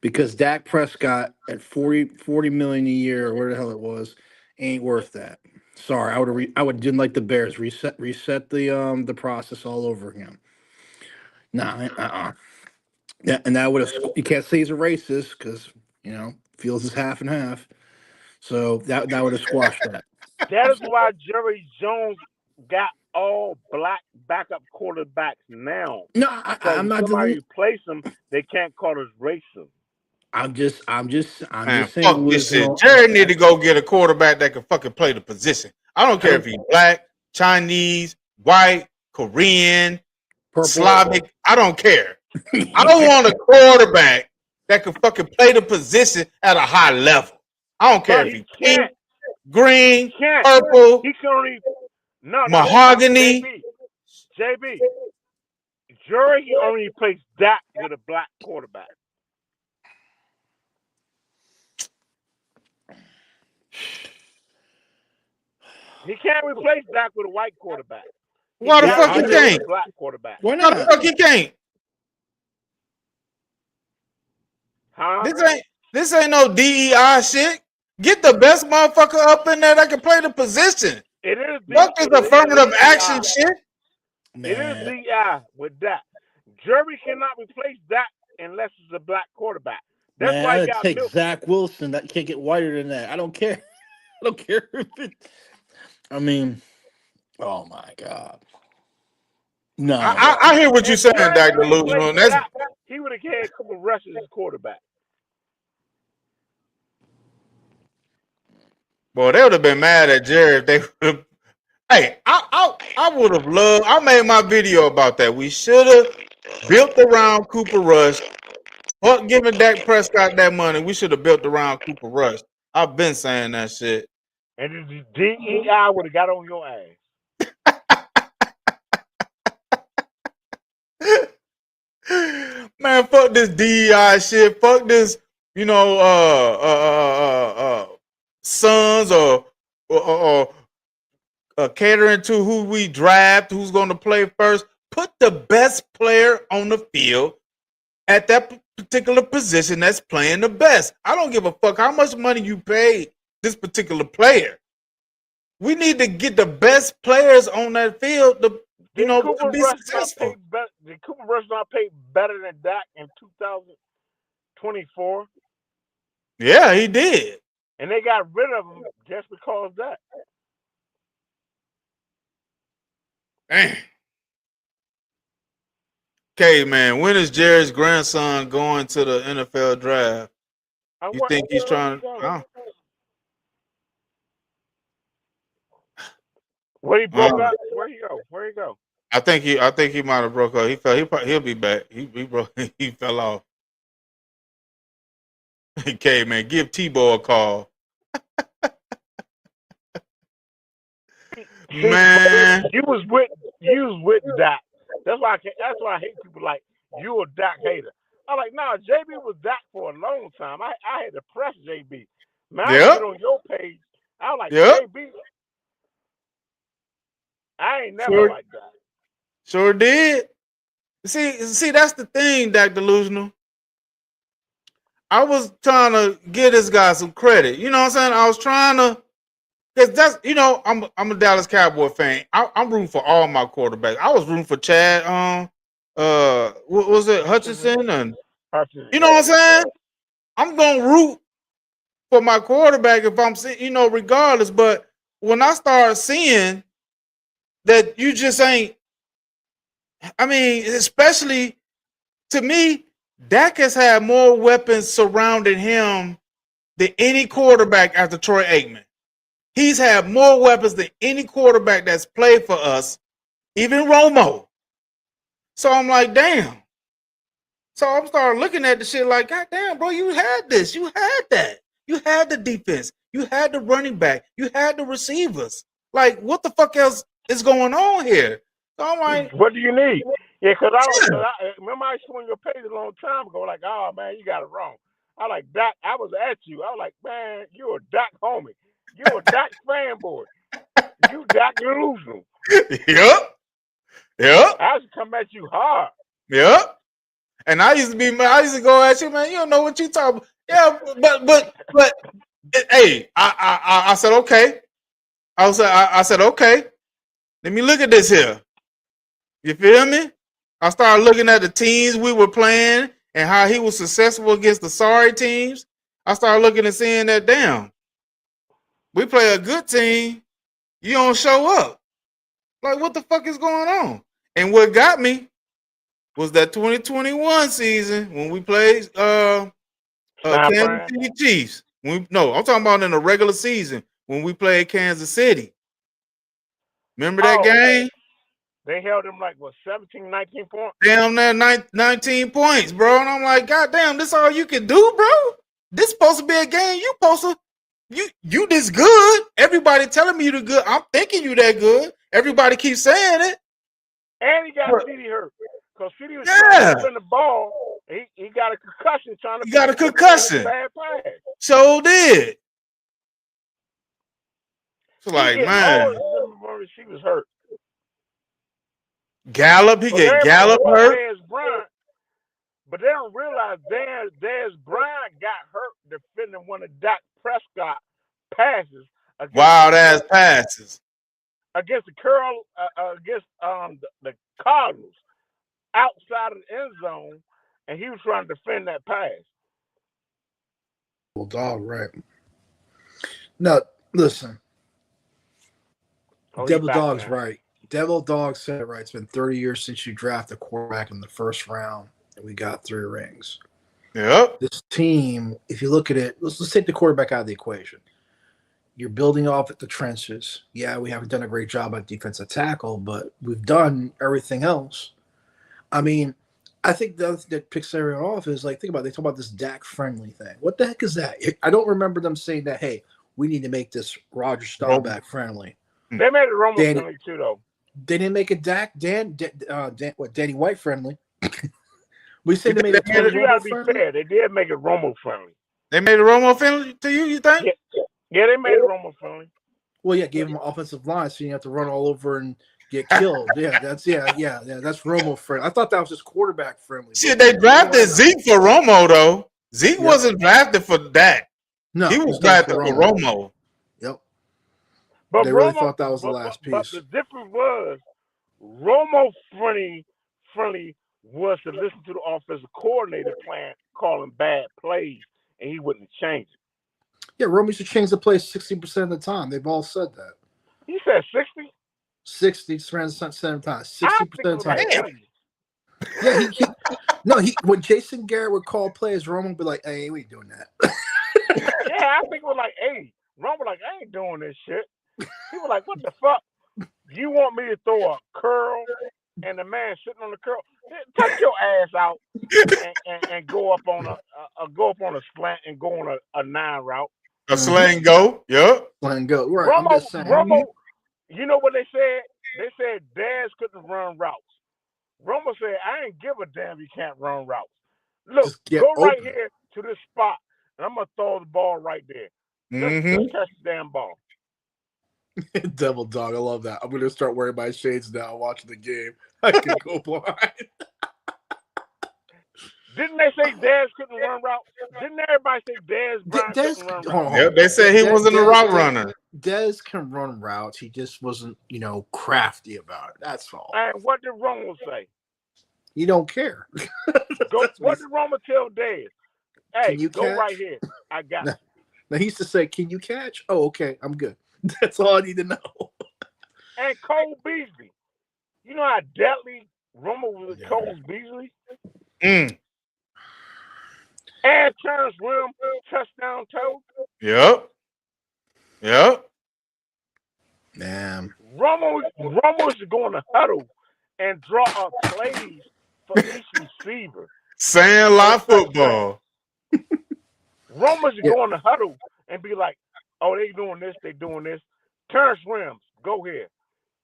Because Dak Prescott at 40 million a year, or where the hell it was, ain't worth that. Sorry, I would didn't like the Bears reset the process all over again. Nah, yeah, and that would have. You can't say he's a racist because Fields is half and half. So that would have squashed that. That is why Jerry Jones got all black backup quarterbacks now. No, I'm not. Somebody replace him, they can't call it racism. I'm just saying. Fuck this shit. Jerry need to go get a quarterback that can fucking play the position. I don't care if he's black, Chinese, white, Korean, Purple. Slavic. I don't care. I don't want a quarterback that can fucking play the position at a high level. I don't care if he's pink, green, purple, he can only mahogany. JB. Jerry can only replace Dak with a black quarterback. He can't replace Dak with a white quarterback. Why the fuck he can't? Black quarterback. Why not? Why the fuck he can't? Huh? This ain't no DEI shit. Get the best motherfucker up in there that can play the position. It is. Fuck this affirmative action shit. It is DEI with Dak. Jerry cannot replace Dak unless it's a black quarterback. That's why I he got take built. Zach Wilson. That can't get whiter than that. I don't care. I don't care if it. I mean, oh my God. No. I hear what you're saying, Dak Delusional. He would have had Cooper Rush as his quarterback. Boy, they would have been mad at Jerry if they would have. Hey, I would have loved. I made my video about that. We should have built around Cooper Rush. Fuck giving Dak Prescott that money. We should have built around Cooper Rush. I've been saying that shit. And the DEI would have got on your ass. Man, fuck this DEI shit. Fuck this, sons or catering to who we draft, who's going to play first. Put the best player on the field at that particular position that's playing the best. I don't give a fuck how much money you pay this particular player. We need to get the best players on that field to be successful. Did Cooper Rush not pay better than Dak in 2024? Yeah, he did. And they got rid of him just because of that. Man. Okay, man, when is Jerry's grandson going to the NFL draft? You think he's trying to... Where he broke up? Where he go? I think he might have broke up. He'll be back. He fell off. Okay, man, give Tebow a call. Man, you was with Dak. That's why I hate people like you, a Dak hater. I'm like, nah, JB was Dak for a long time. I had to press JB. Man, I get on your page. I was like, JB. I ain't never like that. Sure did. See, that's the thing, Dak Delusional. I was trying to give this guy some credit. You know what I'm saying? I was trying to Because that's I'm a Dallas Cowboy fan. I'm rooting for all my quarterbacks. I was rooting for Chad. What was it, Hutchinson, and you know what I'm saying? I'm gonna root for my quarterback if I'm seeing, regardless. But when I start seeing that you just ain't, I mean, especially to me, Dak has had more weapons surrounding him than any quarterback after Troy Aikman. He's had more weapons than any quarterback that's played for us, even Romo. So I'm like, damn. So I'm starting looking at the shit like, God damn, bro, you had this. You had that. You had the defense. You had the running back. You had the receivers. Like, what the fuck else is going on here? So I'm like, what do you need? Yeah, because I remember I swung your page a long time ago, like, oh, man, you got it wrong. I like Doc. I was at you. I was like, man, you a Doc homie. You a Doc fanboy. You Doc delusional. Yep. I used to come at you hard. Yep. And I used to go at you, man. You don't know what you talking about. Yeah, but hey, I said okay. I said okay. Let me look at this here. You feel me? I started looking at the teams we were playing and how he was successful against the sorry teams. I started looking and seeing that, damn, we play a good team, you don't show up. Like, what the fuck is going on? And what got me was that 2021 season when we played Kansas City Chiefs. I'm talking about in the regular season when we played Kansas City. Remember that game? They held them like, what, 17, 19 points? Damn, that 19 points, bro. And I'm like, God damn, this all you can do, bro? This supposed to be a game you supposed to, you this good. Everybody telling me you the good. I'm thinking you that good. Everybody keeps saying it. And he got CD hurt. Because CD was trying to win the ball. He got a concussion trying to He got a concussion. Bad pass. So did. So like, man. She was hurt. Gallup, he get Gallup hurt. But they don't realize Dez Bryant got hurt defending one of Dak Prescott passes. Wild ass passes. Against the Cardinals outside of the end zone, and he was trying to defend that pass. Well, dog, right. No, listen. Devil Dog's right. Devil Dog said it right. It's been 30 years since you drafted a quarterback in the first round, and we got 3 rings. Yep. This team, if you look at it, let's take the quarterback out of the equation. You're building off at the trenches. Yeah, we haven't done a great job at defensive tackle, but we've done everything else. I mean, I think the other thing that picks everyone off is, like, think about it. They talk about this Dak friendly thing. What the heck is that? I don't remember them saying that, hey, we need to make this Roger Staubach friendly. They made it Romo friendly too, though. They didn't make it Danny White friendly. We said they made it Romo friendly. Fair. They did make it Romo friendly. They made it Romo friendly to you, you think? Yeah, they made it Romo friendly. Well, yeah, gave him an offensive line, so you have to run all over and get killed. That's Romo friendly. I thought that was just quarterback friendly. Shit, they drafted Zeke for Romo though. Zeke wasn't drafted for Dak. No, he was drafted for Romo. Yep. But they Romo, really thought that was the last piece. But the difference was Romo friendly was to listen to the offensive coordinator plan, calling bad plays, and he wouldn't change it. Yeah, Romo used to change the play 60% of the time. They've all said that. He said 60? 60% of the time. 60% of the time. Yeah, when Jason Garrett would call plays, Romo would be like, hey, we ain't doing that. Yeah, I think it was like 80. Romo was like, I ain't doing this shit. He was like, what the fuck? You want me to throw a curl and the man sitting on the curl? Take your ass out and go up on a slant and go on a 9 route. A slang go, yeah. Slang go, right. Romo, you know what they said? They said Dez couldn't run routes. Romo said, I ain't give a damn you can't run routes. Look, go right here to this spot, and I'm going to throw the ball right there. Just catch the damn ball. Devil Dog, I love that. I'm going to start wearing my shades now watching the game. I can go blind. Didn't they say Dez couldn't run routes? Didn't everybody say Dez Bryant couldn't run routes? Yeah, they said he wasn't a route runner. Dez can run routes. He just wasn't, crafty about it. That's all. And what did Romo say? He don't care. Go. What did Romo tell Dez? Hey, Can you go catch? right here. I got Now, it. now he used to say, "Can you catch?" Oh, okay, I'm good. That's all I need to know. And Cole Beasley. You know how deadly Romo was with Cole Beasley? Mm. And Terrence Williams touchdown toe. Yep. Man. Romo used to go in the huddle and draw up plays for each receiver. Sandlot football. Romo used to go in the huddle and be like, "Oh, they doing this, they doing this." Terrence Williams, go here.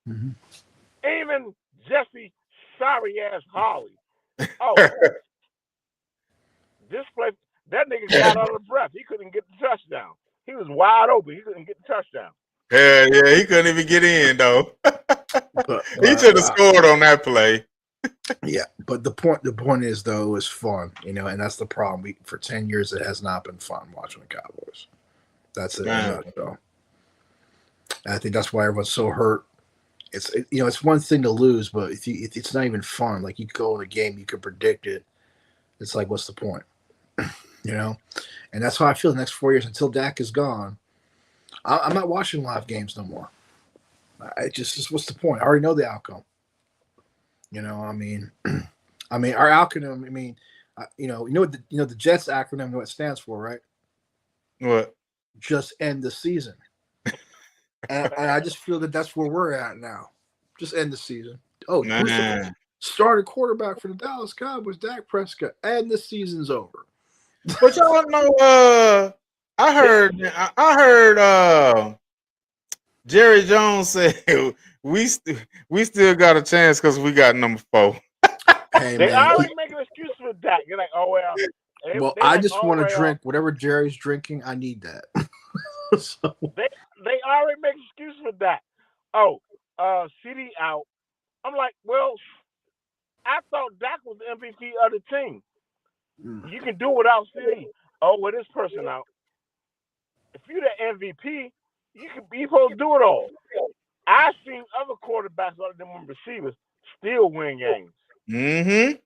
Mm-hmm. Even Jesse sorry ass Holly. Oh, this play, that nigga got out of breath. He couldn't get the touchdown. He was wide open. He couldn't get the touchdown. Yeah, he couldn't even get in though. But He should have scored on that play. Yeah, but the point is though, it was fun, and that's the problem. For 10 years, it has not been fun watching the Cowboys. That's it. So I think that's why everyone's so hurt. It's one thing to lose, but if it's not even fun. Like you go in a game, you can predict it. It's like, what's the point? And that's how I feel the next 4 years until Dak is gone. I'm not watching live games no more. What's the point? I already know the outcome. Our acronym. The Jets acronym. What it stands for, right? What? Just end the season. and I just feel that that's where we're at now. Just end the season. Oh, started quarterback for the Dallas Cowboys, Dak Prescott, and the season's over. But y'all know, I heard Jerry Jones say we still got a chance because we got number 4. Hey, they man, always make an excuse for Dak. You're like, oh well. I just want to drink whatever Jerry's drinking. I need that. So. They already make excuse for that. Oh, CD out. I'm like, well, I thought Dak was the MVP of the team. You can do without CD. Oh, well, this person out. If you're the MVP, you can be supposed to do it all. I've seen other quarterbacks other than receivers still win games. Mm-hmm.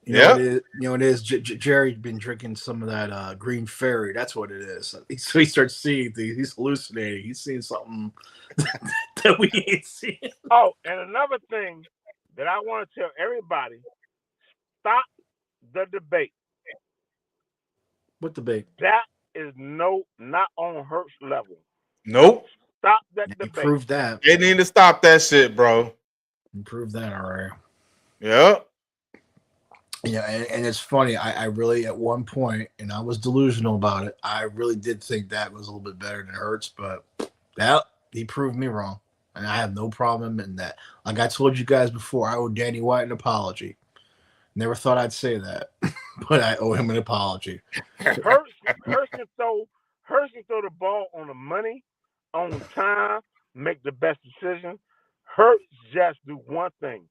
It is. Jerry's been drinking some of that Green Fairy. That's what it is. So he starts seeing things. He's hallucinating. He's seeing something that we ain't seen. Oh, and another thing that I want to tell everybody: stop the debate. What debate? That is not on Hurts level. Nope. Stop that debate. Prove that. They need to stop that shit, bro. Prove that, all right. Yep. Yeah, and it's funny. I really, at one point, and I was delusional about it, I really did think that was a little bit better than Hurts, but he proved me wrong. And I have no problem in that. Like I told you guys before, I owe Danny White an apology. Never thought I'd say that, but I owe him an apology. Hurts can throw the ball on the money, on time, make the best decision. Hurts just do one thing.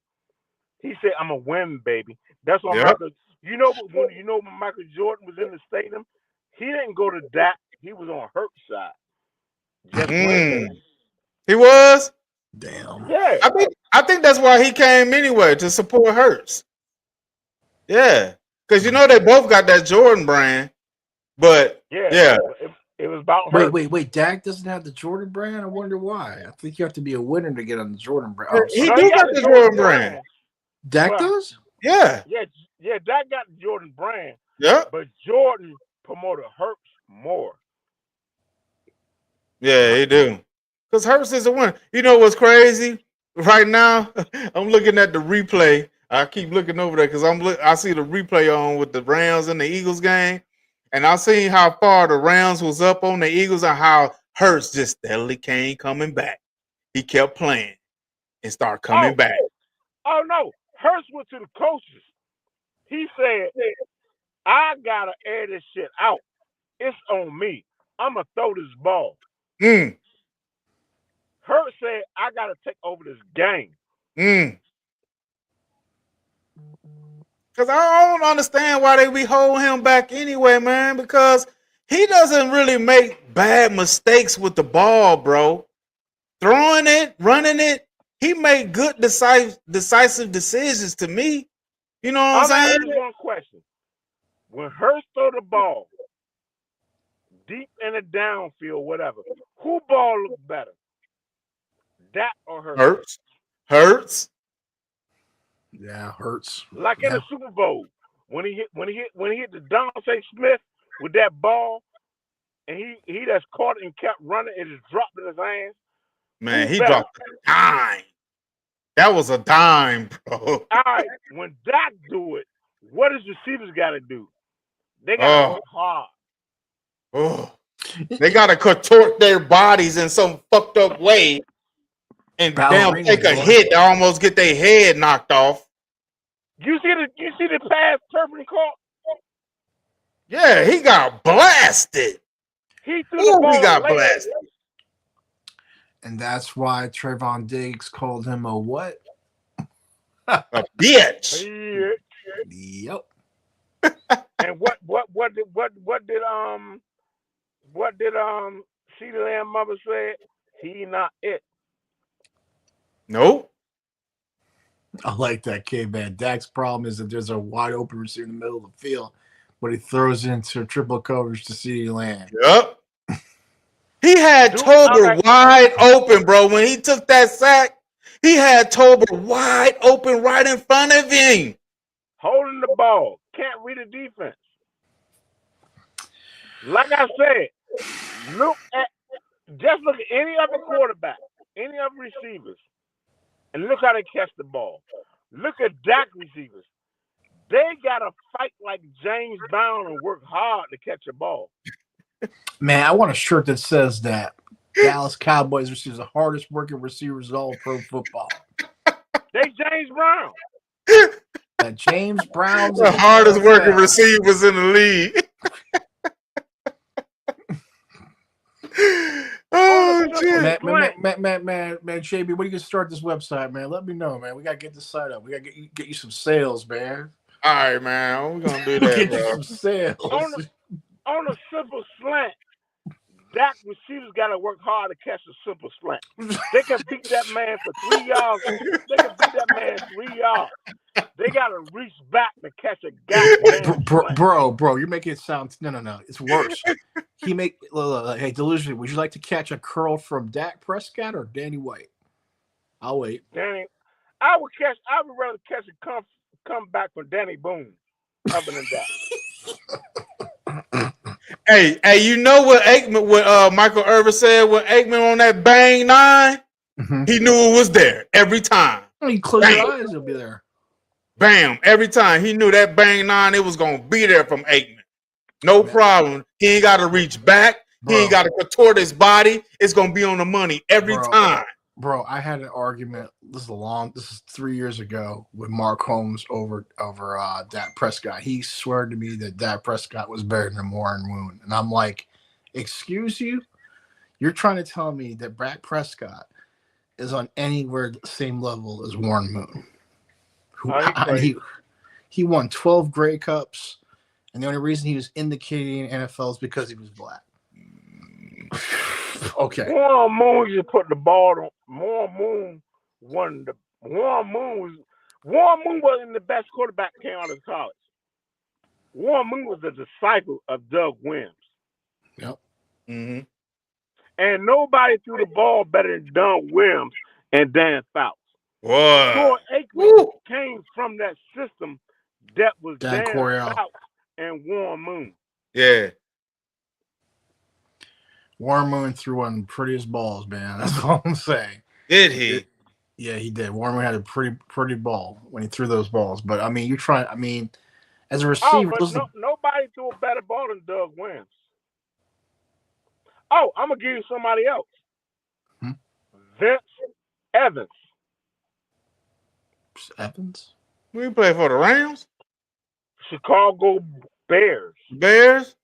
He said, "I'm a win, baby." That's why Michael. When Michael Jordan was in the stadium, he didn't go to Dak. He was on Hurts' side. Just win. He was. Damn. Yeah. I think that's why he came anyway, to support Hurts. Yeah, because they both got that Jordan brand, but yeah. It was about Hurts. Wait. Dak doesn't have the Jordan brand. I wonder why. I think you have to be a winner to get on the Jordan brand. He do got the Jordan brand. Dak does? Yeah. Yeah, Dak got the Jordan brand. Yeah. But Jordan promoted Hurts more. Yeah, he do. Because Hurts is a winner. You know what's crazy? Right now, I'm looking at the replay. I keep looking over there because I see the replay on with the Rams and the Eagles game. And I seen how far the Rams was up on the Eagles and how Hurts just steadily came coming back. He kept playing and started coming back. Oh, no. Hurts went to the coaches. He said, I got to air this shit out. It's on me. I'm going to throw this ball. Hurts said, I got to take over this game. Because I don't understand why they be holding him back anyway, man. Because he doesn't really make bad mistakes with the ball, bro. Throwing it, running it, he made good decisive decisions to me. You know what I'm I'm saying? asking one question. When Hurst throw the ball deep in the downfield, whatever, who ball look better? That or Hurst? Hurts. Yeah, hurts. Like in the Super Bowl, when he hit the Dante Smith with that ball, and he just caught it and kept running and just dropped in his hands. Man, Who he better? dropped a dime. That was a dime, bro. All right, when Dak do it, what does receivers got to do? They got to work hard. Oh, they gotta contort their bodies in some fucked up way and damn take a hit to almost get their head knocked off. You see the pass Turpin caught? Yeah, he got blasted. He threw the ball. He got late. blasted. And that's why Trayvon Diggs called him a what? A bitch. Yeah. Yep. And what did CeeDee Lamb mother said? He not it. Nope. I like that kid, man. Dak's problem is that there's a wide open receiver in the middle of the field, but he throws into triple coverage to CeeDee Lamb. Yep. He had Tober wide open, bro. When he took that sack, he had Tober wide open right in front of him. Holding the ball. Can't read the defense. Like I said, look at any other quarterback, any other receivers, and look how they catch the ball. Look at Dak receivers. They gotta fight like James Brown and work hard to catch a ball. Man, I want a shirt that says that Dallas Cowboys receivers the hardest working receivers in all of pro football. They James Brown. That James Brown's the hardest working receivers in the league. Oh shit. Man, JB, when you can start this website, man? Let me know, man. We gotta get this site up. We gotta get you some sales, man. All right, man. We're gonna do that, get bro. you some sales. On a simple slant, Dak receivers got to work hard to catch a simple slant. They can beat that man for 3 yards. They can beat that man 3 yards. They got to reach back to catch a goddamn slant. Bro, you're making it sound no. It's worse. Hey, Delusion, would you like to catch a curl from Dak Prescott or Danny White? I'll wait. Danny, I would rather catch a come back from Danny Boone other than that. Hey, you know what Michael Irvin said when Aikman on that bang 9? Mm-hmm. He knew it was there every time. You close your eyes, it'll be there. Bam, every time. He knew that bang 9, it was gonna be there from Aikman. No problem. He ain't gotta reach back. He ain't gotta contort his body. It's gonna be on the money every time. Bro, I had an argument. This is 3 years ago with Mark Holmes over Dak Prescott. He swore to me that Dak Prescott was better than Warren Moon, and I'm like, excuse you? You're trying to tell me that Dak Prescott is on anywhere the same level as Warren Moon? He won 12 Grey Cups, and the only reason he was in the Canadian NFL is because he was black. Okay. Warren Moon just put the ball on. Warren Moon wasn't the best quarterback that came out of college. Warren Moon was a disciple of Doug Williams. Yep. Mm-hmm. And nobody threw the ball better than Doug Williams and Dan Fouts. What? Troy Aikman came from that system that was Dan Coryell Fouts and Warren Moon. Yeah. Warren Moon threw one of the prettiest balls, man. That's all I'm saying. Did he? Yeah, he did. Warren Moon had a pretty ball when he threw those balls. But I mean, as a receiver, nobody threw a better ball than Doug Williams. Oh, I'm gonna give you somebody else. Vince Evans. Evans? We play for the Rams? Chicago Bears. Bears?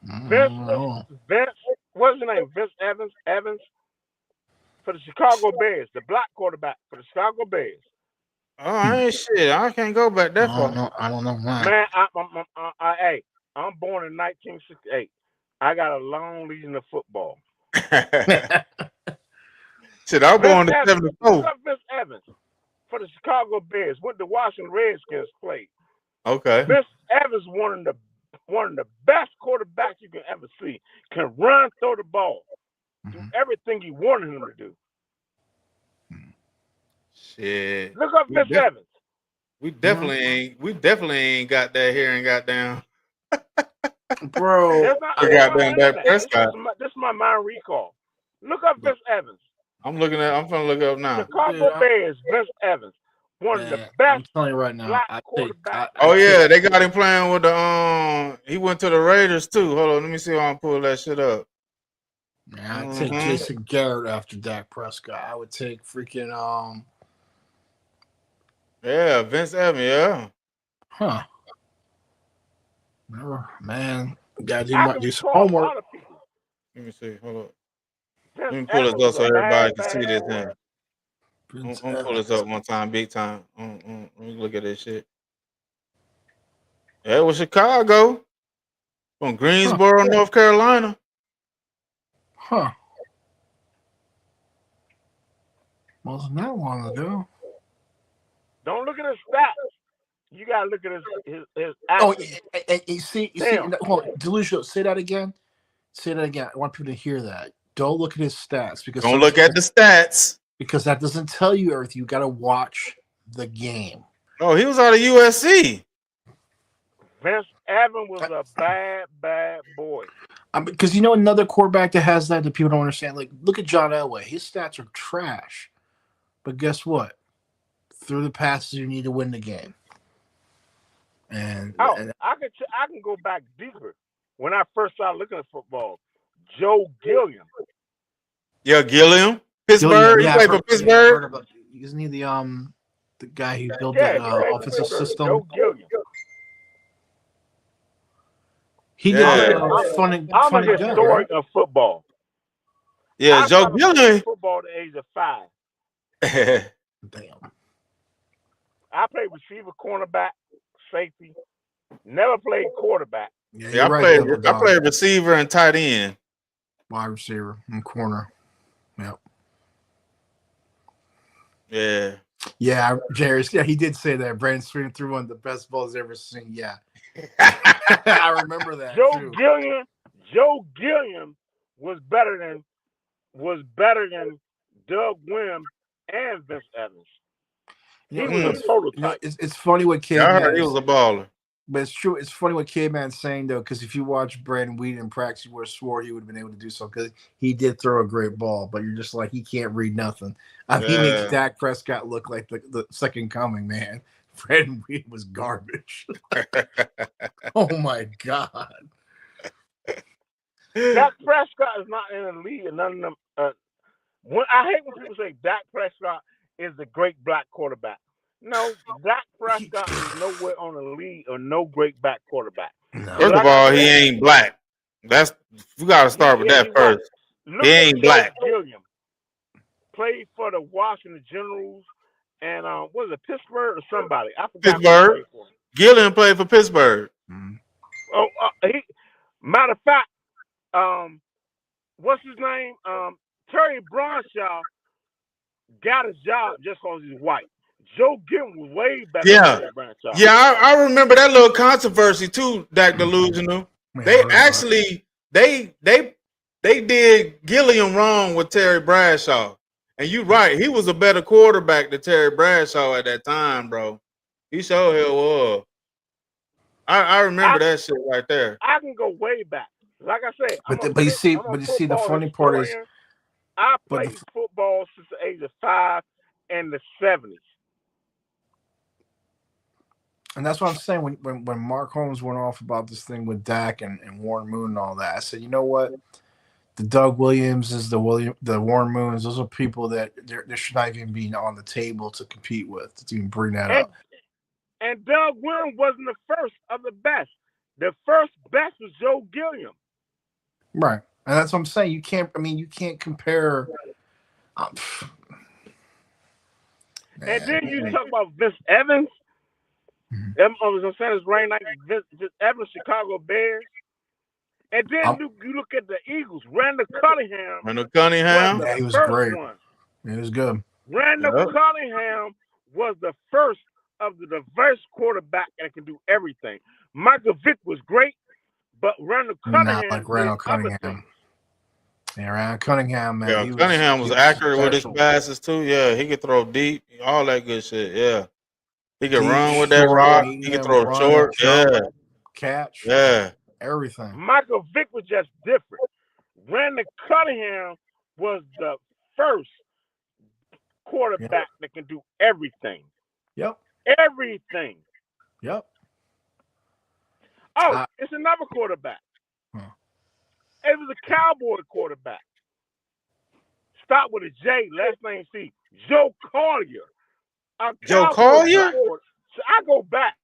Vince, what's his name? Vince Evans for the Chicago Bears, the black quarterback for the Chicago Bears. Oh, I ain't shit. I can't go back that far. I don't know why. Man, I'm born in 1968. I got a long legion of football. Shit, I was born in Vince Evans, look 74. up Vince Evans for the Chicago Bears. Went to Washington Redskins played. Okay. Vince Evans one of the best quarterbacks you can ever see. Can run, throw the ball, do everything you wanted him to do. Shit. Look up Vince Evans. We definitely ain't got that here and got down. Bro. I got down Dak Prescott. This is my mind recall. Look up Vince Evans. I'm gonna look up now. Chicago Bears, Vince Evans. One of the best. I'm telling you right now. black quarterbacks. Oh yeah, they got him playing with the he went to the Raiders too. Hold on, let me see if I can pull that shit up. Man, I'd take Jason Garrett after Dak Prescott. I would take freaking Yeah, Vince Evans, yeah. Huh. Never, man. Gotta do some homework. Let me see. Hold up. Vince Let me pull this Evans up was so a everybody bad, can see bad this. boy. Here. I'm gonna pull this up one time, big time. Let me look at this shit. Yeah, it was Chicago. From Greensboro, North Carolina. Huh. Wasn't that long ago. Don't look at his stats. You gotta look at his Oh, actions. and you see, Damn. hold on, Delucio, say that again. Say that again. I want people to hear that. Don't look at his stats because Don't look at the stats. because that doesn't tell you everything. You got to watch the game. Oh, he was out of USC. Vince Evans was a bad, bad boy. Because you know another quarterback that has that people don't understand. Like, look at John Elway. His stats are trash, but guess what? Through the passes, you need to win the game. And I can go back deeper. When I first started looking at football, Joe Gilliam. Yeah, Gilliam. Pittsburgh. He played for Pittsburgh. Isn't he the guy who built that offensive system? Joe Gilliam. He did funny I'm a historian of football. Yeah, Joe I Gilliam. Football at the age of 5. Damn. I played receiver, cornerback, safety. Never played quarterback. Yeah, I played receiver and tight end. Wide receiver and corner. Yep. Yeah. Yeah, Jerry. Yeah, he did say that. Brandon Sweeney threw one of the best balls ever seen. Yeah. I remember that. Joe Gilliam was better than Doug Wim and Vince Evans. He was a prototype. It's funny what K. I heard he was a baller. But it's true. It's funny what K-Man's saying, though, because if you watch Brandon Wheaton in practice, you would have swore he would have been able to do so because he did throw a great ball, but you're just like, he can't read nothing. He makes Dak Prescott look like the second coming, man. Brandon Wheaton was garbage. Oh, my God. Dak Prescott is not in the league, and none of them. I hate when people say Dak Prescott is the great black quarterback. No, Dak Prescott is nowhere on the league or no great back quarterback. No. First of all, he ain't black. You got to start with that first. He ain't black. Gilliam played for the Washington Generals and was it Pittsburgh or somebody? I forgot. Pittsburgh. Gilliam played for Pittsburgh. Mm-hmm. Oh, matter of fact, what's his name? Terry Bradshaw got his job just because he's white. Joe Gilliam was way better than Terry Bradshaw. Yeah, I remember that little controversy too, Dak Delusional. They actually they did Gilliam wrong with Terry Bradshaw. And you're right, he was a better quarterback than Terry Bradshaw at that time, bro. He sure hell was. I remember that shit right there. I can go way back. Like I said, but you see, the funny part is, I played football since the age of 5 in the 70s. And that's what I'm saying. When Mark Holmes went off about this thing with Dak and Warren Moon and all that, I said, you know what? The Doug Williams, the Warren Moons, those are people that they should not even be on the table to compete with, to even bring that up. And Doug Williams wasn't the first of the best. The first best was Joe Gilliam. Right. And that's what I'm saying. You can't compare. And then you talk about Vince Evans. I was going to say this right now. Vince Evans, Chicago Bears. And then you look at the Eagles. Randall Cunningham Randall was Cunningham. the Yeah, he was first great. one. It was good. Randall Yep. Cunningham was the first of the diverse quarterback that can do everything. Michael Vick was great, but Randall Not Cunningham like Randall did other Cunningham. things. Yeah, Randall Cunningham, man. Yeah, he Cunningham was accurate with his special. passes too. Yeah, he could throw deep, all that good shit. Yeah, he could Deep, run with that short, rock. He medium, could throw run, short. jump, Yeah, catch, yeah. everything. Michael Vick was just different. Randall Cunningham was the first quarterback that can do everything. Yep. Everything. Yep. Oh, it's another quarterback. It was a Cowboy quarterback. Start with a J, last name C. Joe Collier. Joe Collier? So I go back.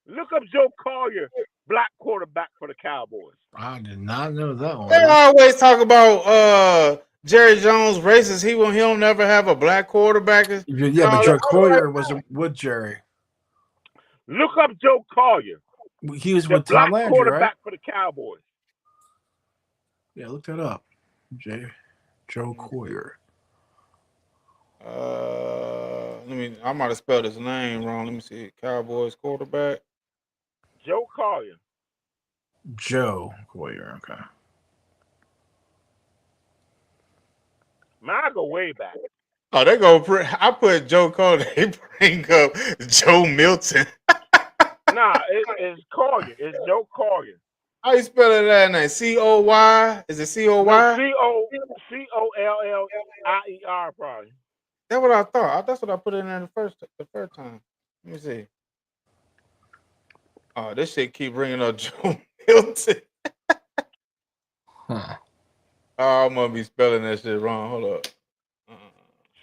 Look up Joe Collier, black quarterback for the Cowboys. I did not know that one. They always talk about Jerry Jones racist. He don't never have a black quarterback. Yeah, but Joe Collier was with Jerry. Look up Joe Collier. He was the with Tom black Landry, quarterback right? for the Cowboys. Yeah, look that up. Joe Collier. I might have spelled his name wrong. Let me see. Cowboys quarterback. Joe Collier. Joe Collier. Okay. Man, I go way back. Oh, they go. I put Joe Collier. They bring up Joe Milton. Nah, it's Collier. It's Joe Collier. How you spell that name? C-O-Y? Is it C-O-Y? No, C-O-L-L-I-E-R probably. That's what I thought. That's what I put in there the first time. Let me see. Oh, this shit keep bringing up Joe Milton. Huh. Oh, I'm gonna be spelling that shit wrong. Hold up.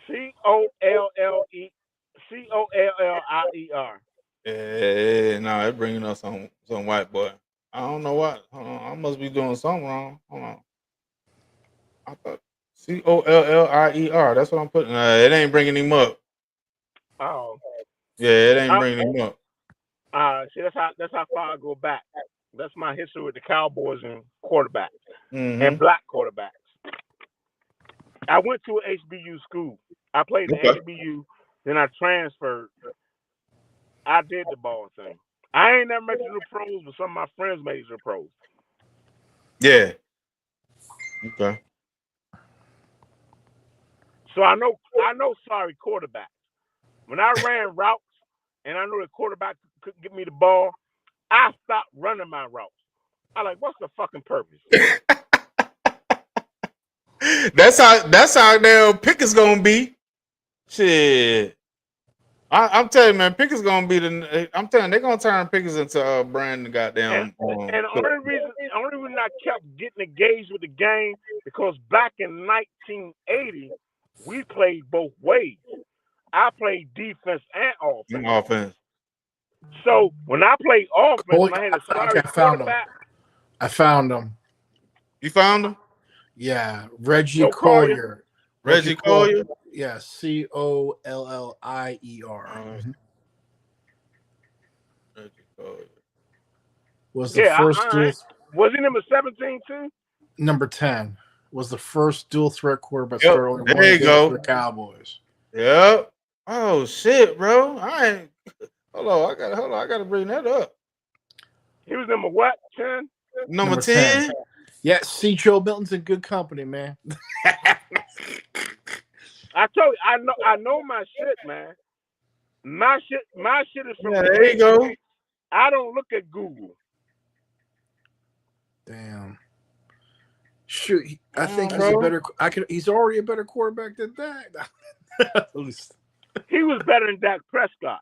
C-O-L-L-I-E-R. Yeah, no, it's bringing up some white boy. I don't know what. Hold on, I must be doing something wrong. Hold on. I thought Collier. That's what I'm putting. It ain't bringing him up. Oh. Yeah, it ain't bringing him up. See, that's how far I go back. That's my history with the Cowboys and quarterbacks and black quarterbacks. I went to an HBU school. I played in HBU, then I transferred. I did the ball thing. I ain't never made it to the pros, but some of my friends made it to the pros. Yeah. Okay. So I know sorry quarterbacks. When I ran routes and I knew the quarterback couldn't get me the ball, I stopped running my routes. I like, what's the fucking purpose? That's how damn Pickett's gonna be. Shit. I'm telling you, man, Pickett's gonna be I'm telling you, they're gonna turn Pickett into Brandon goddamn. And the only reason I kept getting engaged with the game because back in 1980, we played both ways. I played defense and offense. So when I played offense, when I had a sorry quarterback. I found him. You found him? Yeah, Reggie Collier. Reggie Collier? Yeah, Collier. Reggie Collier. Was the first dual. Was he number 17 too? Number 10 was the first dual threat quarterback. Yep, Sterling there you go. For the Cowboys. Yep. Oh shit, bro. Hold on, I gotta bring that up. He was number what? 10? Number 10? Yeah, see, Joe Milton's in good company, man. I told you, I know my shit, man. My shit is from. Yeah, there you go. I don't look at Google. Damn. Shoot, I think he's a better. He's already a better quarterback than that. He was better than Dak Prescott.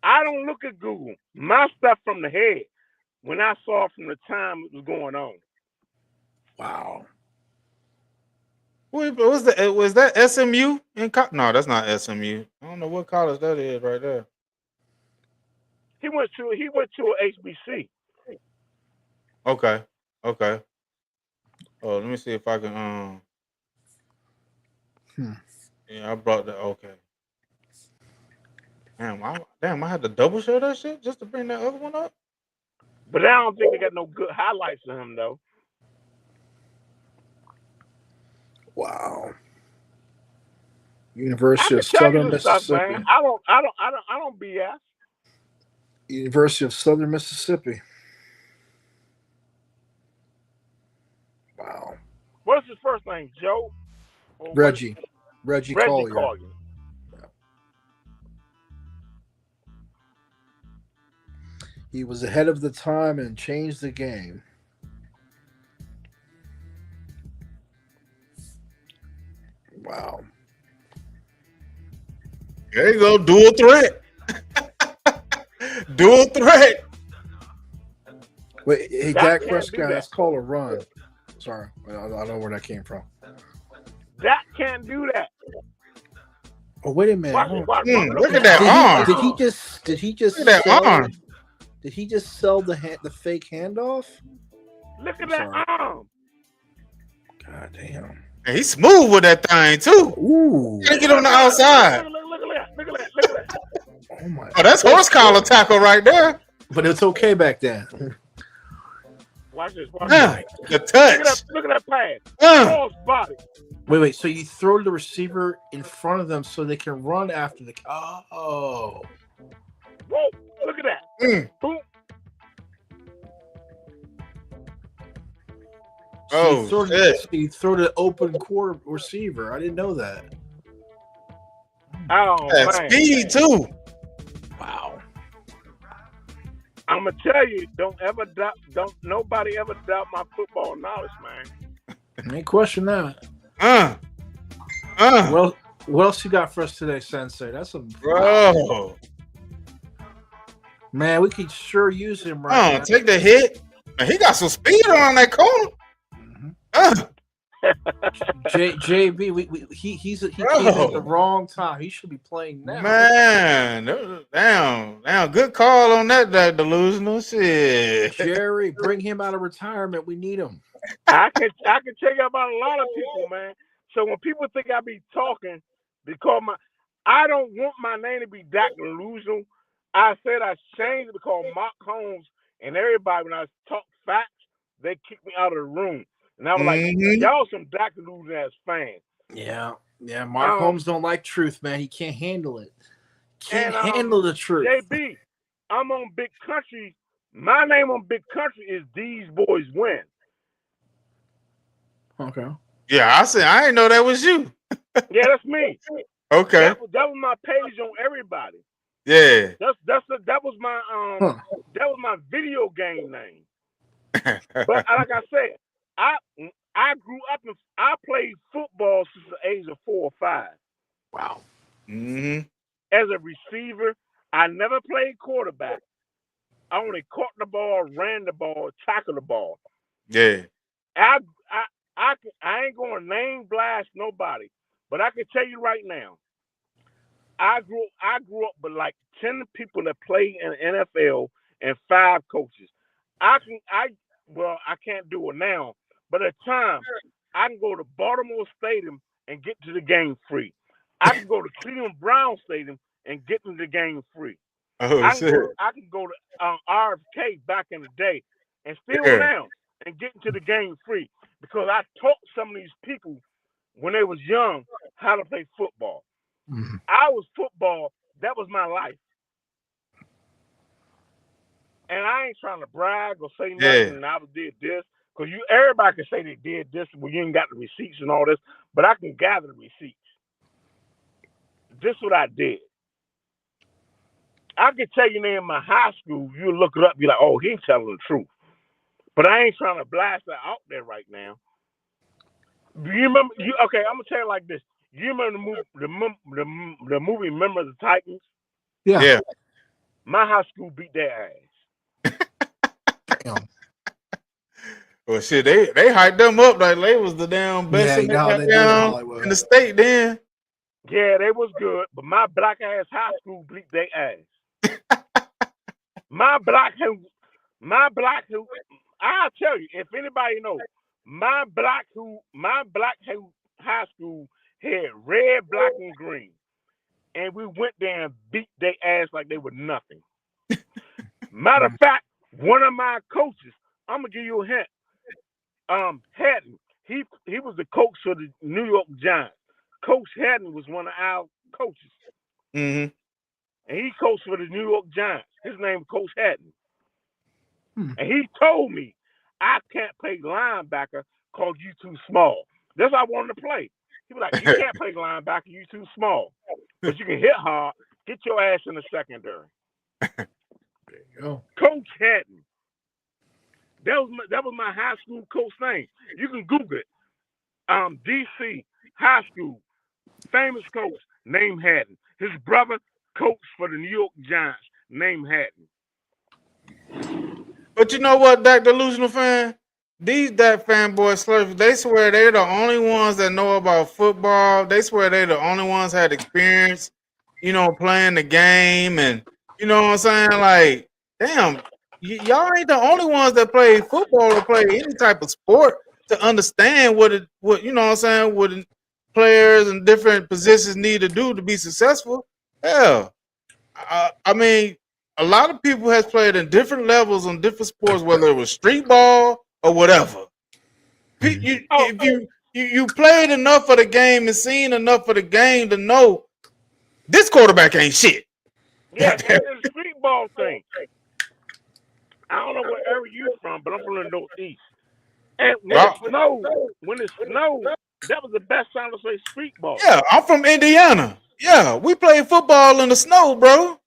I don't look at Google. My stuff from the head. When I saw from the time it was going on. Wow. Wait, but was that SMU? No, that's not SMU. I don't know what college that is right there. He went to a HBC. Okay. Oh, let me see if I can. Yeah, I brought that. Okay. Damn, I had to double show that shit just to bring that other one up. But I don't think they got no good highlights of him though. Wow. I University can of tell you Southern this stuff, Mississippi. man. I don't BS. University of Southern Mississippi. Wow. What's his first name? Joe? Or what- Reggie Collier. Collier. He was ahead of the time and changed the game. Wow. There you go, dual threat. Dual threat. Wait, hey, That Dak can't be Prescott, that. that's called a run. Sorry, I don't know where that came from. That can't do that. Oh, wait a minute. Watch Hold it, on. watch Mm, it. look at that arm. Did he just Look at that sell, arm. Did he just sell the fake handoff? Look at I'm that sorry. arm. God damn. And he's smooth with that thing too. Ooh. Gotta get on the outside. Look at that. Look at that. Look at that. Oh my. Oh, that's horse collar tackle right there. But it's okay back then. Watch this. Watch Yeah, this. the Look at touch. that. Look at that pass. Uh, Cross body. Wait. So you throw the receiver in front of them so they can run after the. Oh. Whoa. Look at that. mm. Boom. So Oh, you throw, shit. so you throw the open quarter receiver. I didn't know that. Oh, That man. speed too. Wow. I'm gonna tell you, don't nobody ever doubt my football knowledge, man. Ain't question that. Well, Well, what else you got for us today, Sensei? That's a bro. man. We could sure use him right now. Take the hit. Man, he got some speed on that corner. JB, he came at the wrong time. He should be playing now. Man, damn, good call on that delusional shit. Jerry, bring him out of retirement. We need him. I can tell you about a lot of people, man. So when people think I be talking, I don't want my name to be Dak Delusional. I said I changed it because Mark Holmes and everybody, when I talk facts, they kick me out of the room. And I was like, y'all some Dak Delusional ass fans. Yeah. Mark Holmes don't like truth, man. He can't handle it. Can't handle the truth. JB, I'm on Big Country. My name on Big Country is These Boys Win. Okay. Yeah, I didn't know that was you. Yeah, that's me. Okay. That was my page on everybody. Yeah. That was my video game name. But like I said, I grew up and I played football since the age of 4 or 5. Wow. Mm-hmm. As a receiver, I never played quarterback. I only caught the ball, ran the ball, tackled the ball. Yeah. I ain't gonna name blast nobody, but I can tell you right now, I grew up with like 10 people that play in the NFL and 5 coaches. I can't do it now, but at times I can go to Baltimore Stadium and get to the game free. I can go to Cleveland Brown Stadium and get to the game free. Oh, I shit. can go to RFK back in the day and still Yeah. now and get into the game free because I taught some of these people when they was young how to play football. Mm-hmm. I was football. That was my life. And I ain't trying to brag or say nothing Yeah. and I did this. Because everybody can say they did this when you ain't got the receipts and all this, but I can gather the receipts. This is what I did. I can tell you in my high school, you look it up, be like, oh, he's telling the truth. But I ain't trying to blast that out there right now. Do you remember? Okay, I'm gonna tell you like this. You remember the movie Remember the Titans? Yeah. My high school beat their ass. Damn. Well, shit, they hyped them up like they was the damn best Yeah, in, you know how they do down Hollywood. in the state then. Yeah, they was good, but my black ass high school beat their ass. my black who, I'll tell you, if anybody knows, my black high school had red, black, and green. And we went there and beat their ass like they were nothing. Matter of fact, One of my coaches, I'm gonna give you a hint. Hatton, he was the coach for the New York Giants. Coach Hatton was one of our coaches, Mm-hmm. and he coached for the New York Giants. His name was Coach Hatton, Hmm. and he told me I can't play linebacker because you too small. That's why I wanted to play. He was like, you can't play linebacker, you too small, but you can hit hard. Get your ass in the secondary. There you go. Coach Hatton. That was my high school coach name. You can Google it. DC high school, famous coach named Hatton. His brother coached for the New York Giants named Hatton. But you know what, Dak Delusional fan? These Dak fanboy slurpers, they swear they're the only ones that know about football. They swear they're the only ones that had experience, you know, playing the game. And you know what I'm saying? Like, damn, y'all ain't the only ones that play football or play any type of sport to understand what you know what I'm saying, what players and different positions need to do to be successful. Hell, I mean, a lot of people has played in different levels on different sports, whether it was street ball or whatever. If you played enough of the game and seen enough of the game to know this quarterback ain't shit. Yeah, and the street ball thing. I don't know where area you from, but I'm from the Northeast. And when it snowed, that was the best time to play street ball. Yeah, I'm from Indiana. Yeah, we play football in the snow, bro.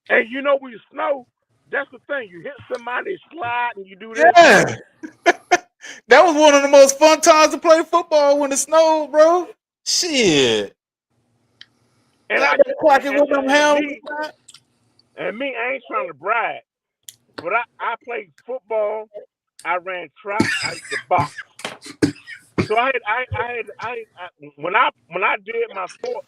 And you know when you snow, that's the thing. You hit somebody, slide, and you do this. Yeah. That was one of the most fun times to play football when it snowed, bro. Shit. And I with them helmets. And me, I ain't trying to brag, but I played football. I ran track. I used to box. So I when I did my sport,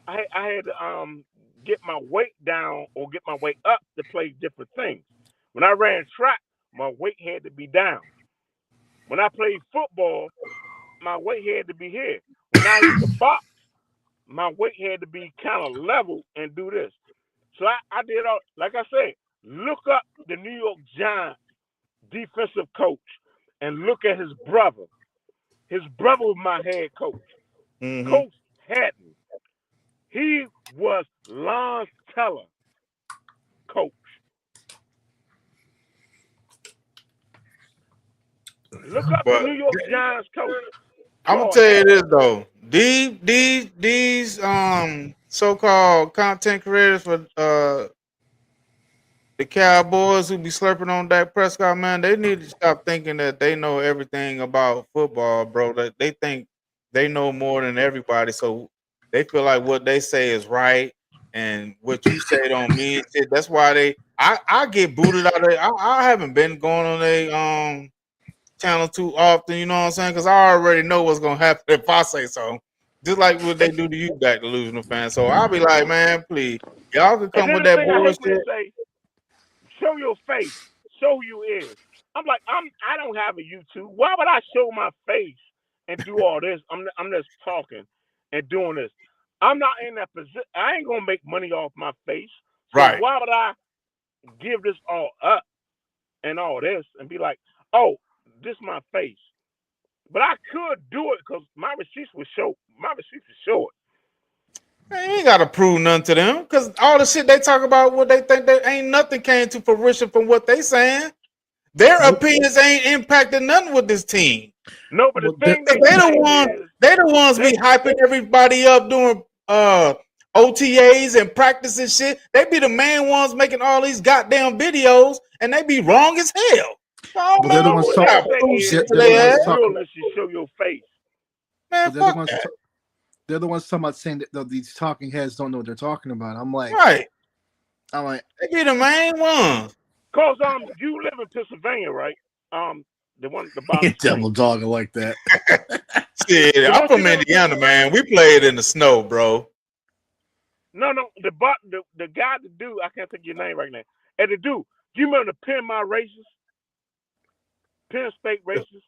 I had to get my weight down or get my weight up to play different things. When I ran track, my weight had to be down. When I played football, my weight had to be here. When I used to box, my weight had to be kind of level and do this. So I did all, like I said, look up the New York Giants defensive coach and look at his brother. His brother was my head coach, Coach Hatton. He was Lon Teller coach. Look up the New York Giants coach. I'm gonna tell you this though. These so-called content creators for the Cowboys who be slurping on Dak Prescott, man, they need to stop thinking that they know everything about football, bro. That they think they know more than everybody, so they feel like what they say is right and what you say don't mean shit. That's why I get booted out of it. I haven't been going on a channel too often, you know what I'm saying? Because I already know what's gonna happen if I say so. Just like what they do to you, Dak Delusional fan. So I'll be like, man, please, y'all can come with that bullshit. Show your face. Show who you is. I'm like, I don't have a YouTube. Why would I show my face and do all this? I'm just talking and doing this. I'm not in that position. I ain't gonna make money off my face. So right. Why would I give this all up and all this and be like, oh, this my face? But I could do it because my receipts would show. My receipts would show it. Man, you ain't gotta prove nothing to them because all the shit they talk about, what they think, they ain't nothing came to fruition from what they saying. Their opinions ain't impacting nothing with this team. No, but the thing they the ones be hyping everybody up doing OTAs and practicing shit. They be the main ones making all these goddamn videos, and they be wrong as hell. But they're the ones talking. You show your face. Man, fuck that. They're the ones talking about saying that these talking heads don't know what they're talking about. I'm like, right. I'm like, they be the main ones. Cause you live in Pennsylvania, right? The one the you devil dog like that. Shit, I'm from Indiana, man. We played in the snow, bro. No, the guy, the dude, I can't think of your name right now. And the dude, do you remember the Penn State races?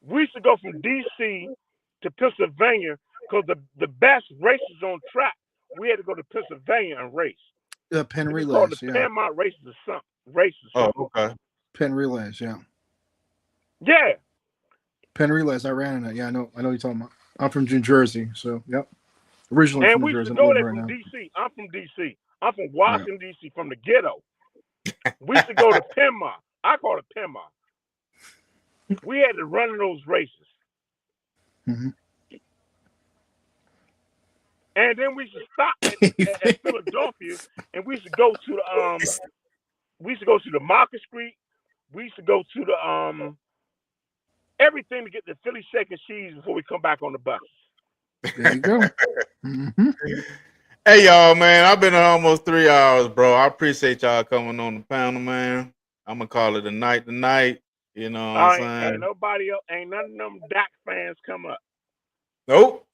We used to go from DC to Pennsylvania because the best races on track, we had to go to Pennsylvania and race. Pen They call relays, the yeah. Panama races or something. Races. Oh, okay. Pen relays, yeah. Yeah. Pen relays. I ran in it. Yeah, I know you're talking about. I'm from New Jersey, so yep. Originally And from New we used Jersey. to I go live there right from now. D.C. I'm from D.C. I'm from Washington, D.C., from the ghetto. We used to go to Penma. I call it Penma. We had to run in those races. Mhm. And then we used to stop at Philadelphia, and we used to go to the Market Street. We used to go to the everything to get the Philly shake and cheese before we come back on the bus. There you go. Mhm. Hey, y'all, man. I've been here almost 3 hours, bro. I appreciate y'all coming on the panel, man. I'm going to call it a night tonight. You know what I'm saying? Ain't nobody else, ain't none of them Dak fans come up. Nope.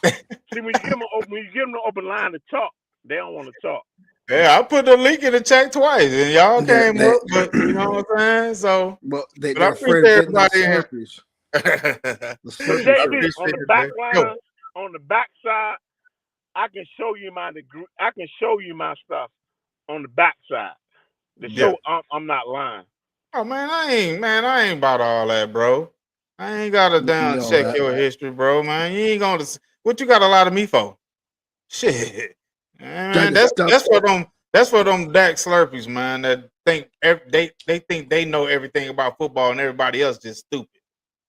See, when you give them an open line to talk, they don't want to talk. Yeah, I put the link in the chat twice, and y'all They- came up, but you know what I'm saying? So, Well, but I they're afraid appreciate of getting those everybody in here. Slurpees. The But Slurpees. JB, appreciate on the it, back man. line, on the back side, I can show you my degree. I can show you my stuff on the back side to Yeah. show I'm not lying. Oh man, I ain't about all that, bro. I ain't gotta You down know check that. your history, bro, man. You ain't gonna. What you got a lot of me for? Shit, man. That's for them Dak Slurpees, man. That think they think they know everything about football and everybody else just stupid.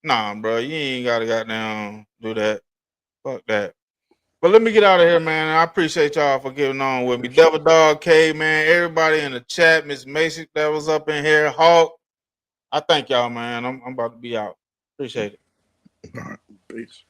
Nah, bro, you ain't gotta goddamn do that. Fuck that. But let me get out of here, man. I appreciate y'all for getting on with me. Devil Dog K, man. Everybody in the chat, Miss Macy that was up in here, Hawk. I thank y'all, man. I'm about to be out. Appreciate it. All right. Peace.